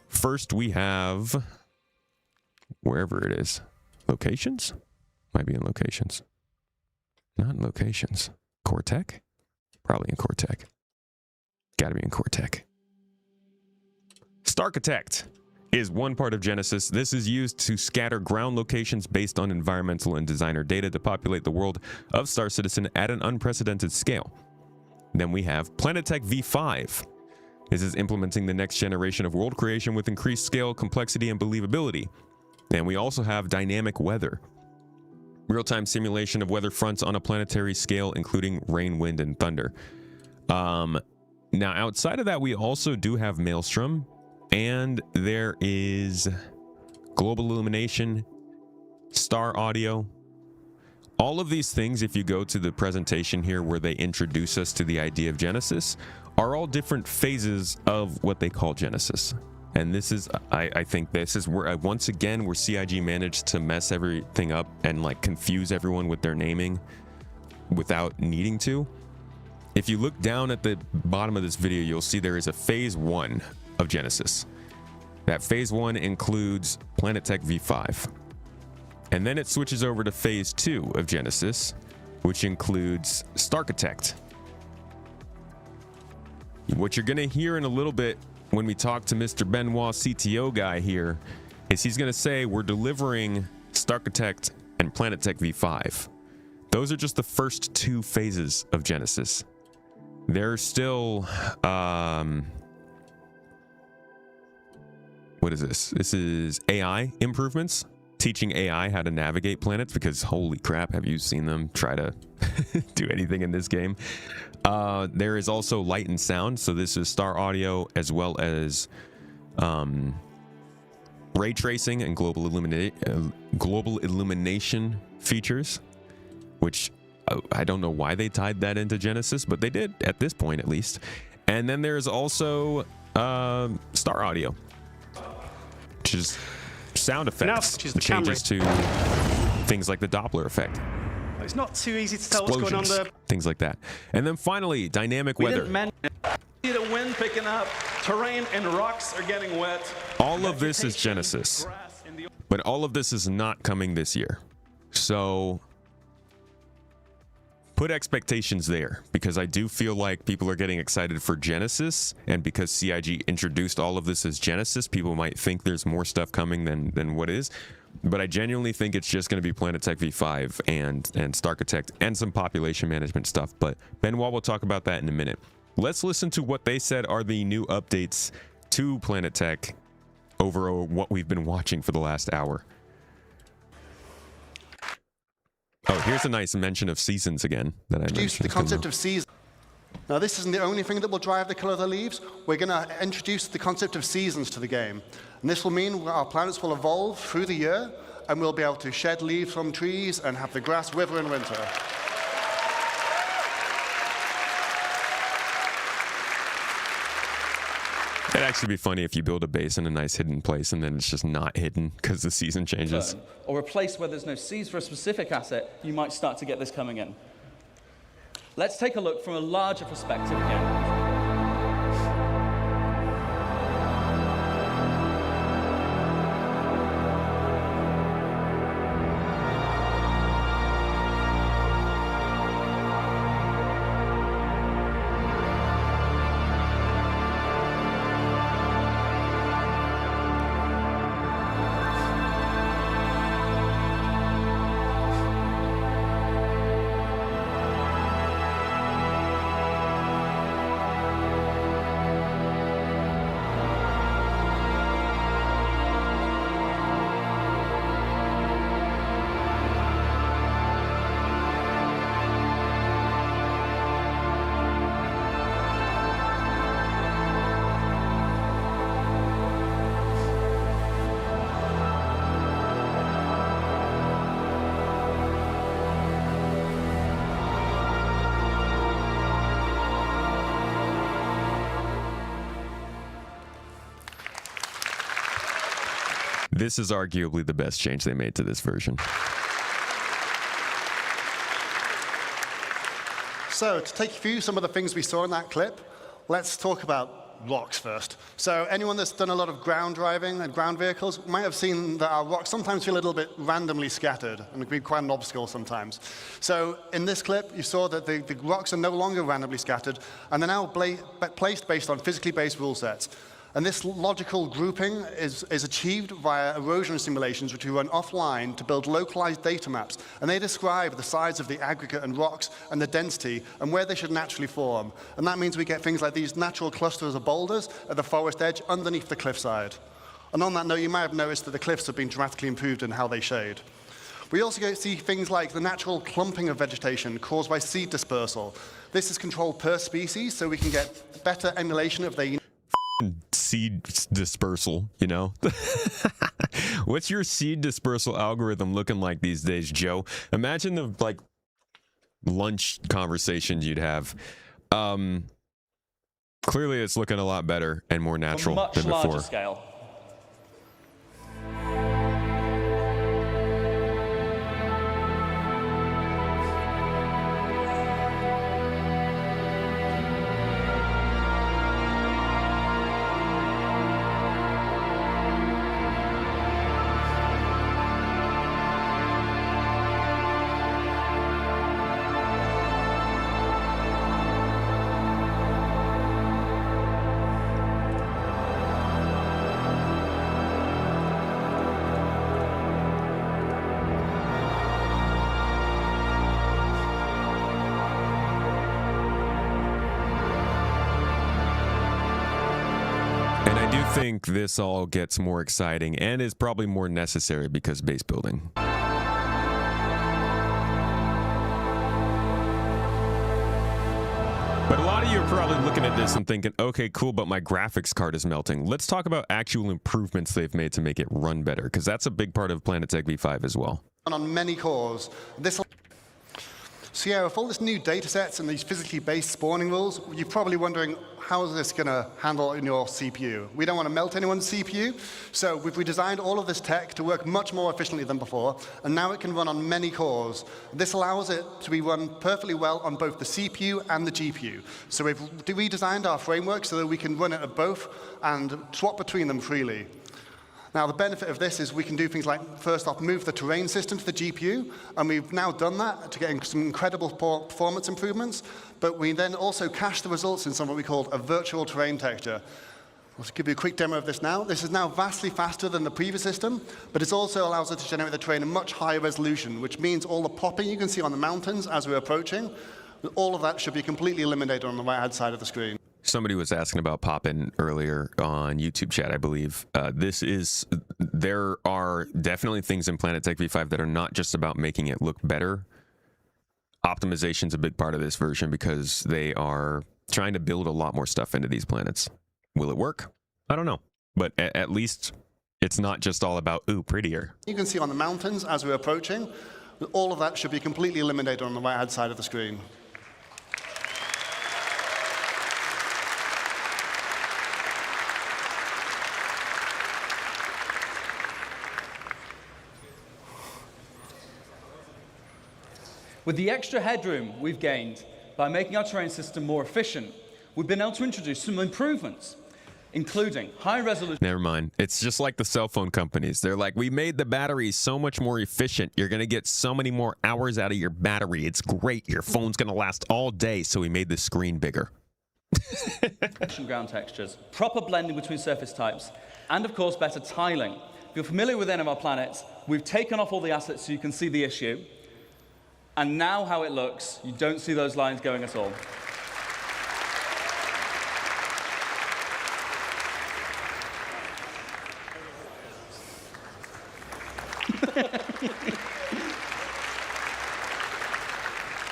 Speaker 1: First, we have wherever it is. Locations? Might be in locations. Not in locations. Cortec? Probably in Cortec. Gotta be in Cortec. Starchitect is one part of Genesis. This is used to scatter ground locations based on environmental and designer data to populate the world of Star Citizen at an unprecedented scale. Then we have Planetech V5. This is implementing the next generation of world creation with increased scale, complexity, and believability. And we also have dynamic weather. Real-time simulation of weather fronts on a planetary scale, including rain, wind, and thunder. Now, outside of that, we also do have Maelstrom, and there is global illumination, star audio. All of these things, if you go to the presentation here where they introduce us to the idea of Genesis, are all different phases of what they call Genesis. And this is, I think this is where, once again, where CIG managed to mess everything up and confuse everyone with their naming without needing to. If you look down at the bottom of this video, you'll see there is a phase 1 of Genesis. That phase 1 includes Planetech V5. And then it switches over to phase 2 of Genesis, which includes Starchitect. What you're gonna hear in a little bit when we talk to Mr. Benoit, CTO guy here, is he's going to say we're delivering Starchitect and Planetech V5. Those are just the first 2 phases of Genesis. There's still, what is this? This is AI improvements, teaching AI how to navigate planets, because holy crap, have you seen them try to do anything in this game? There is also light and sound, so this is star audio as well as ray tracing and global illumination features, which I don't know why they tied that into Genesis, but they did at this point at least. And then there's also star audio, which is sound effects,
Speaker 19: Now, the
Speaker 1: changes to things like the Doppler effect.
Speaker 19: It's not too easy to tell what's going on there.
Speaker 1: Things like that. And then finally, dynamic
Speaker 20: We
Speaker 1: weather.
Speaker 20: didn't mention the wind picking up, terrain and rocks are getting wet.
Speaker 1: All of this is Genesis, but all of this is not coming this year. So put expectations there, because I do feel like people are getting excited for Genesis, and because CIG introduced all of this as Genesis, people might think there's more stuff coming than what is. But I genuinely think it's just going to be Planetech V5 and Starkitect and some population management stuff. But Benoit will talk about that in a minute. Let's listen to what they said are the new updates to Planetech over what we've been watching for the last hour. Oh, here's a nice mention of seasons again that I
Speaker 17: Introduce
Speaker 1: mentioned.
Speaker 17: the concept of season. Now, this isn't the only thing that will drive the color of the leaves. We're going to introduce the concept of seasons to the game. And this will mean our planets will evolve through the year, and we'll be able to shed leaves from trees and have the grass wither in winter.
Speaker 1: It'd actually be funny if you build a base in a nice hidden place and then it's just not hidden because the season changes.
Speaker 18: Or a place where there's no seeds for a specific asset, you might start to get this coming in. Let's take a look from a larger perspective again.
Speaker 1: This is arguably the best change they made to this version.
Speaker 17: So, to take you through some of the things we saw in that clip, let's talk about rocks first. So anyone that's done a lot of ground driving and ground vehicles might have seen that our rocks sometimes feel a little bit randomly scattered and can be quite an obstacle sometimes. So in this clip, you saw that the rocks are no longer randomly scattered, and they're now placed based on physically based rule sets. And this logical grouping is achieved via erosion simulations, which we run offline to build localized data maps. And they describe the size of the aggregate and rocks and the density and where they should naturally form. And that means we get things like these natural clusters of boulders at the forest edge underneath the cliffside. And on that note, you might have noticed that the cliffs have been dramatically improved in how they shade. We also see things like the natural clumping of vegetation caused by seed dispersal. This is controlled per species, so we can get better emulation of their
Speaker 1: seed dispersal, you know? What's your seed dispersal algorithm looking like these days, Joe? Imagine the like lunch conversations you'd have. Clearly it's looking a lot better and more natural than before.
Speaker 18: Much larger scale.
Speaker 1: I think this all gets more exciting and is probably more necessary because base building. But a lot of you are probably looking at this and thinking, okay, cool, but my graphics card is melting. Let's talk about actual improvements they've made to make it run better, because that's a big part of Planetech V5 as well.
Speaker 17: On many cores. So yeah, with all this new data sets and these physically based spawning rules, you're probably wondering, how is this going to handle in your CPU? We don't want to melt anyone's CPU, so we've redesigned all of this tech to work much more efficiently than before, and now it can run on many cores. This allows it to be run perfectly well on both the CPU and the GPU. So we've redesigned our framework so that we can run it at both and swap between them freely. Now, the benefit of this is we can do things like, first off, move the terrain system to the GPU, and we've now done that to get some incredible performance improvements, but we then also cache the results in something we call a virtual terrain texture. I'll give you a quick demo of this now. This is now vastly faster than the previous system, but it also allows us to generate the terrain in much higher resolution, which means all the popping you can see on the mountains as we're approaching, all of that should be completely eliminated on the right-hand side of the screen.
Speaker 1: Somebody was asking about popping earlier on YouTube chat, I believe. There are definitely things in Planet Tech V5 that are not just about making it look better. Optimization's a big part of this version because they are trying to build a lot more stuff into these planets. Will it work? I don't know. But at least it's not just all about, ooh, prettier.
Speaker 17: You can see on the mountains as we're approaching, all of that should be completely eliminated on the right-hand side of the screen.
Speaker 18: With the extra headroom we've gained by making our terrain system more efficient, we've been able to introduce some improvements, including high resolution.
Speaker 1: Never mind. It's just like the cell phone companies. They're like, we made the batteries so much more efficient. You're going to get so many more hours out of your battery. It's great. Your phone's going to last all day, so we made the screen bigger.
Speaker 18: Ground textures, proper blending between surface types, and of course, better tiling. If you're familiar with any of our planets, we've taken off all the assets so you can see the issue. And now how it looks, you don't see those lines going at all.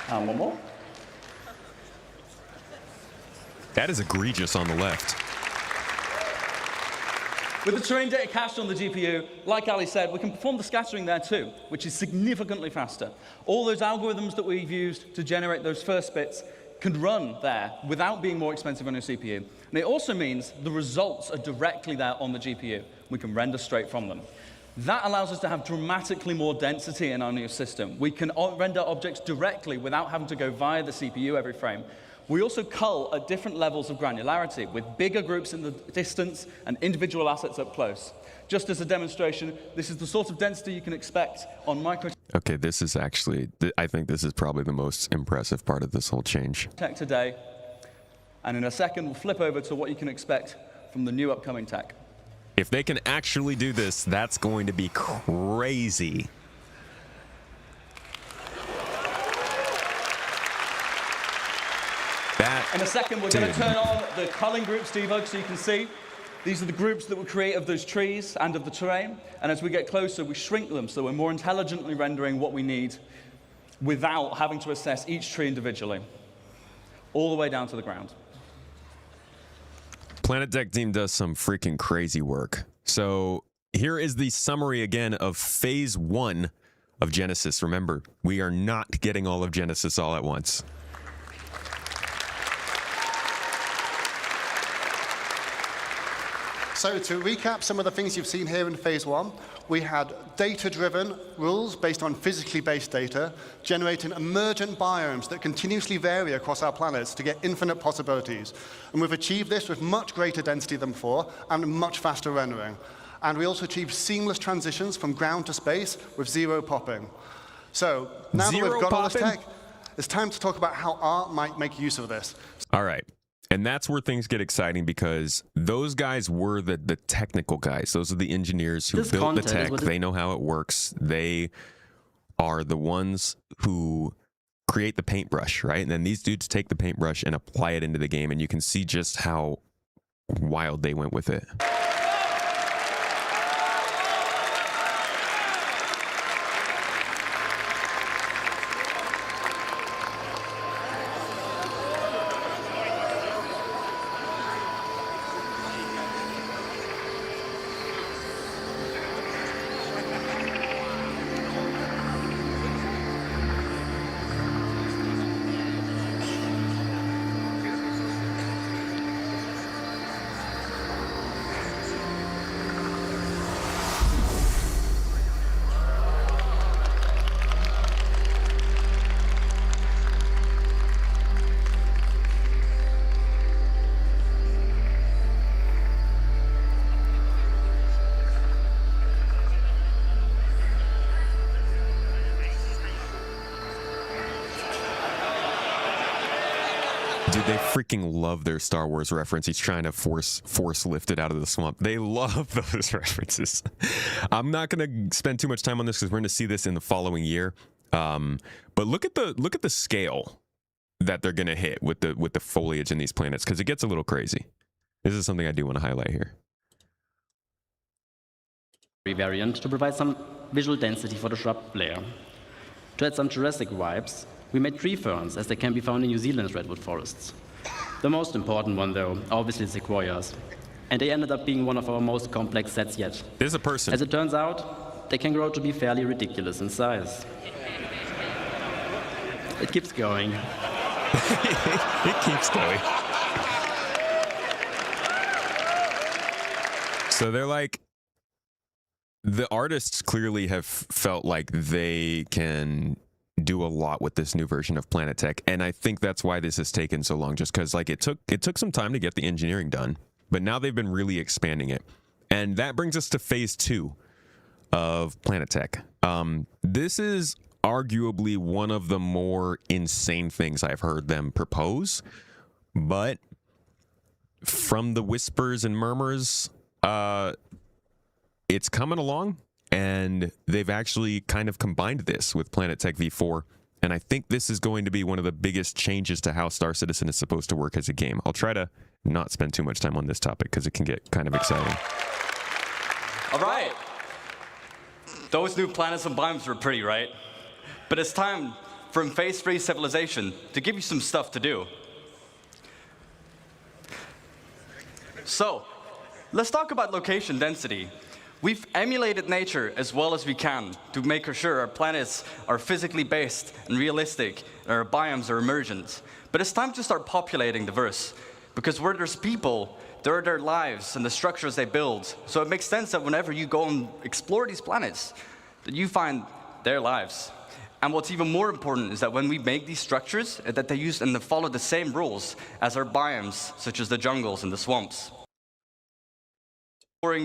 Speaker 18: And one more.
Speaker 1: That is egregious on the left.
Speaker 18: With the terrain data cached on the GPU, like Ali said, we can perform the scattering there too, which is significantly faster. All those algorithms that we've used to generate those first bits can run there without being more expensive on your CPU. And it also means the results are directly there on the GPU. We can render straight from them. That allows us to have dramatically more density in our new system. We can render objects directly without having to go via the CPU every frame. We also cull at different levels of granularity, with bigger groups in the distance and individual assets up close. Just as a demonstration, this is the sort of density you can expect on micro.
Speaker 1: Okay, this is actually, I think this is probably the most impressive part of this whole change.
Speaker 18: Tech today, and in a second we'll flip over to what you can expect from the new upcoming tech.
Speaker 1: If they can actually do this, that's going to be crazy.
Speaker 18: In a second, we're going to turn on the culling groups debug so you can see. These are the groups that we create of those trees and of the terrain. And as we get closer, we shrink them so we're more intelligently rendering what we need without having to assess each tree individually, all the way down to the ground.
Speaker 1: Planet Tech team does some freaking crazy work. So here is the summary again of phase 1 of Genesis. Remember, we are not getting all of Genesis all at once.
Speaker 17: So to recap some of the things you've seen here in phase 1, we had data-driven rules based on physically based data, generating emergent biomes that continuously vary across our planets to get infinite possibilities. And we've achieved this with much greater density than before and much faster rendering. And we also achieved seamless transitions from ground to space with zero popping. So now that we've got all this tech, it's time to talk about how art might make use of this.
Speaker 1: All right. And that's where things get exciting because those guys were the technical guys. Those are the engineers who built the tech. They know how it works. They are the ones who create the paintbrush, right? And then these dudes take the paintbrush and apply it into the game. And you can see just how wild they went with it. They freaking love their Star Wars reference. He's trying to force lift it out of the swamp. They love those references. I'm not going to spend too much time on this because we're going to see this in the following year. But look at the scale that they're going to hit with the foliage in these planets, because it gets a little crazy. This is something I do want to highlight here.
Speaker 21: Variant to provide some visual density for the shrub layer. To add some Jurassic vibes, we made tree ferns, as they can be found in New Zealand's redwood forests. The most important one, though, obviously sequoias. And they ended up being one of our most complex sets yet.
Speaker 1: There's a person.
Speaker 21: As it turns out, they can grow to be fairly ridiculous in size. It keeps going.
Speaker 1: It keeps going. So they're like, the artists clearly have felt like they can do a lot with this new version of Planet Tech, and I think that's why this has taken so long, just because like it took some time to get the engineering done, but now they've been really expanding it. And that brings us to phase 2 of Planet Tech. This is arguably one of the more insane things I've heard them propose, but from the whispers and murmurs, it's coming along, and they've actually kind of combined this with Planet Tech V4, and I think this is going to be one of the biggest changes to how Star Citizen is supposed to work as a game. I'll try to not spend too much time on this topic because it can get kind of exciting.
Speaker 22: All right. Those new planets and biomes were pretty, right? But it's time for Phase 3 Civilization to give you some stuff to do. So, let's talk about location density. We've emulated nature as well as we can to make sure our planets are physically based and realistic, and our biomes are emergent. But it's time to start populating the verse, because where there's people, there are their lives and the structures they build. So it makes sense that whenever you go and explore these planets, that you find their lives. And what's even more important is that when we make these structures, that they use and they follow the same rules as our biomes, such as the jungles and the swamps.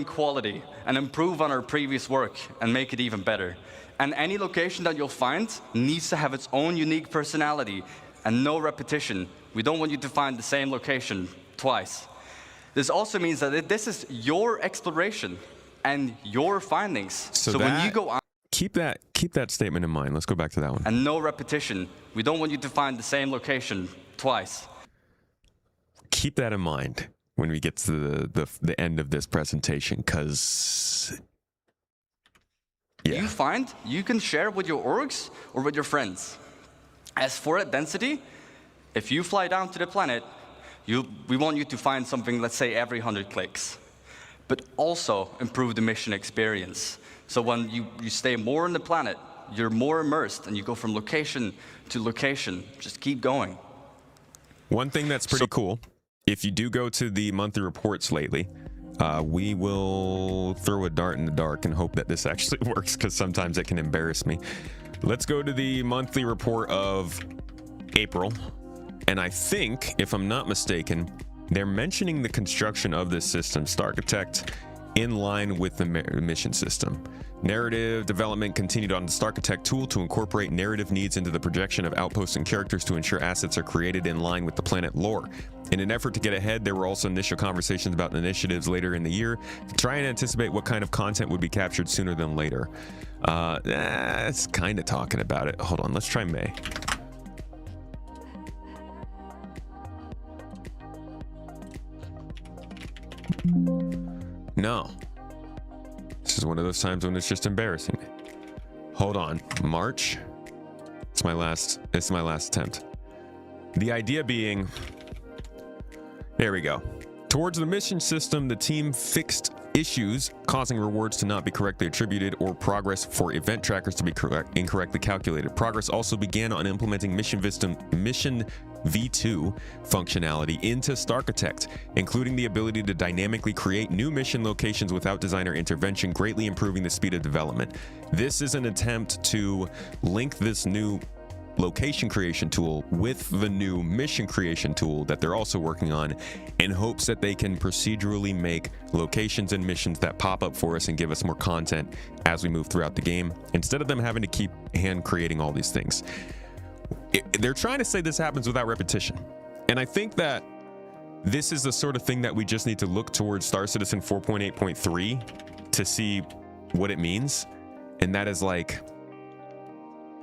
Speaker 22: Quality and improve on our previous work and make it even better. And any location that you'll find needs to have its own unique personality and no repetition. We don't want you to find the same location twice. This also means that this is your exploration and your findings. So when you go on,
Speaker 1: keep that statement in mind. Let's go back to that one.
Speaker 22: And no repetition. We don't want you to find the same location twice.
Speaker 1: Keep that in mind when we get to the end of this presentation, because
Speaker 22: you find you can share with your orgs or with your friends. As for that density, if you fly down to the planet, we want you to find something, let's say, every 100 clicks. But also improve the mission experience. So when you stay more on the planet, you're more immersed, and you go from location to location. Just keep going.
Speaker 1: One thing that's pretty cool, if you do go to the monthly reports lately, we will throw a dart in the dark and hope that this actually works, because sometimes it can embarrass me. Let's go to the monthly report of April. And I think, if I'm not mistaken, they're mentioning the construction of this system, Starchitect, in line with the mission system. Narrative development continued on the Starchitect tool to incorporate narrative needs into the projection of outposts and characters to ensure assets are created in line with the planet lore. In an effort to get ahead, there were also initial conversations about initiatives later in the year to try and anticipate what kind of content would be captured sooner than later. It's kind of talking about it. Hold on, let's try May. No. This is one of those times when it's just embarrassing me. Hold on. March. It's my last attempt. The idea being, there we go. Towards the mission system, the team fixed issues causing rewards to not be correctly attributed or progress for event trackers to be incorrectly calculated. Progress also began on implementing Mission V2 functionality into Starchitect, including the ability to dynamically create new mission locations without designer intervention, greatly improving the speed of development. This is an attempt to link this new location creation tool with the new mission creation tool that they're also working on, in hopes that they can procedurally make locations and missions that pop up for us and give us more content as we move throughout the game, instead of them having to keep hand creating all these things. They're trying to say this happens without repetition. And I think that this is the sort of thing that we just need to look towards Star Citizen 4.8.3 to see what it means. And that is like,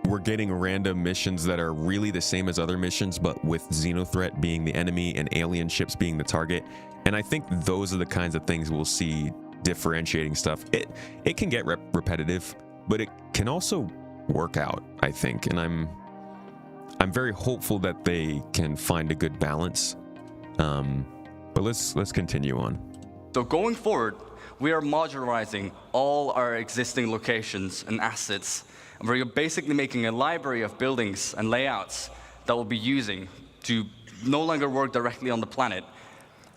Speaker 1: we're getting random missions that are really the same as other missions, but with Xenothreat being the enemy and alien ships being the target. And I think those are the kinds of things we'll see differentiating stuff. It can get repetitive, but it can also work out, I think. And I'm very hopeful that they can find a good balance. But let's continue on.
Speaker 22: So going forward, we are modularizing all our existing locations and assets. And we're basically making a library of buildings and layouts that we'll be using to no longer work directly on the planet.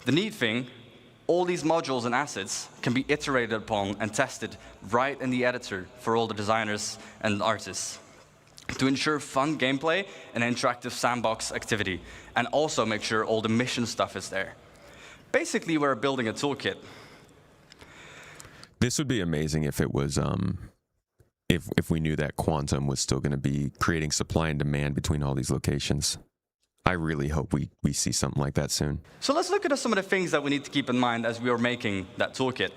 Speaker 22: The neat thing, all these modules and assets can be iterated upon and tested right in the editor for all the designers and artists to ensure fun gameplay and interactive sandbox activity, and also make sure all the mission stuff is there. Basically, we're building a toolkit.
Speaker 1: This would be amazing if it was, if we knew that Quantum was still going to be creating supply and demand between all these locations. I really hope we see something like that soon.
Speaker 22: So let's look at some of the things that we need to keep in mind as we are making that toolkit.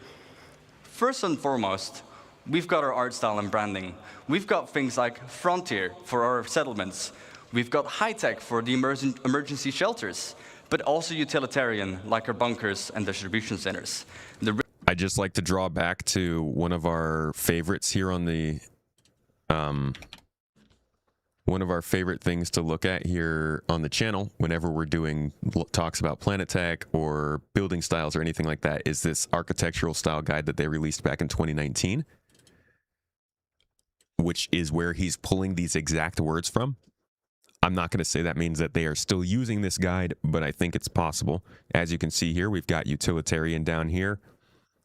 Speaker 22: First and foremost, we've got our art style and branding. We've got things like Frontier for our settlements. We've got high-tech for the emergency shelters, but also utilitarian, like our bunkers and distribution centers.
Speaker 1: I just like to draw back to one of our favorites here on the, one of our favorite things to look at here on the channel whenever we're doing talks about planet tech or building styles or anything like that is this architectural style guide that they released back in 2019, which is where he's pulling these exact words from. I'm not going to say that means that they are still using this guide, but I think it's possible. As you can see here, we've got utilitarian down here.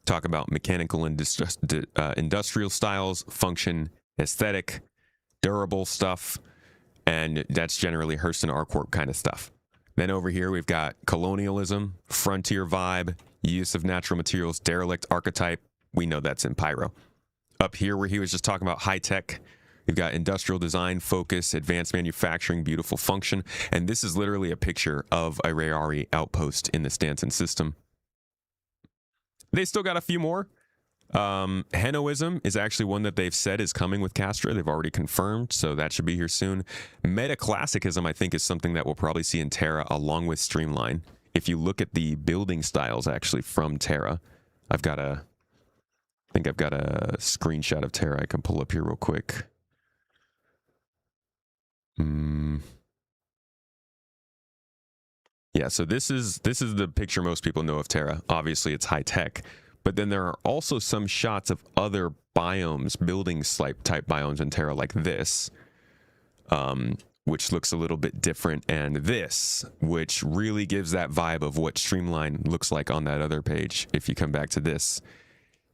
Speaker 1: Talk about mechanical and industrial styles, function, aesthetic, durable stuff, and that's generally Hurston R-Corp kind of stuff. Then over here, we've got colonialism, frontier vibe, use of natural materials, derelict archetype. We know that's in Pyro. Up here where he was just talking about high tech, we've got industrial design, focus, advanced manufacturing, beautiful function. And this is literally a picture of a Rayari outpost in the Stanton system. They still got a few more. Henoism is actually one that they've said is coming with Castra. They've already confirmed, so that should be here soon. Metaclassicism, I think, is something that we'll probably see in Terra along with Streamline. If you look at the building styles actually from Terra, I think I've got a screenshot of Terra I can pull up here real quick. Yeah, so this is the picture most people know of Terra. Obviously, it's high tech, but then there are also some shots of other biomes, building type biomes in Terra, like this, which looks a little bit different, and this, which really gives that vibe of what Streamline looks like on that other page. If you come back to this,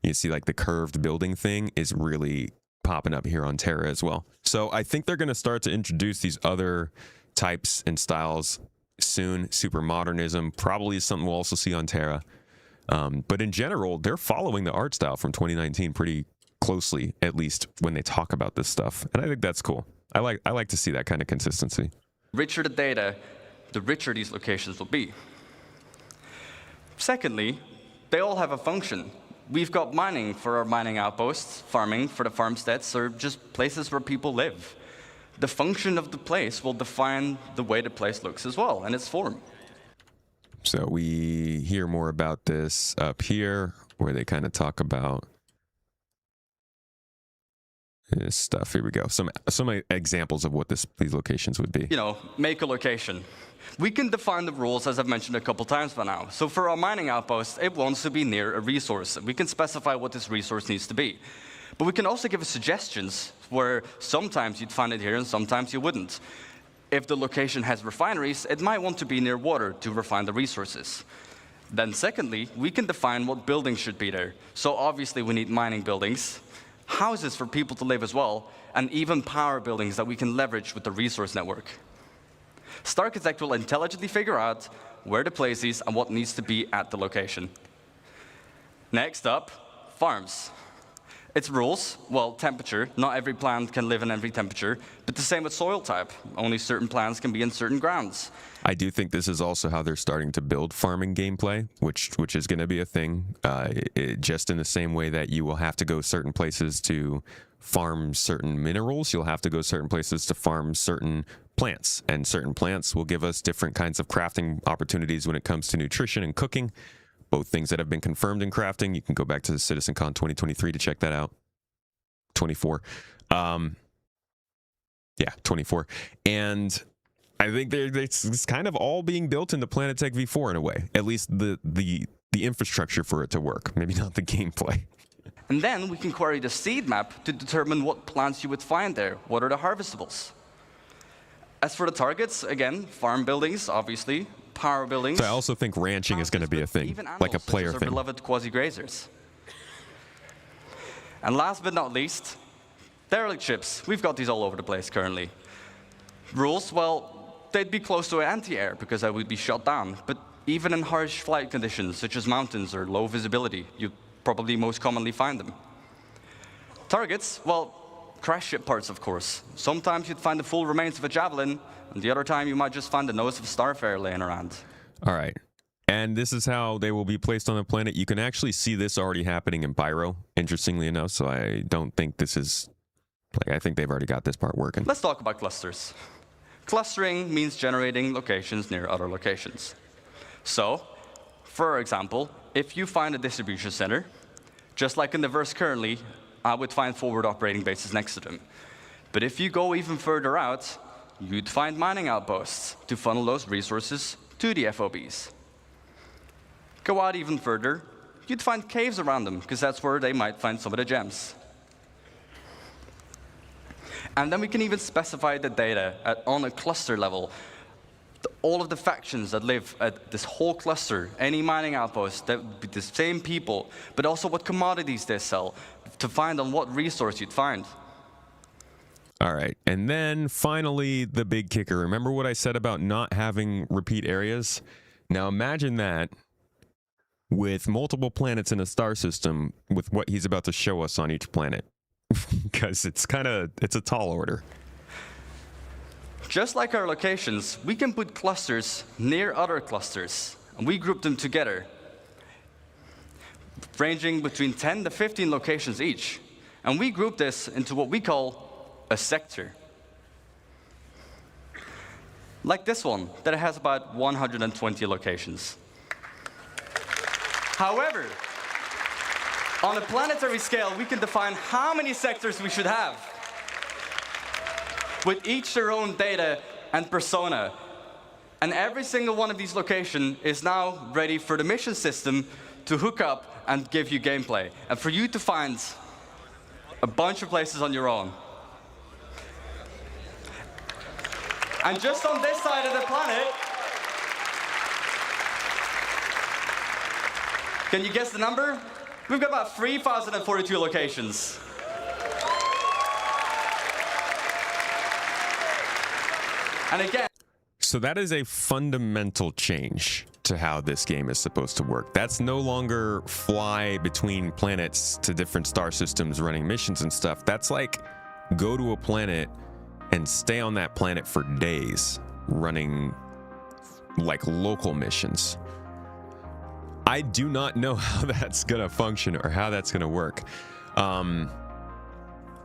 Speaker 1: you see like the curved building thing is really popping up here on Terra as well. So I think they're going to start to introduce these other types and styles soon. Super modernism probably is something we'll also see on Terra. But in general, they're following the art style from 2019 pretty closely, at least when they talk about this stuff. And I think that's cool. I like to see that kind of consistency.
Speaker 22: The richer the data, the richer these locations will be. Secondly, they all have a function. We've got mining for our mining outposts, farming for the farmsteads, or just places where people live. The function of the place will define the way the place looks as well, and its form.
Speaker 1: So we hear more about this up here, where they kind of talk about this stuff. Here we go. Some examples of what these locations would be.
Speaker 22: You know, make a location. We can define the rules, as I've mentioned a couple times by now. So for our mining outpost, it wants to be near a resource. We can specify what this resource needs to be. But we can also give suggestions where sometimes you'd find it here and sometimes you wouldn't. If the location has refineries, it might want to be near water to refine the resources. Then secondly, we can define what buildings should be there. So obviously we need mining buildings, houses for people to live as well, and even power buildings that we can leverage with the resource network. Starchitect will intelligently figure out where to place these and what needs to be at the location. Next up, farms. Its rules, well, temperature. Not every plant can live in every temperature, but the same with soil type. Only certain plants can be in certain grounds.
Speaker 1: I do think this is also how they're starting to build farming gameplay, which is going to be a thing, just in the same way that you will have to go certain places to farm certain minerals, you'll have to go certain places to farm certain plants, and certain plants will give us different kinds of crafting opportunities when it comes to nutrition and cooking, both things that have been confirmed in crafting. You can go back to the CitizenCon 2023 to check that out. 24. Yeah, 24. And I think it's kind of all being built into Planet Tech V4 in a way, at least the infrastructure for it to work, maybe not the gameplay.
Speaker 22: And then we can query the seed map to determine what plants you would find there. What are the harvestables? As for the targets, again, farm buildings, obviously, power buildings.
Speaker 1: So I also think ranching is going to be a thing, like a player thing.
Speaker 22: Beloved quasi-grazers. And last but not least, derelict ships. We've got these all over the place currently. Rules, well, they'd be close to anti-air because I would be shot down. But even in harsh flight conditions, such as mountains or low visibility, you'd probably most commonly find them. Targets, well, crash ship parts, of course. Sometimes you'd find the full remains of a javelin, and the other time you might just find the nose of a starfarer laying around.
Speaker 1: All right. And this is how they will be placed on the planet. You can actually see this already happening in Pyro, interestingly enough, so I don't think this is, I think they've already got this part working.
Speaker 22: Let's talk about clusters. Clustering means generating locations near other locations. So, for example, if you find a distribution center, just like in the verse currently, I would find forward operating bases next to them. But if you go even further out, you'd find mining outposts to funnel those resources to the FOBs. Go out even further, you'd find caves around them, because that's where they might find some of the gems. And then we can even specify the data on a cluster level. All of the factions that live at this whole cluster, any mining outpost, that would be the same people, but also what commodities they sell, to find on what resource you'd find.
Speaker 1: All right, and then finally, the big kicker. Remember what I said about not having repeat areas? Now imagine that with multiple planets in a star system with what he's about to show us on each planet. Because it's a tall order.
Speaker 22: Just like our locations, we can put clusters near other clusters, and we group them together, ranging between 10 to 15 locations each. And we group this into what we call a sector. Like this one, that has about 120 locations. However, on a planetary scale, we can define how many sectors we should have, with each their own data and persona. And every single one of these locations is now ready for the mission system to hook up and give you gameplay, and for you to find a bunch of places on your own. And just on this side of the planet, can you guess the number? We've got about 3,042 locations. And again,
Speaker 1: so that is a fundamental change to how this game is supposed to work. That's no longer fly between planets to different star systems running missions and stuff. That's like go to a planet and stay on that planet for days running like local missions. I do not know how that's gonna function or how that's gonna work.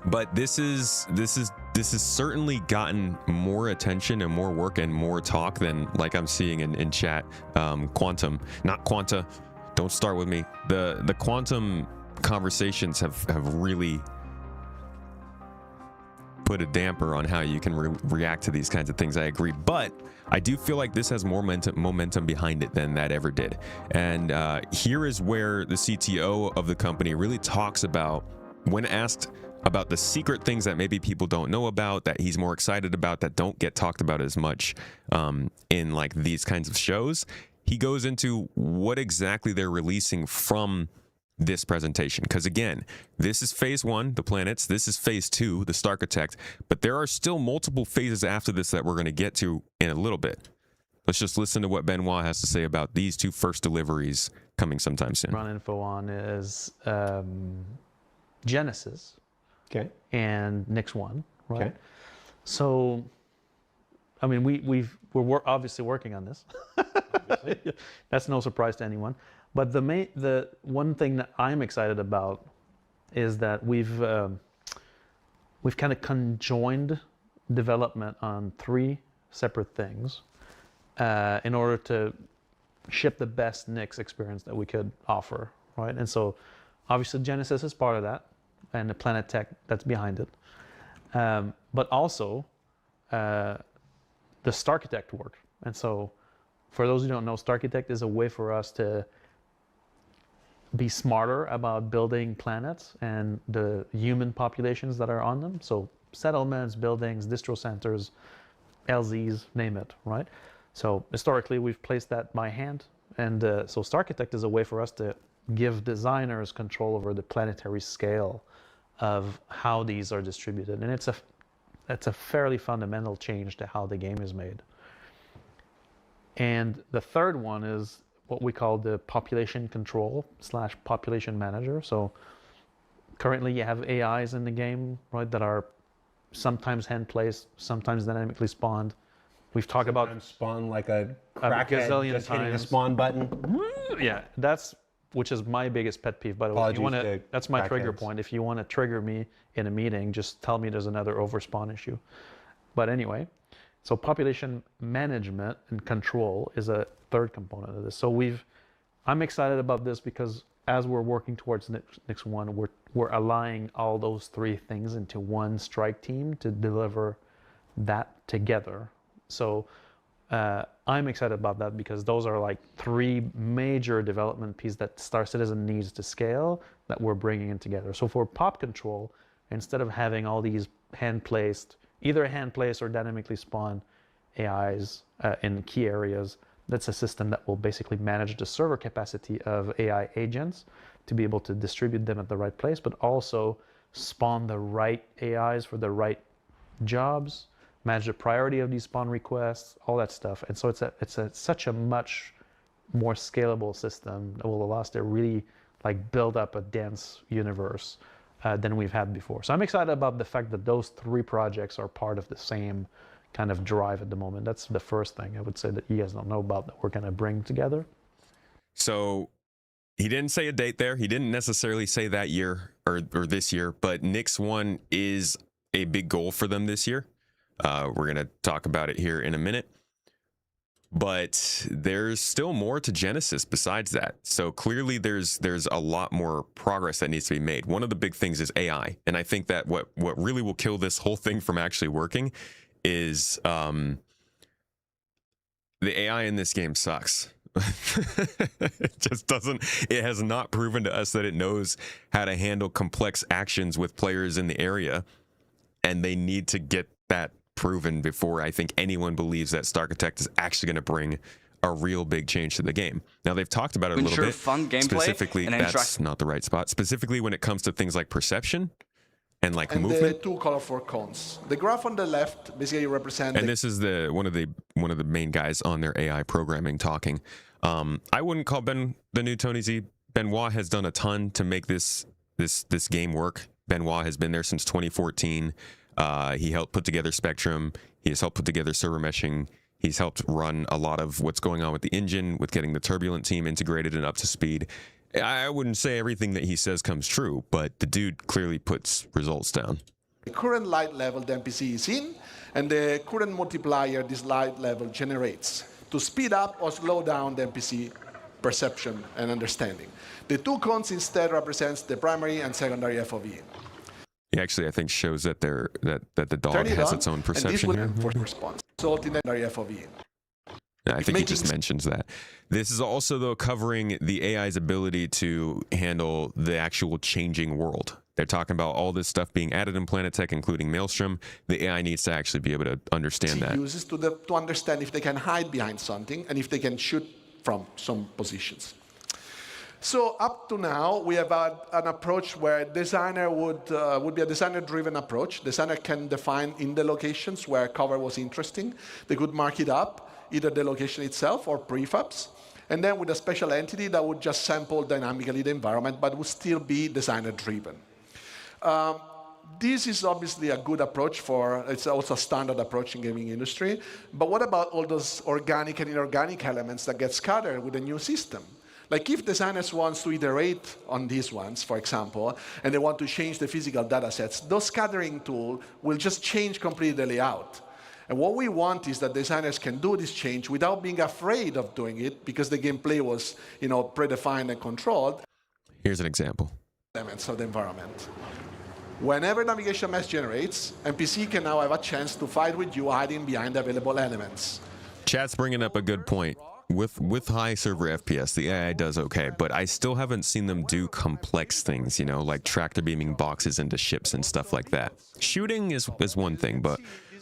Speaker 1: But this has certainly gotten more attention and more work and more talk than like I'm seeing in chat. Quantum, not Quanta, don't start with me. The Quantum conversations have really put a damper on how you can react to these kinds of things. I agree, but I do feel like this has more momentum behind it than that ever did. And here is where the CTO of the company really talks about, when asked about the secret things that maybe people don't know about, that he's more excited about, that don't get talked about as much in like these kinds of shows. He goes into what exactly they're releasing from this presentation, because again, this is phase 1, the planets, this is phase 2, the Starkitect, but there are still multiple phases after this that we're going to get to in a little bit. Let's just listen to what Benoit has to say about these 2 first deliveries coming sometime soon.
Speaker 3: Run info on is Genesis and Nix1, right?
Speaker 4: Okay.
Speaker 3: So, I mean, we're obviously working on this. That's no surprise to anyone. But the one thing that I'm excited about is that we've kind of conjoined development on 3 separate things in order to ship the best Nix experience that we could offer, right? And so, obviously, Genesis is part of that, and the Planet Tech that's behind it. But also, the Starchitect work. And so, for those who don't know, Starchitect is a way for us to be smarter about building planets and the human populations that are on them. So, settlements, buildings, distro centers, LZs, name it, right? So, historically, we've placed that by hand. And so, Starchitect is a way for us to give designers control over the planetary scale of how these are distributed. And it's a fairly fundamental change to how the game is made. And the third one is what we call the population control / population manager. So currently you have AIs in the game, right, that are sometimes hand placed, sometimes dynamically spawned. We've talked about
Speaker 4: spawn like a crackhead just hitting a spawn button.
Speaker 3: Yeah, which is my biggest pet peeve, by the way. That's my trigger point. If you want to trigger me in a meeting, just tell me there's another overspawn issue. But anyway, so population management and control is a third component of this. So I'm excited about this because as we're working towards Nix1, we're aligning all those 3 things into one strike team to deliver that together. So I'm excited about that because those are like 3 major development pieces that Star Citizen needs to scale that we're bringing in together. So for pop control, instead of having all these either hand-placed or dynamically spawned AIs in key areas, that's a system that will basically manage the server capacity of AI agents to be able to distribute them at the right place, but also spawn the right AIs for the right jobs, manage the priority of these spawn requests, all that stuff. And so it's such a much more scalable system that will allow us to really like build up a dense universe than we've had before. So I'm excited about the fact that those 3 projects are part of the same kind of drive at the moment. That's the first thing I would say that you guys don't know about that we're going to bring together.
Speaker 1: So he didn't say a date there. He didn't necessarily say that year or this year, but Nix1 is a big goal for them this year. We're going to talk about it here in a minute. But there's still more to Genesis besides that. So clearly there's a lot more progress that needs to be made. One of the big things is AI. And I think that what really will kill this whole thing from actually working is the AI in this game sucks. It just it has not proven to us that it knows how to handle complex actions with players in the area. And they need to get that proven before I think anyone believes that Starchitect is actually going to bring a real big change to the game. Now, they've talked about it a little bit.
Speaker 22: Fun gameplay.
Speaker 1: Specifically, that's not the right spot. Specifically when it comes to things like perception and like movement.
Speaker 23: The 2 colorful cones. The graph on the left basically represents.
Speaker 1: And this is one of the main guys on their AI programming talking. I wouldn't call Ben the new Tony Z. Benoit has done a ton to make this game work. Benoit has been there since 2014. He helped put together Spectrum. He has helped put together server meshing. He's helped run a lot of what's going on with the engine, with getting the Turbulent team integrated and up to speed. I wouldn't say everything that he says comes true, but the dude clearly puts results down.
Speaker 23: The current light level the NPC is in, and the current multiplier this light level generates to speed up or slow down the NPC perception and understanding. The 2 cones instead represents the primary and secondary FOV.
Speaker 1: He actually, I think, shows that the dog has its own perception here.
Speaker 23: For response. So in the FOV.
Speaker 1: I think he just mentions that. This is also, though, covering the AI's ability to handle the actual changing world. They're talking about all this stuff being added in Planet Tech, including Maelstrom. The AI needs to actually be able to understand that.
Speaker 23: Uses to understand if they can hide behind something and if they can shoot from some positions. So up to now, we have an approach where designer would be a designer-driven approach. Designer can define in the locations where cover was interesting. They could mark it up, either the location itself or prefabs. And then with a special entity that would just sample dynamically the environment, but would still be designer-driven. This is obviously a good approach it's also a standard approach in gaming industry. But what about all those organic and inorganic elements that get scattered with a new system? Like if designers want to iterate on these ones, for example, and they want to change the physical data sets, those scattering tools will just change completely the layout. And what we want is that designers can do this change without being afraid of doing it because the gameplay was, predefined and controlled.
Speaker 1: Here's an example.
Speaker 23: Elements of the environment. Whenever navigation mesh generates, NPC can now have a chance to fight with you hiding behind available elements.
Speaker 1: Chat's bringing up a good point. With high server FPS, the AI does okay, but I still haven't seen them do complex things, like tractor beaming boxes into ships and stuff like that. Shooting is one thing, but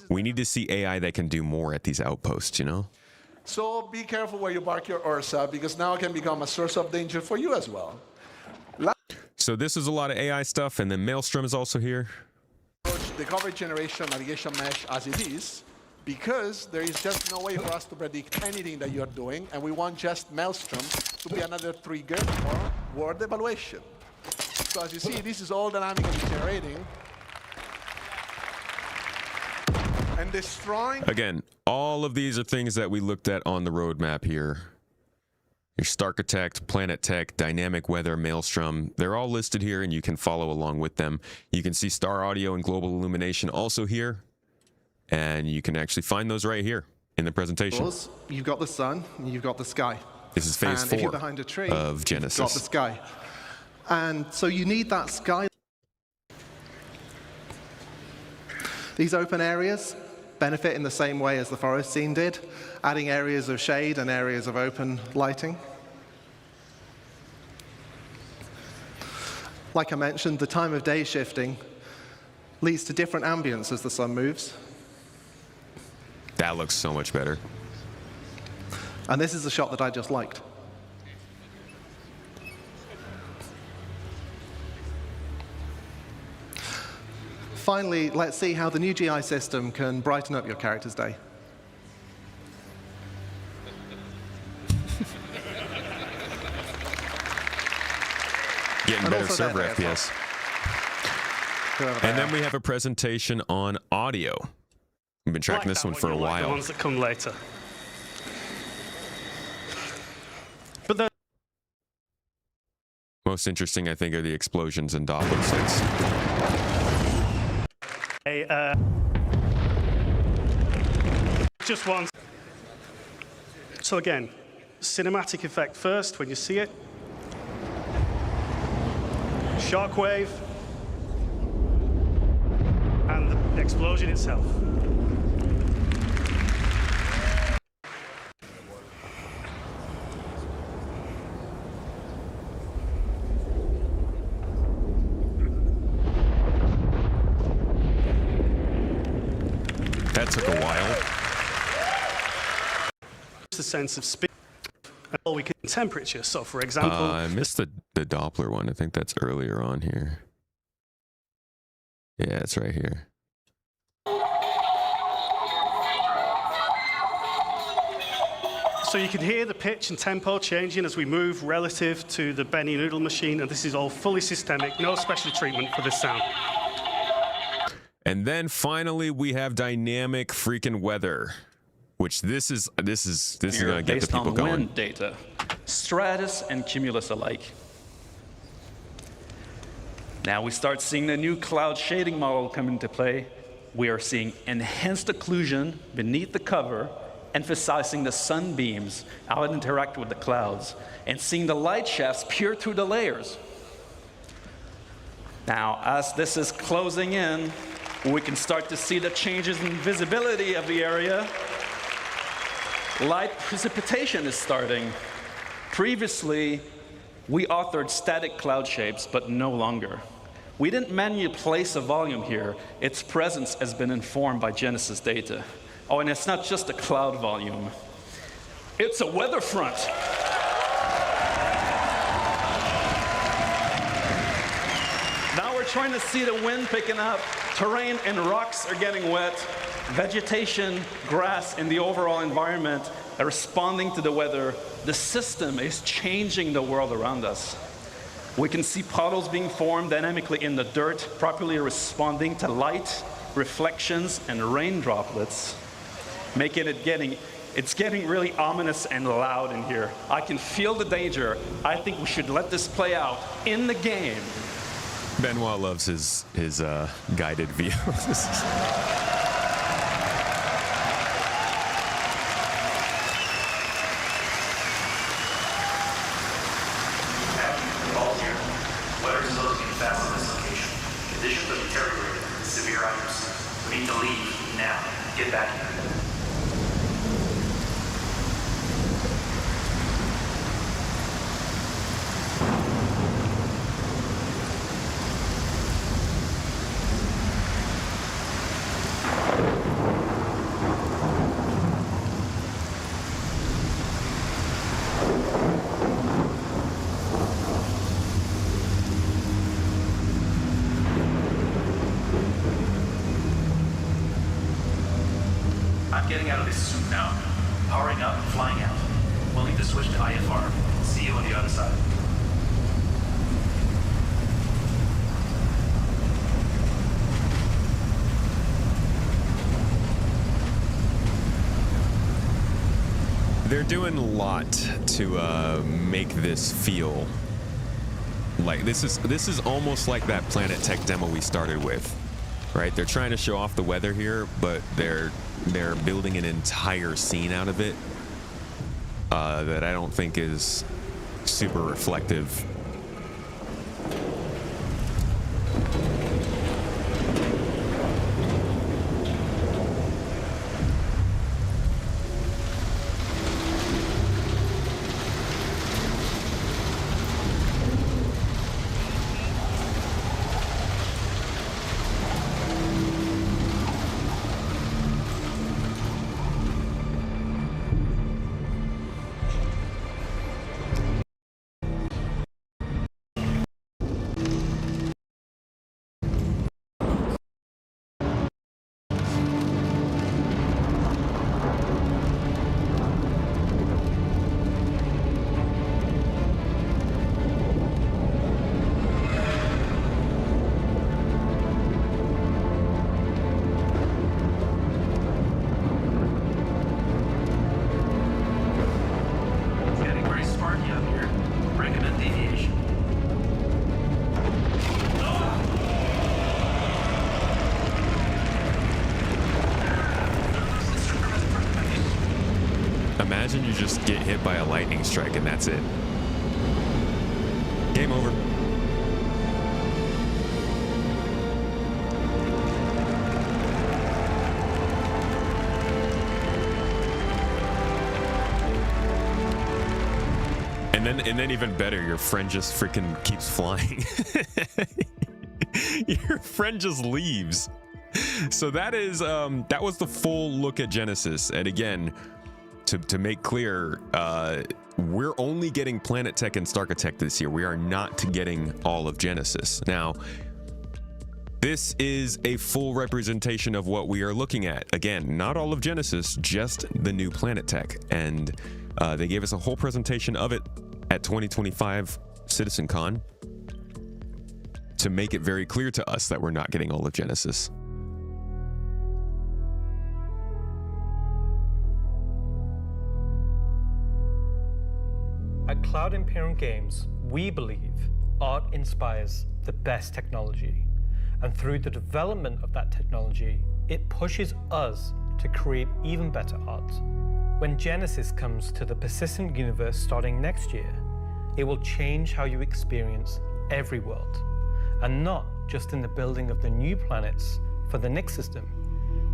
Speaker 1: we need to see AI that can do more at these outposts,
Speaker 23: So be careful where you park your Ursa, because now it can become a source of danger for you as well.
Speaker 1: So this is a lot of AI stuff, and then Maelstrom is also here.
Speaker 23: The coverage generation navigation mesh as it is, because there is just no way for us to predict anything that you're doing, and we want just Maelstrom to be another trigger for word evaluation. So as you see, this is all dynamically generating and destroying.
Speaker 1: Again, all of these are things that we looked at on the roadmap here. Your Starkitect, Planet Tech, Dynamic Weather, Maelstrom, they're all listed here and you can follow along with them. You can see Star Audio and Global Illumination also here. And you can actually find those right here in the presentation.
Speaker 5: You've got the sun, and you've got the sky.
Speaker 1: This is phase 4
Speaker 5: behind a tree,
Speaker 1: of Genesis.
Speaker 5: You've got the sky. And so you need that sky. These open areas benefit in the same way as the forest scene did, adding areas of shade and areas of open lighting. Like I mentioned, the time of day shifting leads to different ambience as the sun moves.
Speaker 1: That looks so much better.
Speaker 5: And this is the shot that I just liked. Finally, let's see how the new GI system can brighten up your character's day.
Speaker 1: Getting better server FPS. And then we have a presentation on audio. We've been tracking this one for a while.
Speaker 19: The ones that come later. But
Speaker 1: most interesting, I think, are the explosions and Doppler sets.
Speaker 19: Just one. So again, cinematic effect first when you see it. Shockwave. And the explosion itself.
Speaker 1: That took a while.
Speaker 19: The sense of speed. And we can temperature. So for example,
Speaker 1: I missed the Doppler one. I think that's earlier on here. Yeah, it's right here.
Speaker 19: so you can hear the pitch and tempo changing as we move relative to the Benny Noodle machine, and this is all fully systemic, no special treatment for this sound.
Speaker 1: And then finally we have dynamic freaking weather, which this is going to get the people going.
Speaker 6: Wind data, stratus and cumulus alike. Now we start seeing the new cloud shading model come into play. We are seeing enhanced occlusion beneath the cover, emphasizing the sunbeams how it interact with the clouds, and seeing the light shafts peer through the layers. Now, as this is closing in, we can start to see the changes in visibility of the area. Light precipitation is starting. Previously, we authored static cloud shapes, but no longer. We didn't manually place a volume here. Its presence has been informed by Genesis data. Oh, and it's not just a cloud volume. It's a weather front. Now we're trying to see the wind picking up. Terrain and rocks are getting wet. Vegetation, grass, and the overall environment are responding to the weather. The system is changing the world around us. We can see puddles being formed dynamically in the dirt, properly responding to light, reflections, and rain droplets, making it it's getting really ominous and loud in here. I can feel the danger. I think we should let this play out in the game.
Speaker 1: Benoit loves his guided view.
Speaker 7: Conditions have deteriorated. Severe items. We need to leave now. Get back here. I'm getting out of this suit now. Powering up, flying out. We'll need to switch to IFR. See you on the other side.
Speaker 1: They're doing a lot to make this feel like this is almost like that Planet Tech demo we started with, right? They're trying to show off the weather here, but they're building an entire scene out of it that I don't think is super reflective. Imagine you just get hit by a lightning strike and that's it. Game over. And then even better, your friend just freaking keeps flying. Your friend just leaves. So that is that was the full look at Genesis. And again, to make clear, we're only getting Planet Tech and Starkitect this year. We are not getting all of Genesis. Now, this is a full representation of what we are looking at. Again, not all of Genesis, just the new Planet Tech. And they gave us a whole presentation of it at 2025 CitizenCon to make it very clear to us that we're not getting all of Genesis.
Speaker 9: At Cloud Imperium Games, we believe art inspires the best technology. And through the development of that technology, it pushes us to create even better art. When Genesis comes to the persistent universe starting next year, it will change how you experience every world. And not just in the building of the new planets for the Nyx system.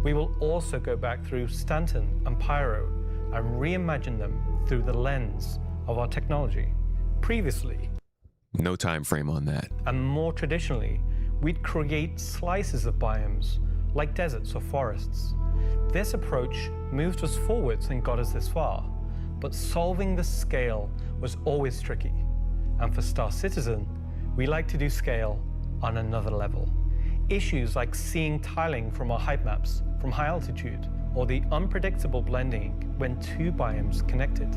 Speaker 9: We will also go back through Stanton and Pyro and reimagine them through the lens of our technology. Previously,
Speaker 1: no time frame on that.
Speaker 9: And more traditionally, we'd create slices of biomes like deserts or forests. This approach moved us forwards and got us this far, but solving the scale was always tricky. And for Star Citizen, we like to do scale on another level. Issues like seeing tiling from our height maps from high altitude, or the unpredictable blending when two biomes connected,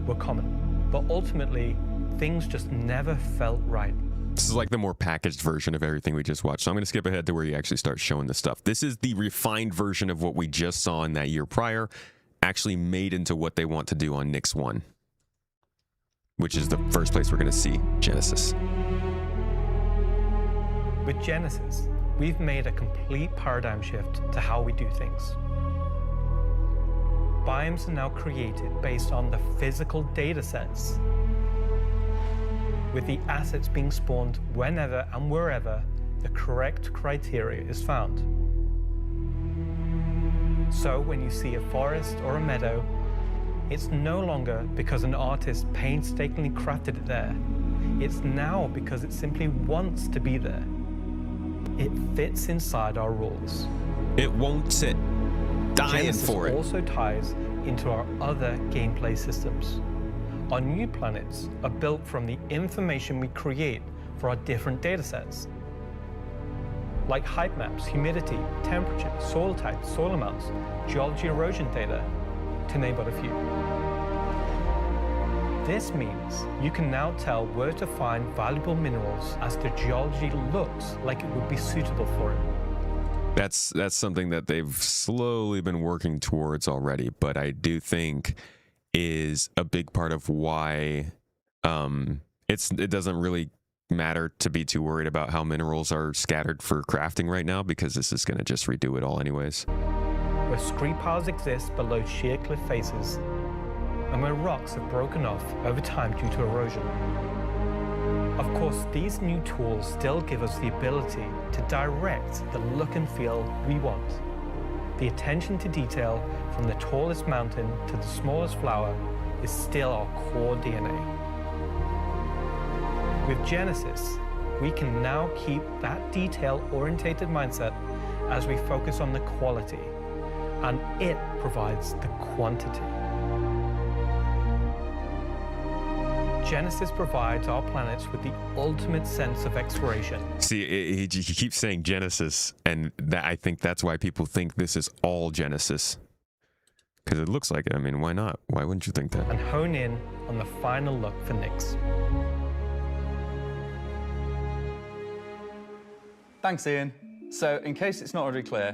Speaker 9: were common. But ultimately, things just never felt right.
Speaker 1: This is like the more packaged version of everything we just watched. So I'm going to skip ahead to where you actually start showing the stuff. This is the refined version of what we just saw in that year prior, actually made into what they want to do on Nyx 1, which is the first place we're going to see Genesis.
Speaker 9: With Genesis, we've made a complete paradigm shift to how we do things. Biomes are now created based on the physical data sets, with the assets being spawned whenever and wherever the correct criteria is found. So when you see a forest or a meadow, it's no longer because an artist painstakingly crafted it there. It's now because it simply wants to be there. It fits inside our rules.
Speaker 1: It won't sit. Dying
Speaker 9: Genesis
Speaker 1: for it.
Speaker 9: Also ties into our other gameplay systems. Our new planets are built from the information we create for our different datasets, like height maps, humidity, temperature, soil types, soil amounts, geology erosion data, to name but a few. This means you can now tell where to find valuable minerals as the geology looks like it would be suitable for it.
Speaker 1: That's something that they've slowly been working towards already, but I do think is a big part of why it doesn't really matter to be too worried about how minerals are scattered for crafting right now, because this is going to just redo it all anyways.
Speaker 9: Where scree piles exist below sheer cliff faces, and where rocks have broken off over time due to erosion. Of course, these new tools still give us the ability to direct the look and feel we want. The attention to detail from the tallest mountain to the smallest flower is still our core DNA. With Genesis, we can now keep that detail-orientated mindset as we focus on the quality, and it provides the quantity. Genesis provides our planets with the ultimate sense of exploration.
Speaker 1: See, he keeps saying Genesis, and I think that's why people think this is all Genesis. Because it looks like it. I mean, why not? Why wouldn't you think that?
Speaker 9: And hone in on the final look for Nyx.
Speaker 22: Thanks, Ian. So, in case it's not already clear,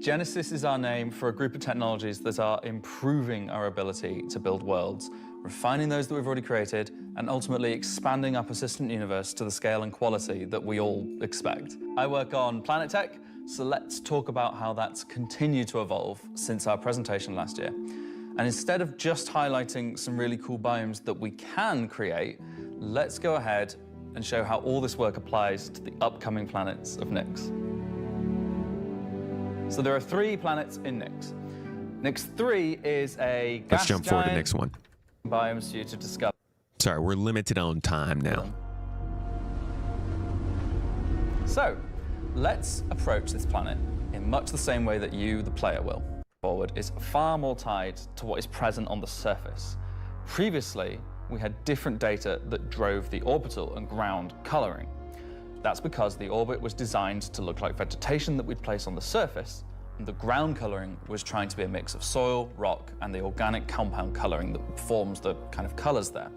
Speaker 22: Genesis is our name for a group of technologies that are improving our ability to build worlds, refining those that we've already created, and ultimately expanding our persistent universe to the scale and quality that we all expect. I work on planet tech, so let's talk about how that's continued to evolve since our presentation last year. And instead of just highlighting some really cool biomes that we can create, let's go ahead and show how all this work applies to the upcoming planets of Nyx. So there are 3 planets in Nyx. Nyx 3 is a gas
Speaker 1: Let's jump forward to
Speaker 22: giant
Speaker 1: Nyx 1.
Speaker 22: biomes for you to discover.
Speaker 1: Sorry, we're limited on time now.
Speaker 22: So, let's approach this planet in much the same way that you, the player, will. Forward is far more tied to what is present on the surface. Previously, we had different data that drove the orbital and ground coloring. That's because the orbit was designed to look like vegetation that we'd place on the surface, and the ground coloring was trying to be a mix of soil, rock, and the organic compound coloring that forms the kind of colors there.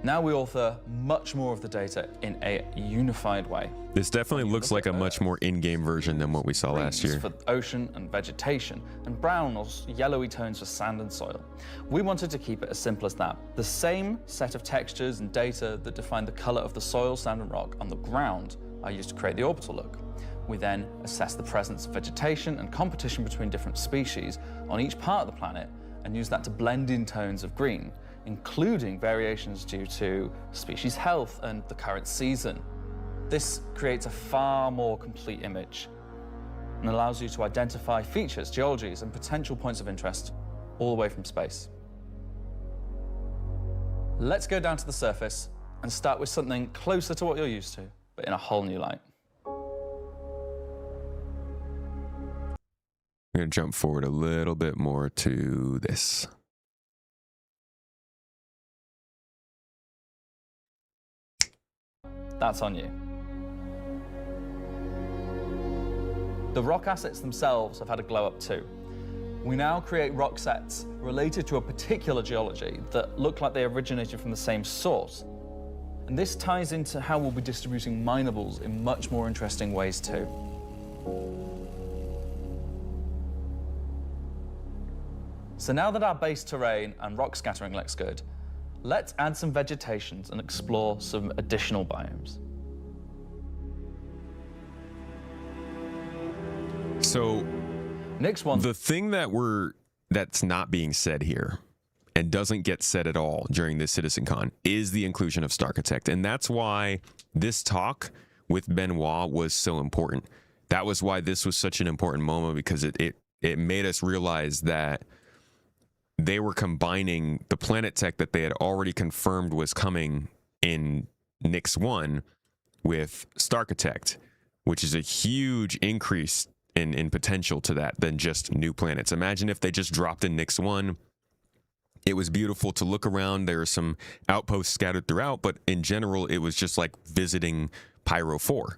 Speaker 22: Now we author much more of the data in a unified way.
Speaker 1: This definitely looks like a much more in-game version than what we saw last year.
Speaker 22: For ocean and vegetation, and brown or yellowy tones for sand and soil. We wanted to keep it as simple as that. The same set of textures and data that define the color of the soil, sand, and rock on the ground are used to create the orbital look. We then assess the presence of vegetation and competition between different species on each part of the planet and use that to blend in tones of green, including variations due to species health and the current season. This creates a far more complete image and allows you to identify features, geologies, and potential points of interest all the way from space. Let's go down to the surface and start with something closer to what you're used to, but in a whole new light.
Speaker 1: I'm going to jump forward a little bit more to this.
Speaker 22: That's on you. The rock assets themselves have had a glow up too. We now create rock sets related to a particular geology that look like they originated from the same source. And this ties into how we'll be distributing minables in much more interesting ways too. So now that our base terrain and rock scattering looks good, let's add some vegetations and explore some additional biomes.
Speaker 1: So the thing that's not being said here and doesn't get said at all during this CitizenCon is the inclusion of Starchitect. And that's why this talk with Benoit was so important. That was why this was such an important moment, because it made us realize that they were combining the Planet Tech that they had already confirmed was coming in Nix 1 with Starchitect, which is a huge increase in potential to that than just new planets. Imagine if they just dropped in Nix 1. It was beautiful to look around. There are some outposts scattered throughout, but in general, it was just like visiting Pyro 4.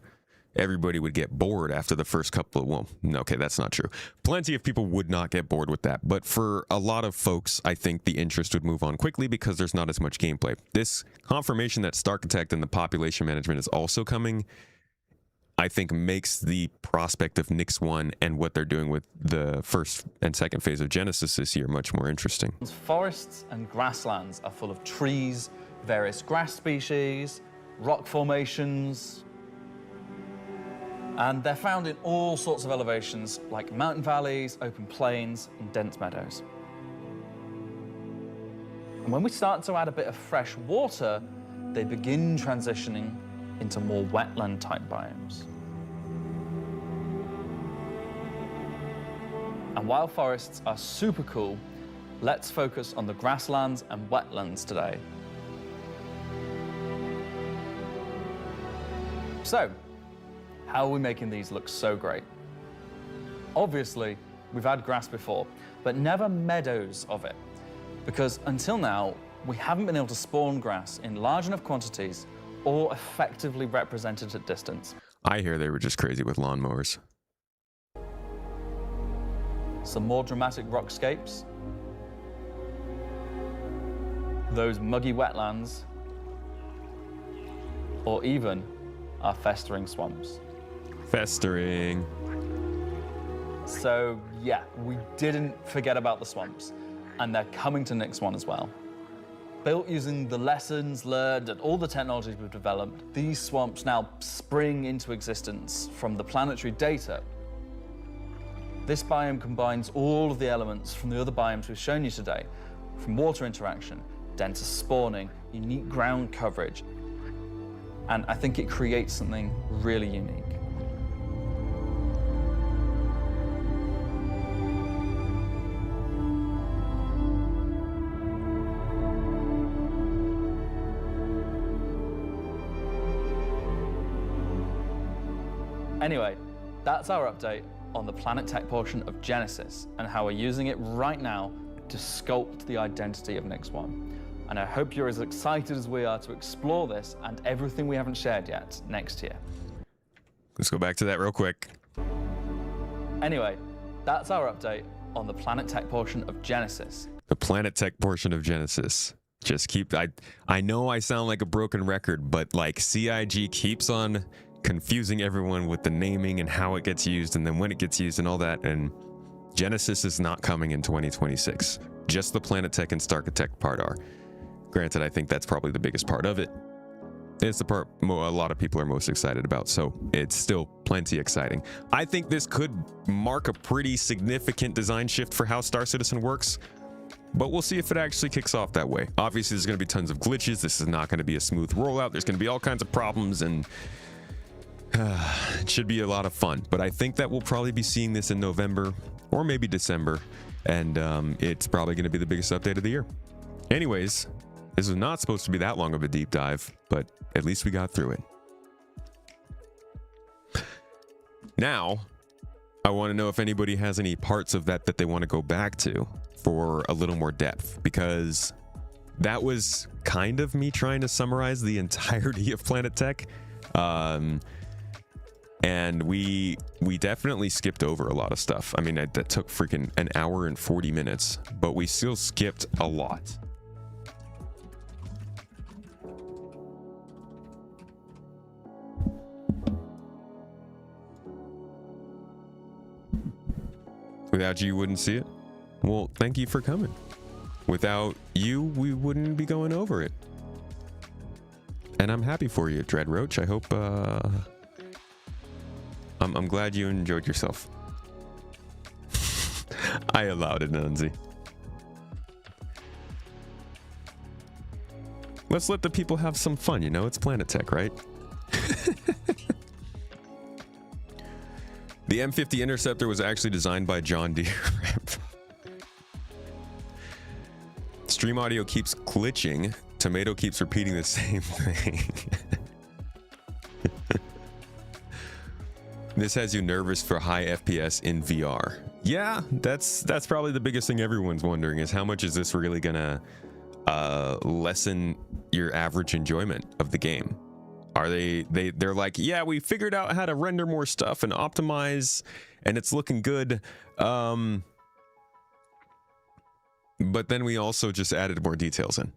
Speaker 1: Everybody would get bored after the first couple of, well, okay, that's not true. Plenty of people would not get bored with that. But for a lot of folks, I think the interest would move on quickly because there's not as much gameplay. This confirmation that Starchitect and the population management is also coming, I think makes the prospect of Nix 1 and what they're doing with the first and second phase of Genesis this year much more interesting.
Speaker 22: Forests and grasslands are full of trees, various grass species, rock formations, and they're found in all sorts of elevations like mountain valleys, open plains, and dense meadows. And when we start to add a bit of fresh water, they begin transitioning into more wetland-type biomes. And while forests are super cool, let's focus on the grasslands and wetlands today. So, how are we making these look so great? Obviously, we've had grass before, but never meadows of it, because until now, we haven't been able to spawn grass in large enough quantities or effectively represented at distance.
Speaker 1: I hear they were just crazy with lawnmowers.
Speaker 22: Some more dramatic rockscapes, those muggy wetlands, or even our festering swamps.
Speaker 1: Festering.
Speaker 22: So yeah, we didn't forget about the swamps, and they're coming to Nix 1 as well. Built using the lessons learned and all the technologies we've developed, these swamps now spring into existence from the planetary data. This biome combines all of the elements from the other biomes we've shown you today, from water interaction, denser spawning, unique ground coverage, and I think it creates something really unique. Anyway, that's our update on the Planet Tech portion of Genesis and how we're using it right now to sculpt the identity of Nix 1. And I hope you're as excited as we are to explore this and everything we haven't shared yet next year.
Speaker 1: Let's go back to that real quick.
Speaker 22: Anyway, that's our update on the Planet Tech portion of Genesis.
Speaker 1: The Planet Tech portion of Genesis. Just keep, I know I sound like a broken record, but like CIG keeps on confusing everyone with the naming and how it gets used and then when it gets used and all that, and Genesis is not coming in 2026. Just the Planet Tech and Starchitect part are. Granted, I think that's probably the biggest part of it. It's the part a lot of people are most excited about, so it's still plenty exciting. I think this could mark a pretty significant design shift for how Star Citizen works, but we'll see if it actually kicks off that way. Obviously, there's going to be tons of glitches. This is not going to be a smooth rollout. There's going to be all kinds of problems, and it should be a lot of fun. But I think that we'll probably be seeing this in November or maybe December, and it's probably going to be the biggest update of the year. Anyways, this was not supposed to be that long of a deep dive, but at least we got through it. Now, I want to know if anybody has any parts of that they want to go back to for a little more depth, because that was kind of me trying to summarize the entirety of Planet Tech. And we definitely skipped over a lot of stuff. I mean, that took freaking an hour and 40 minutes, but we still skipped a lot. Without you, you wouldn't see it. Well, thank you for coming. Without you, we wouldn't be going over it. And I'm happy for you, Dread Roach. I hope, I'm glad you enjoyed yourself. I allowed it, Nunzi. Let's let the people have some fun, you know? It's Planet Tech, right? The M50 Interceptor was actually designed by John Deere. Stream audio keeps glitching. Tomato keeps repeating the same thing. This has you nervous for high FPS in VR. Yeah, that's probably the biggest thing everyone's wondering is how much is this really gonna lessen your average enjoyment of the game? Are they're like, yeah, we figured out how to render more stuff and optimize, and it's looking good. But then we also just added more details in.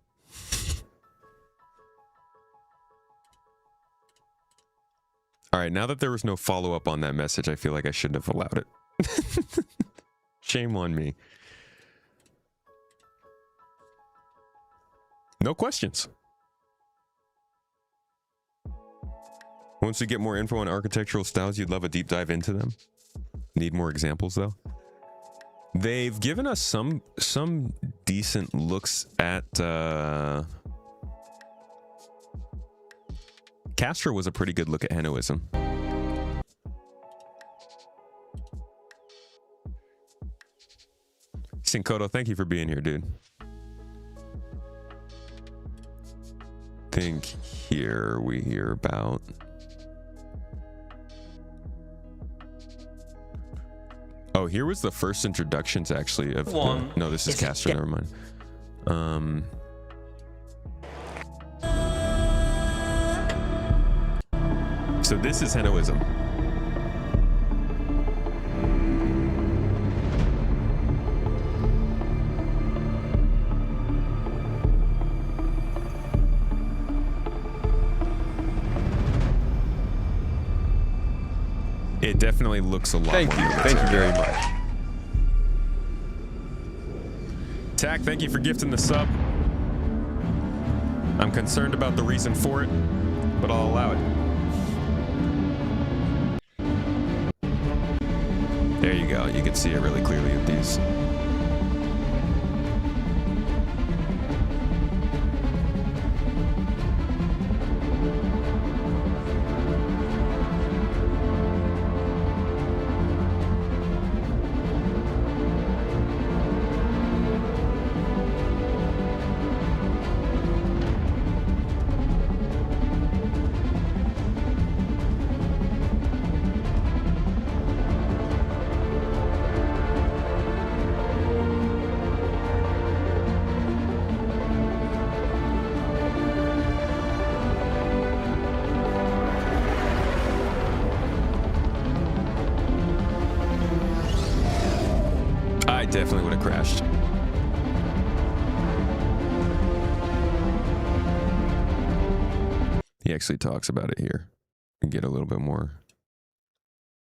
Speaker 1: All right, now that there was no follow-up on that message, I feel like I shouldn't have allowed it. Shame on me. No questions. Once we get more info on architectural styles, you'd love a deep dive into them. Need more examples, though. They've given us some decent looks at... Castro was a pretty good look at Henoism. Sinkoto, thank you for being here, dude. Think here we hear about... Oh, here was the first introductions, actually, of... no, this is Castro, never mind. So this is Henoism. It definitely looks a lot more. Thank you very much. Tack, thank you for gifting the sub. I'm concerned about the reason for it, but I'll allow it. There you go. You can see it really clearly with these. Definitely would have crashed. He actually talks about it here and get a little bit more.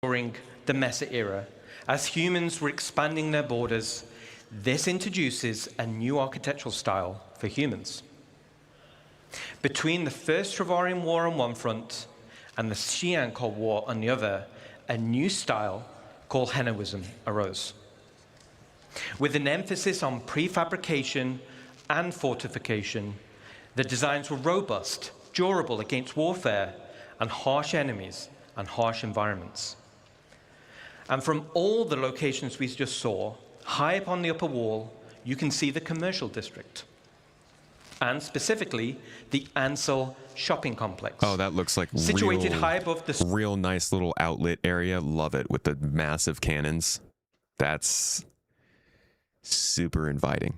Speaker 2: During the Mesa era, as humans were expanding their borders, this introduces a new architectural style for humans. Between the First Travarian War on one front and the Xi'an Cold War on the other, a new style called Henoism arose. With an emphasis on prefabrication and fortification, the designs were robust, durable against warfare and harsh enemies and harsh environments. And from all the locations we just saw, high up on the upper wall, you can see the commercial district, and specifically the Ansel shopping complex.
Speaker 1: Oh, that looks like
Speaker 2: situated high above the
Speaker 1: real nice little outlet area. Love it with the massive cannons. That's super inviting.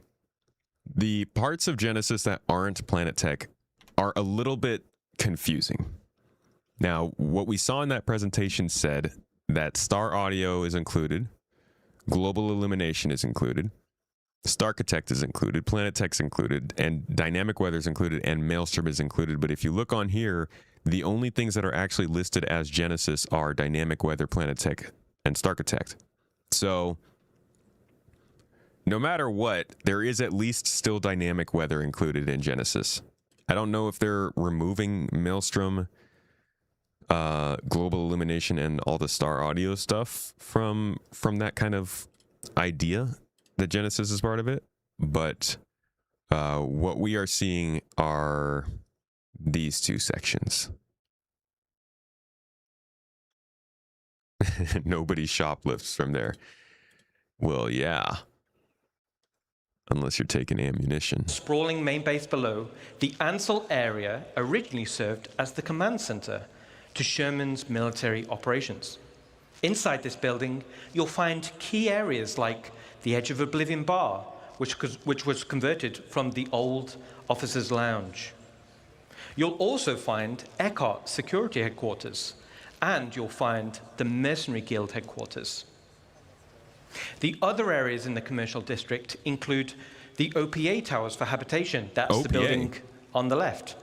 Speaker 1: The parts of Genesis that aren't Planet Tech are a little bit confusing. Now, what we saw in that presentation said that star audio is included, global illumination is included, Starchitect is included, Planet Tech's included, and dynamic weather is included, and Maelstrom is included. But if you look on here, the only things that are actually listed as Genesis are dynamic weather, Planet Tech, and Starchitect. So no matter what, there is at least still dynamic weather included in Genesis. I don't know if they're removing Maelstrom, global illumination, and all the star audio stuff from that kind of idea that Genesis is part of it, but what we are seeing are these two sections. Nobody shoplifts from there. Well, yeah. Unless you're taking ammunition.
Speaker 2: Sprawling main base below, the Ansel area originally served as the command center to Sherman's military operations. Inside this building, you'll find key areas like the Edge of Oblivion Bar, which was converted from the old officers' lounge. You'll also find Eckhart Security Headquarters, and you'll find the Mercenary Guild Headquarters. The other areas in the commercial district include the OPA towers for habitation. That's the building on the left.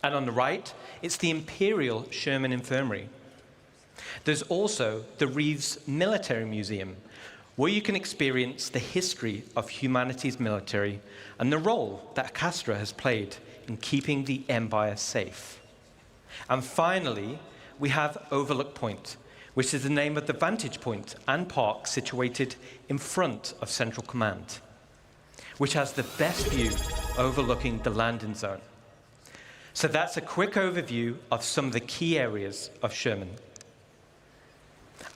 Speaker 2: And on the right, it's the Imperial Sherman Infirmary. There's also the Reeves Military Museum, where you can experience the history of humanity's military and the role that Castra has played in keeping the Empire safe. And finally, we have Overlook Point, which is the name of the vantage point and park situated in front of Central Command, which has the best view overlooking the landing zone. So that's a quick overview of some of the key areas of Sherman.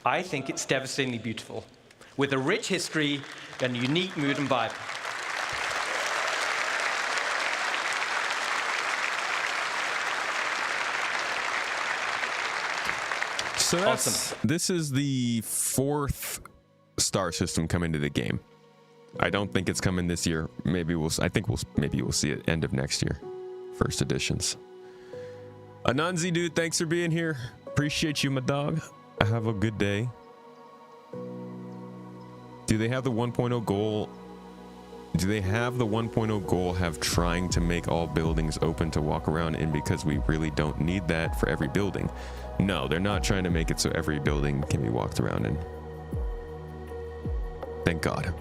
Speaker 2: I think it's devastatingly beautiful, with a rich history and unique mood and vibe.
Speaker 1: So this is the 4th star system coming to the game. I don't think it's coming this year. Maybe we'll see it end of next year. First editions. Ananzi dude, thanks for being here. Appreciate you, my dog. Have a good day. Do they have the 1.0 goal? Do they have the 1.0 goal have trying to make all buildings open to walk around in because we really don't need that for every building? No, they're not trying to make it so every building can be walked around in. Thank God.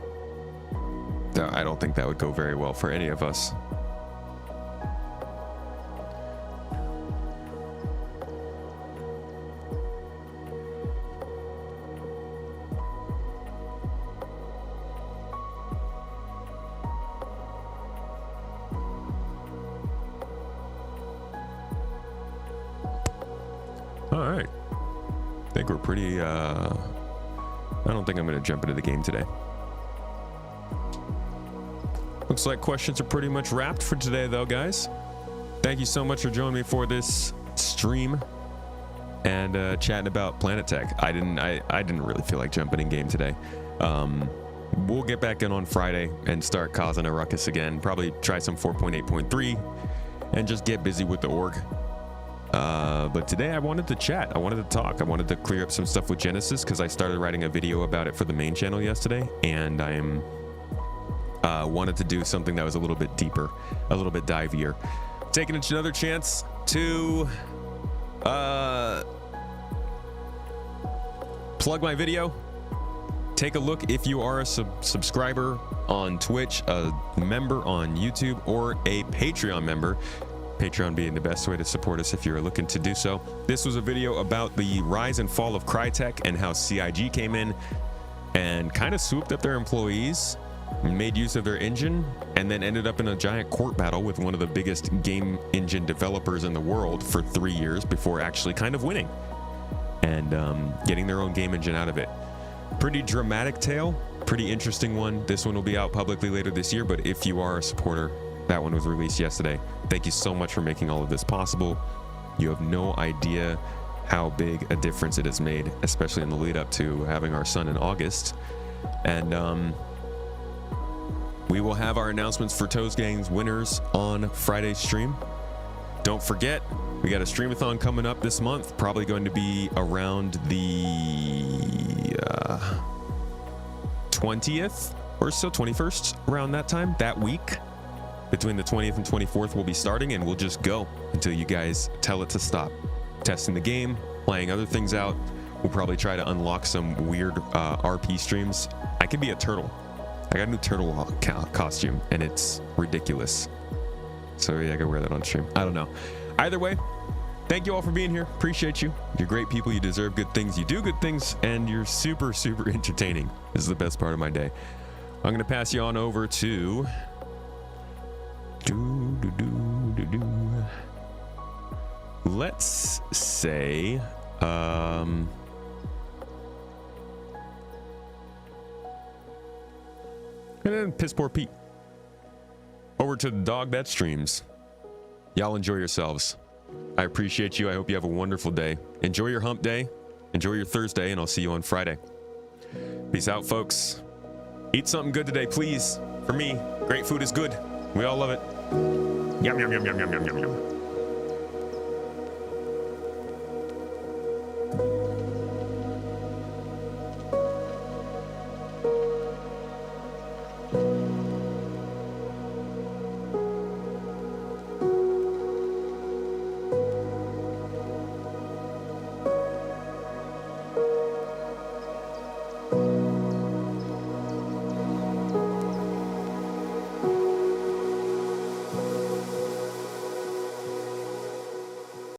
Speaker 1: I don't think that would go very well for any of us. All right. I think we're pretty, I don't think I'm going to jump into the game today. Looks like questions are pretty much wrapped for today, though, guys. Thank you so much for joining me for this stream and chatting about Planet Tech. I didn't really feel like jumping in game today. We'll get back in on Friday and start causing a ruckus again. Probably try some 4.8.3 and just get busy with the org. But today I wanted to chat. I wanted to talk. I wanted to clear up some stuff with Genesis because I started writing a video about it for the main channel yesterday, and I'm wanted to do something that was a little bit deeper, a little bit divier. Taking another chance to plug my video. Take a look if you are a subscriber on Twitch, a member on YouTube, or a Patreon member. Patreon being the best way to support us if you're looking to do so. This was a video about the rise and fall of Crytek and how CIG came in and kind of swooped up their employees, made use of their engine, and then ended up in a giant court battle with one of the biggest game engine developers in the world for 3 years before actually kind of winning and getting their own game engine out of it. Pretty dramatic tale, pretty interesting one. This one will be out publicly later this year, but if you are a supporter, that one was released yesterday. Thank you so much for making all of this possible. You have no idea how big a difference it has made, especially in the lead up to having our son in August. And we will have our announcements for Toes Games winners on Friday's stream. Don't forget, We got a streamathon coming up this month, probably going to be around the 20th or so, 21st, around that time, that week. Between the 20th and 24th, we'll be starting, and we'll just go until you guys tell it to stop. Testing the game, playing other things out. We'll probably try to unlock some weird RP streams. I can be a turtle. I got a new turtle costume, and it's ridiculous. So yeah, I gotta wear that on stream. I don't know. Either way, thank you all for being here. Appreciate you. You're great people. You deserve good things. You do good things, and you're super, super entertaining. This is the best part of my day. I'm gonna pass you on over to let's say and then Piss Poor Pete. Over to the dog that streams. Y'all enjoy yourselves. I appreciate you. I hope you have a wonderful day. Enjoy your hump day. Enjoy your Thursday, and I'll see you on Friday. Peace out, folks. Eat something good today, please. For me, great food is good. We all love it. Yum, yum, yum, yum, yum, yum, yum, yum.